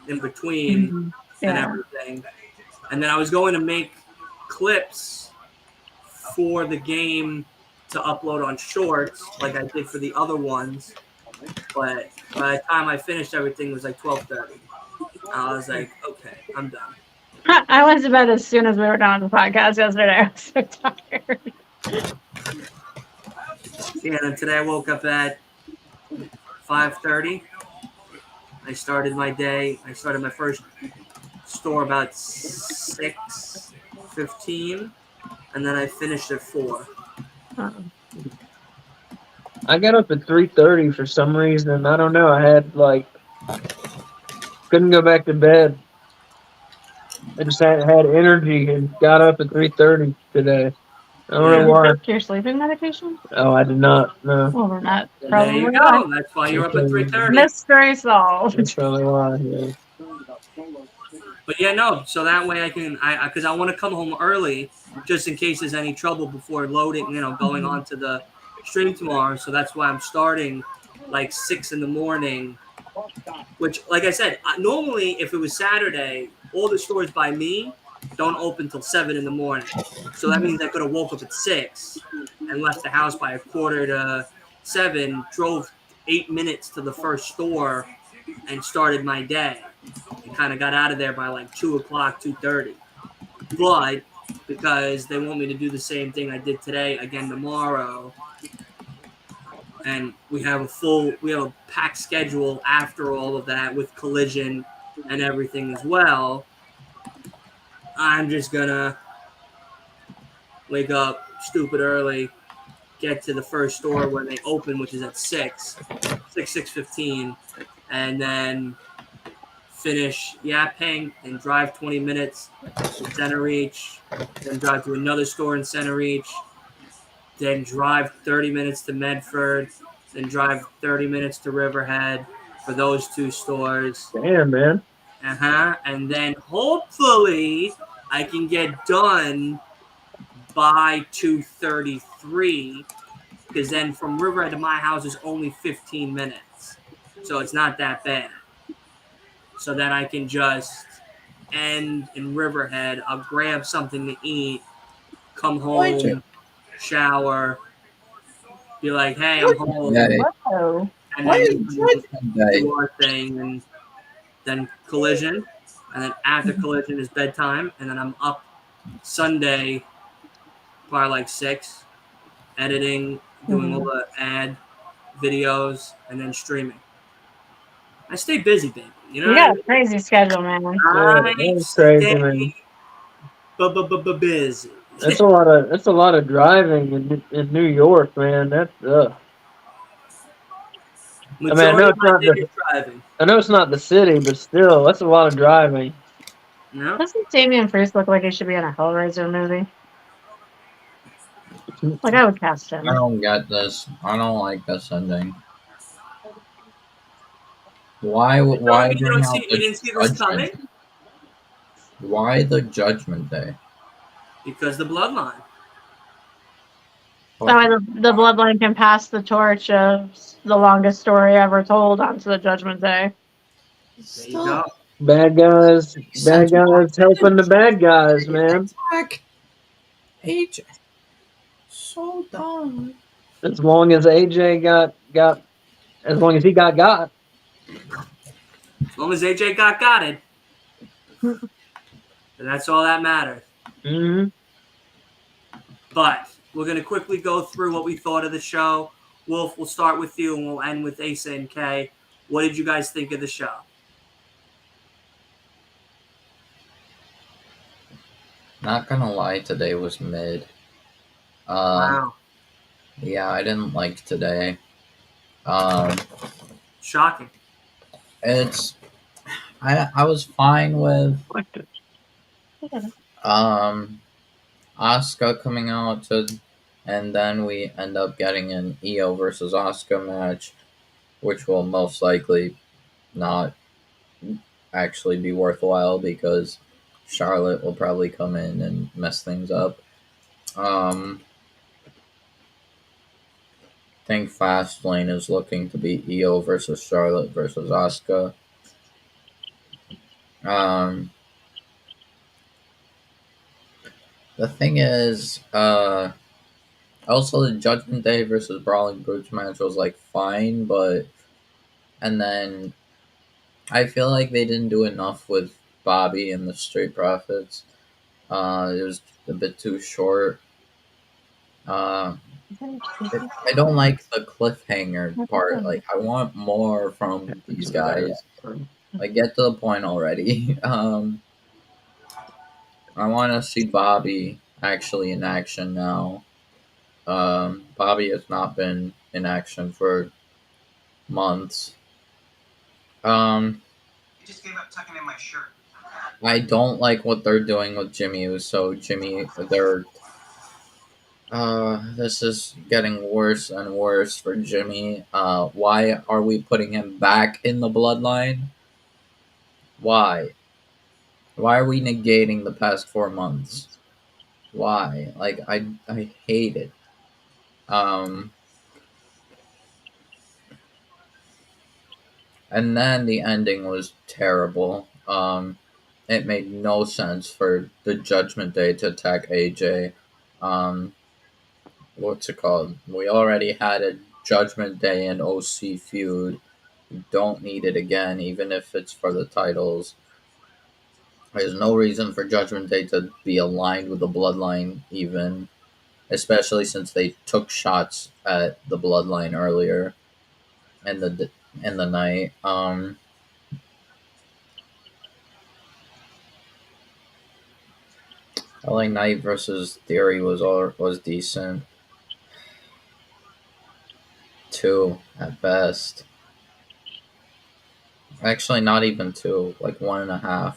in between and everything. And then I was going to make clips for the game to upload on Shorts like I did for the other ones. But by the time I finished everything, it was like 12:30. I was like, okay, I'm done. I went to bed as soon as we were done with the podcast yesterday. I was so tired. Yeah, and today I woke up at 5:30. I started my day. I started my first store about 6:15, and then I finished at 4. I got up at 3:30 for some reason. I don't know. I had couldn't go back to bed. I just had energy and got up at 3:30 today. I don't know why. Your sleeping medication? Oh, I did not. No. Well, we're not. There you go. That's why you're up at 3:30. Mystery solved. That's probably why. Yeah. But yeah, no. So that way I can, because I want to come home early, just in case there's any trouble before loading, going on to the stream tomorrow. So that's why I'm starting like 6 in the morning. Which, like I said, normally if it was Saturday, all the stores by me don't open till 7 in the morning. So that means I could have woke up at 6 and left the house by 6:45, drove 8 minutes to the first store, and started my day. And kind of got out of there by like 2 o'clock, 2:30. But because they want me to do the same thing I did today again tomorrow, and we have a packed schedule after all of that with Collision and everything as well, I'm just gonna wake up stupid early, get to the first store when they open, which is at 6:15, and then finish yapping and drive 20 minutes to Center Reach, then drive to another store in Center Reach, then drive 30 minutes to Medford, then drive 30 minutes to Riverhead for those 2 stores. Damn, man. And then hopefully I can get done by 2:33, because then from Riverhead to my house is only 15 minutes. So it's not that bad. So then I can just end in Riverhead. I'll grab something to eat, come home, shower, be like, hey, I'm home. And then do our thing, and then Collision. And then after Collision is bedtime. And then I'm up Sunday, probably like 6, editing, doing all the ad videos, and then streaming. I stay busy, baby. You know, you got a crazy schedule, man. I stay busy. That's a lot of driving in New York, man. That's I know it's not the city, but still, that's a lot of driving. No. Doesn't Damian Priest look like he should be in a Hellraiser movie? Like, I would cast him. I don't get this. I don't like this ending. Why you didn't see this coming? Why the Judgment Day? Because the bloodline. That way the bloodline can pass the torch of the longest story ever told onto the Judgment Day. There you go. Bad guys helping the bad guys, man. AJ, so dumb. As long as AJ got, as long as he got. As long as AJ got it. And that's all that matters. Mm-hmm. But we're going to quickly go through what we thought of the show. Wolf, we'll start with you and we'll end with Asa and Kay. What did you guys think of the show? Not gonna lie, today was mid. Wow. Yeah, I didn't like today. Shocking. It's I was fine with Asuka coming out and then we end up getting an Io versus Asuka match, which will most likely not actually be worthwhile because Charlotte will probably come in and mess things up. I think Fastlane is looking to be Io versus Charlotte versus Asuka. The thing is, also the Judgment Day versus Brawling Brutes match was like fine, and then I feel like they didn't do enough with Bobby and the Street Profits. It was a bit too short. I don't like the cliffhanger part. Like, I want more from these guys. Like, get to the point already. I want to see Bobby actually in action now. Bobby has not been in action for months. You just gave up tucking in my shirt. I don't like what they're doing with Jimmy Uso. This is getting worse and worse for Jimmy. Why are we putting him back in the bloodline? Why? Why are we negating the past 4 months? Why? Like, I hate it. And then the ending was terrible. It made no sense for the Judgment Day to attack AJ. What's it called? We already had a Judgment Day and OC feud. We don't need it again, even if it's for the titles. There's no reason for Judgment Day to be aligned with the Bloodline, even, especially since they took shots at the Bloodline earlier in the night. LA Knight versus Theory was decent. 2 at best. Actually, not even 2, like 1.5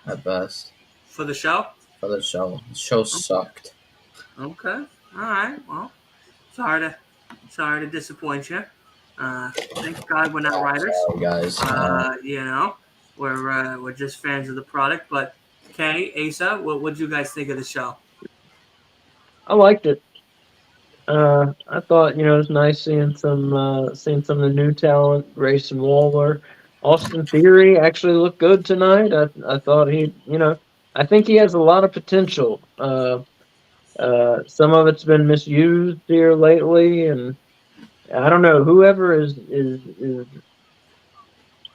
at best. For the show? For the show. The show sucked. Okay. All right. Well, sorry to disappoint you. Thank God we're not writers. Sorry, guys. You know, we're just fans of the product. But Kay, Asa, what you guys think of the show? I liked it. I thought it was nice seeing some of the new talent, Grayson Waller, Austin Theory actually looked good tonight. I thought I think he has a lot of potential. Some of it's been misused here lately, and I don't know, whoever is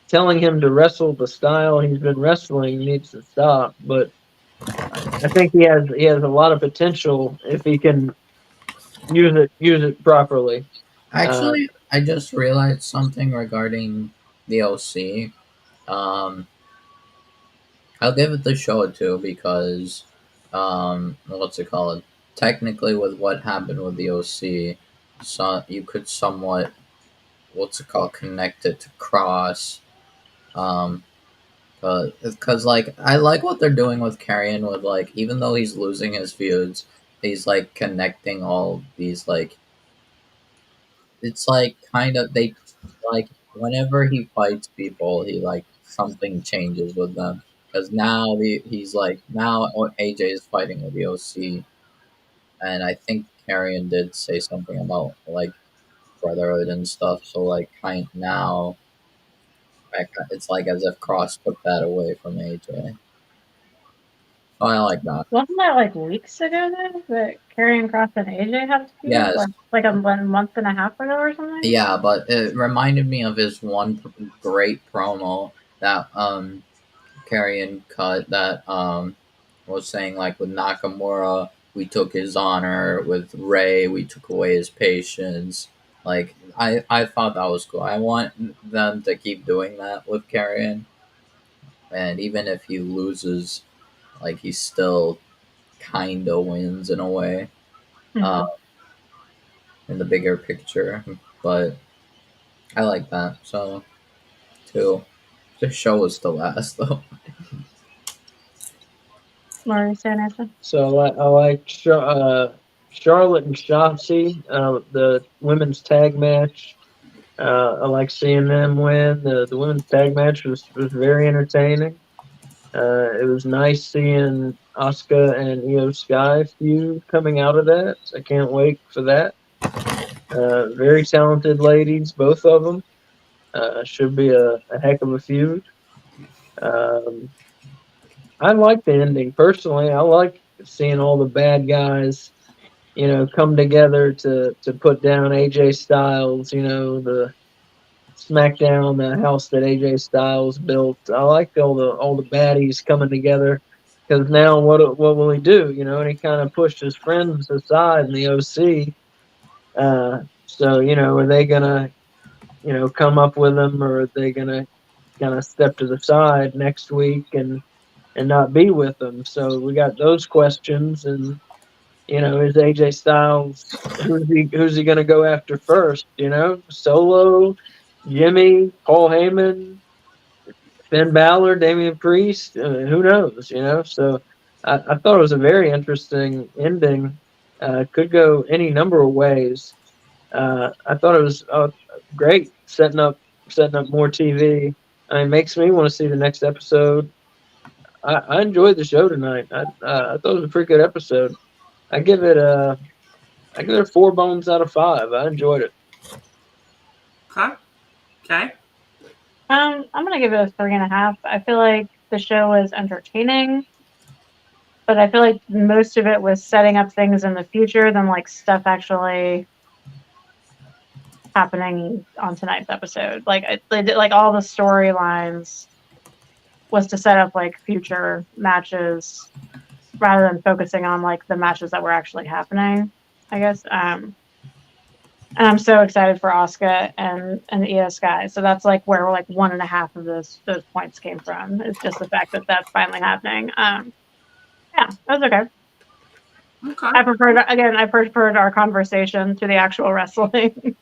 telling him to wrestle the style he's been wrestling needs to stop. But I think he has a lot of potential if he can use it properly. Actually, I just realized something regarding the OC. I'll give it the show too because, what's it called? Technically, with what happened with the OC, so you could somewhat, connect it to Cross. Because like I like what they're doing with Karrion with like even though he's losing his feuds, he's like connecting all these like it's like kind of they like whenever he fights people, he like something changes with them. Because now he's like now AJ is fighting with the OC, and I think Karrion did say something about like brotherhood and stuff. So like kind now, it's like as if Cross took that away from AJ. Oh, I like that. Wasn't that like weeks ago though that Karrion Cross and AJ had to do? Yes. Like a month and a half ago or something? Yeah, but it reminded me of his one great promo that Karrion cut that was saying like with Nakamura we took his honor. With Ray, we took away his patience. Like, I thought that was cool. I want them to keep doing that with Carrion. And even if he loses, like, he still kind of wins in a way, in the bigger picture. But I like that. So, too. The show was still last, though. What are you saying, Nathan? So I like Charlotte and Shotzi, the women's tag match. I like seeing them win. The women's tag match was very entertaining. It was nice seeing Asuka and Io Sky feud coming out of that. I can't wait for that. Very talented ladies, both of them. Should be a heck of a feud. I like the ending personally. I like seeing all the bad guys, come together to put down AJ Styles. The Smackdown, the house that AJ Styles built. I like all the baddies coming together because now what will he do? And he kind of pushed his friends aside in the OC. So are they gonna come up with him, or are they gonna kind of step to the side next week and not be with them? So we got those questions, and is AJ Styles, who's he gonna go after first? Solo, Jimmy, Paul Heyman, Finn Balor, Damian Priest. Who knows? So I thought it was a very interesting ending. Could go any number of ways. I thought it was great, setting up more TV. It makes me want to see the next episode. I enjoyed the show tonight. I thought it was a pretty good episode. I give it 4 bones out of 5. I enjoyed it. Okay. I'm gonna give it a 3.5. I feel like the show was entertaining, but I feel like most of it was setting up things in the future than like stuff actually happening on tonight's episode. Like all the storylines was to set up like future matches rather than focusing on like the matches that were actually happening, I guess. And I'm so excited for Asuka and Io Sky. So that's like where like 1.5 of those points came from. It's just the fact that that's finally happening. Yeah, that's okay. Okay. I preferred our conversation to the actual wrestling.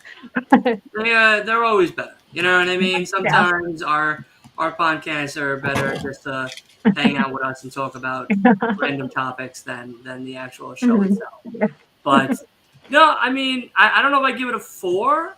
They're always better. You know what I mean? Sometimes our podcasts are better just to hang out with us and talk about random topics than the actual show itself. But no, I mean, I don't know if I give it a 4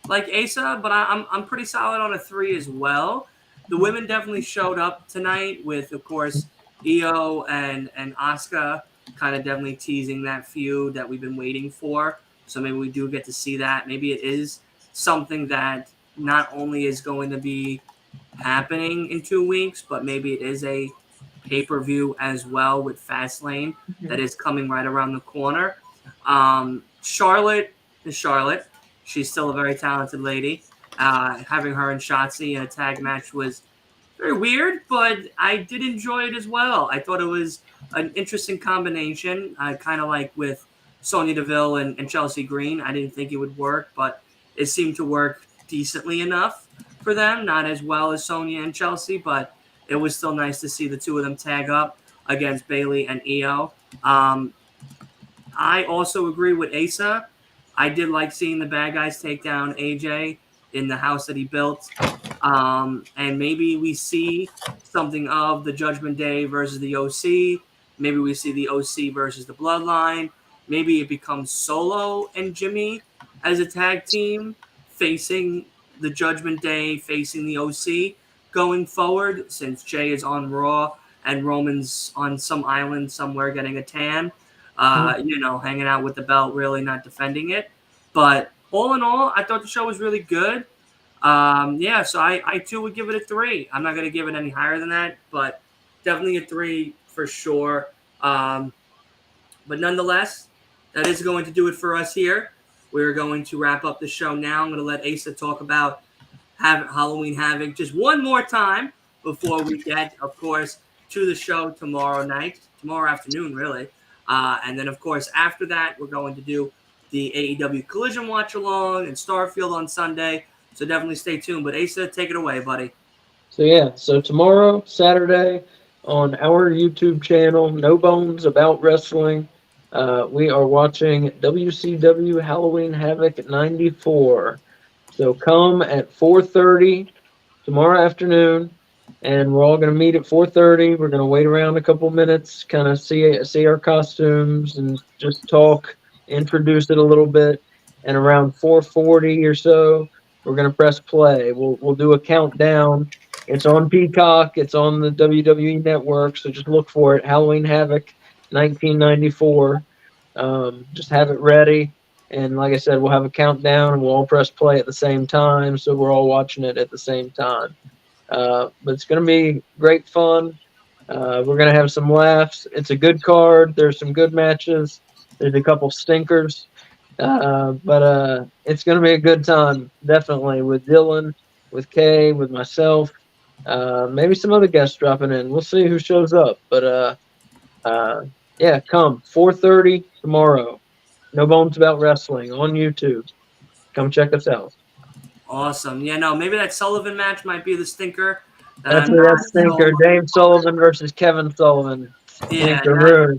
like Asa, but I'm pretty solid on a 3 as well. The women definitely showed up tonight with, of course, Io and Asuka kind of definitely teasing that feud that we've been waiting for. So maybe we do get to see that. Maybe it is something that not only is going to be happening in 2 weeks, but maybe it is a pay-per-view as well with Fastlane that is coming right around the corner. Charlotte is Charlotte. She's still a very talented lady. Having her and Shotzi in a tag match was very weird, but I did enjoy it as well. I thought it was an interesting combination. Kind of like with Sonya Deville and Chelsea Green. I didn't think it would work, but it seemed to work decently enough for them. Not as well as Sonya and Chelsea, but it was still nice to see the two of them tag up against Bayley and Io. I also agree with Asa. I did like seeing the bad guys take down AJ in the house that he built. And maybe we see something of the Judgment Day versus the OC. Maybe we see the OC versus the Bloodline. Maybe it becomes Solo and Jimmy as a tag team facing the Judgment Day, facing the OC going forward, since Jay is on Raw and Roman's on some island somewhere getting a tan. Hanging out with the belt, really not defending it. But all in all, I thought the show was really good. So I too would give it a 3. I'm not going to give it any higher than that, but definitely a 3 for sure. But nonetheless, that is going to do it for us here. We're going to wrap up the show now. I'm going to let Asa talk about Halloween Havoc just one more time before we get, of course, to the show tomorrow afternoon, really. And then, of course, after that, we're going to do the AEW Collision Watch Along and Starfield on Sunday. So definitely stay tuned. But Asa, take it away, buddy. So yeah, so tomorrow, Saturday, on our YouTube channel, No Bones About Wrestling, we are watching WCW Halloween Havoc 94. So come at 4:30 tomorrow afternoon, and we're all going to meet at 4:30. We're going to wait around a couple minutes, kind of see our costumes and just talk, introduce it a little bit, and around 4:40 or so, we're going to press play. We'll do a countdown. It's on Peacock. It's on the WWE Network, so just look for it. Halloween Havoc 1994. Just have it ready. And like I said, we'll have a countdown and we'll all press play at the same time. So we're all watching it at the same time. But it's going to be great fun. We're going to have some laughs. It's a good card. There's some good matches. There's a couple stinkers. But it's going to be a good time, definitely, with Dylan, with Kay, with myself. Maybe some other guests dropping in. We'll see who shows up. But yeah, come 4:30 tomorrow. No Bones About Wrestling on YouTube. Come check us out. Awesome. Yeah, no, maybe that Sullivan match might be the stinker. That's stinker. Dave Sullivan versus Kevin Sullivan. Stinker.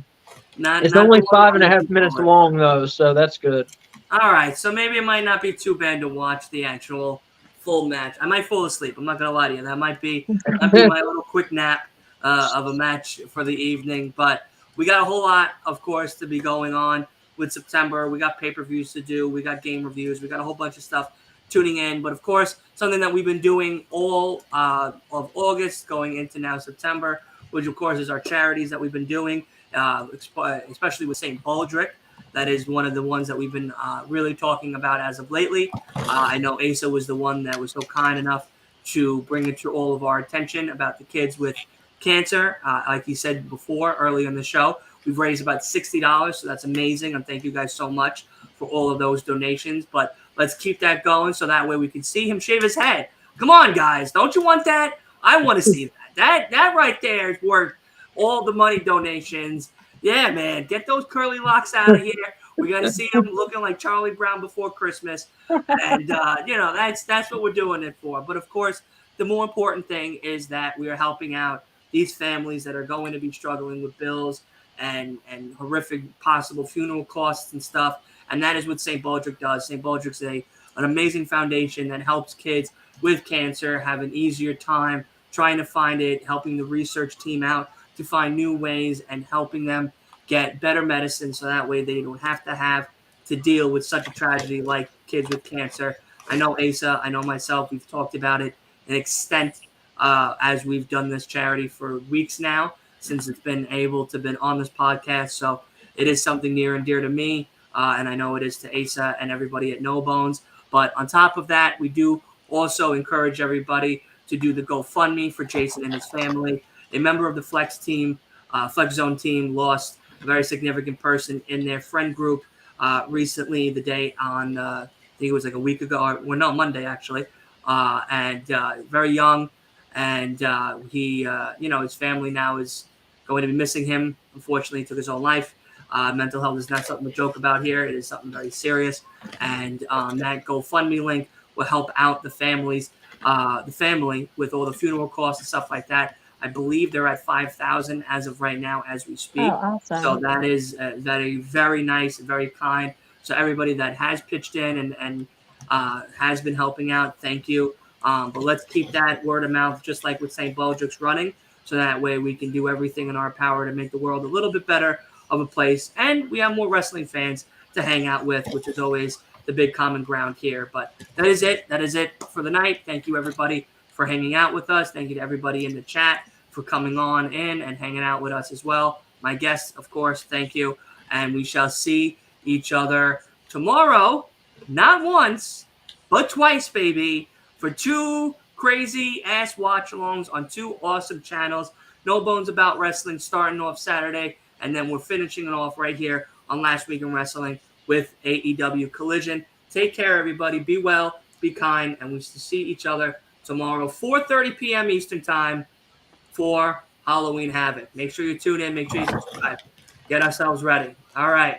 Yeah, it's only 5.5 minutes long, though, so that's good. All right, so maybe it might not be too bad to watch the actual full match. I might fall asleep. I'm not going to lie to you. That might be my little quick nap of a match for the evening. But we got a whole lot, of course, to be going on with September. We got pay-per-views to do. We got game reviews. We got a whole bunch of stuff tuning in. But, of course, something that we've been doing all of August going into now September, which, of course, is our charities that we've been doing, especially with St. Baldrick. That is one of the ones that we've been really talking about as of lately. I know Asa was the one that was so kind enough to bring it to all of our attention about the kids with cancer. Like he said before, earlier in the show, we've raised about $60, so that's amazing. And thank you guys so much for all of those donations. But let's keep that going so that way we can see him shave his head. Come on, guys. Don't you want that? I want to see that. That right there is worth all the money donations. Yeah, man, get those curly locks out of here. We're gonna see him looking like Charlie Brown before Christmas, and that's what we're doing it for. But of course, the more important thing is that we are helping out these families that are going to be struggling with bills and horrific possible funeral costs and stuff. And that is what St. Baldrick does. St. Baldrick's an amazing foundation that helps kids with cancer have an easier time trying to find it, helping the research team out to find new ways and helping them get better medicine so that way they don't have to deal with such a tragedy like kids with cancer. I know Asa, I know myself, we've talked about it in extent as we've done this charity for weeks now since it's been able to been on this podcast. So it is something near and dear to me, and I know it is to Asa and everybody at No Bones. But on top of that, we do also encourage everybody to do the GoFundMe for Jason and his family. A member of the Flex Zone team, lost a very significant person in their friend group recently. The day on, I think it was like a week ago, Monday actually, and very young, and he, his family now is going to be missing him. Unfortunately, he took his own life. Mental health is not something to joke about here. It is something very serious, and that GoFundMe link will help out the family with all the funeral costs and stuff like that. I believe they're at 5,000 as of right now, as we speak. Oh, awesome. So that is very nice, very kind. So everybody that has pitched in and has been helping out, thank you. But let's keep that word of mouth, just like with St. Baldrick's running, so that way we can do everything in our power to make the world a little bit better of a place, and we have more wrestling fans to hang out with, which is always the big common ground here. But that is it. That is it for the night. Thank you, everybody, for hanging out with us. Thank you to everybody in the chat for coming on in and hanging out with us as well. My guests, of course, thank you. And we shall see each other tomorrow, not once, but twice, baby, for 2 crazy-ass watch-alongs on 2 awesome channels. No Bones About Wrestling starting off Saturday, and then we're finishing it off right here on Last Week in Wrestling with AEW Collision. Take care, everybody. Be well, be kind, and we shall see each other tomorrow, 4:30 p.m. Eastern Time, for Halloween Havoc. Make sure you tune in. Make sure you subscribe. Get ourselves ready. All right.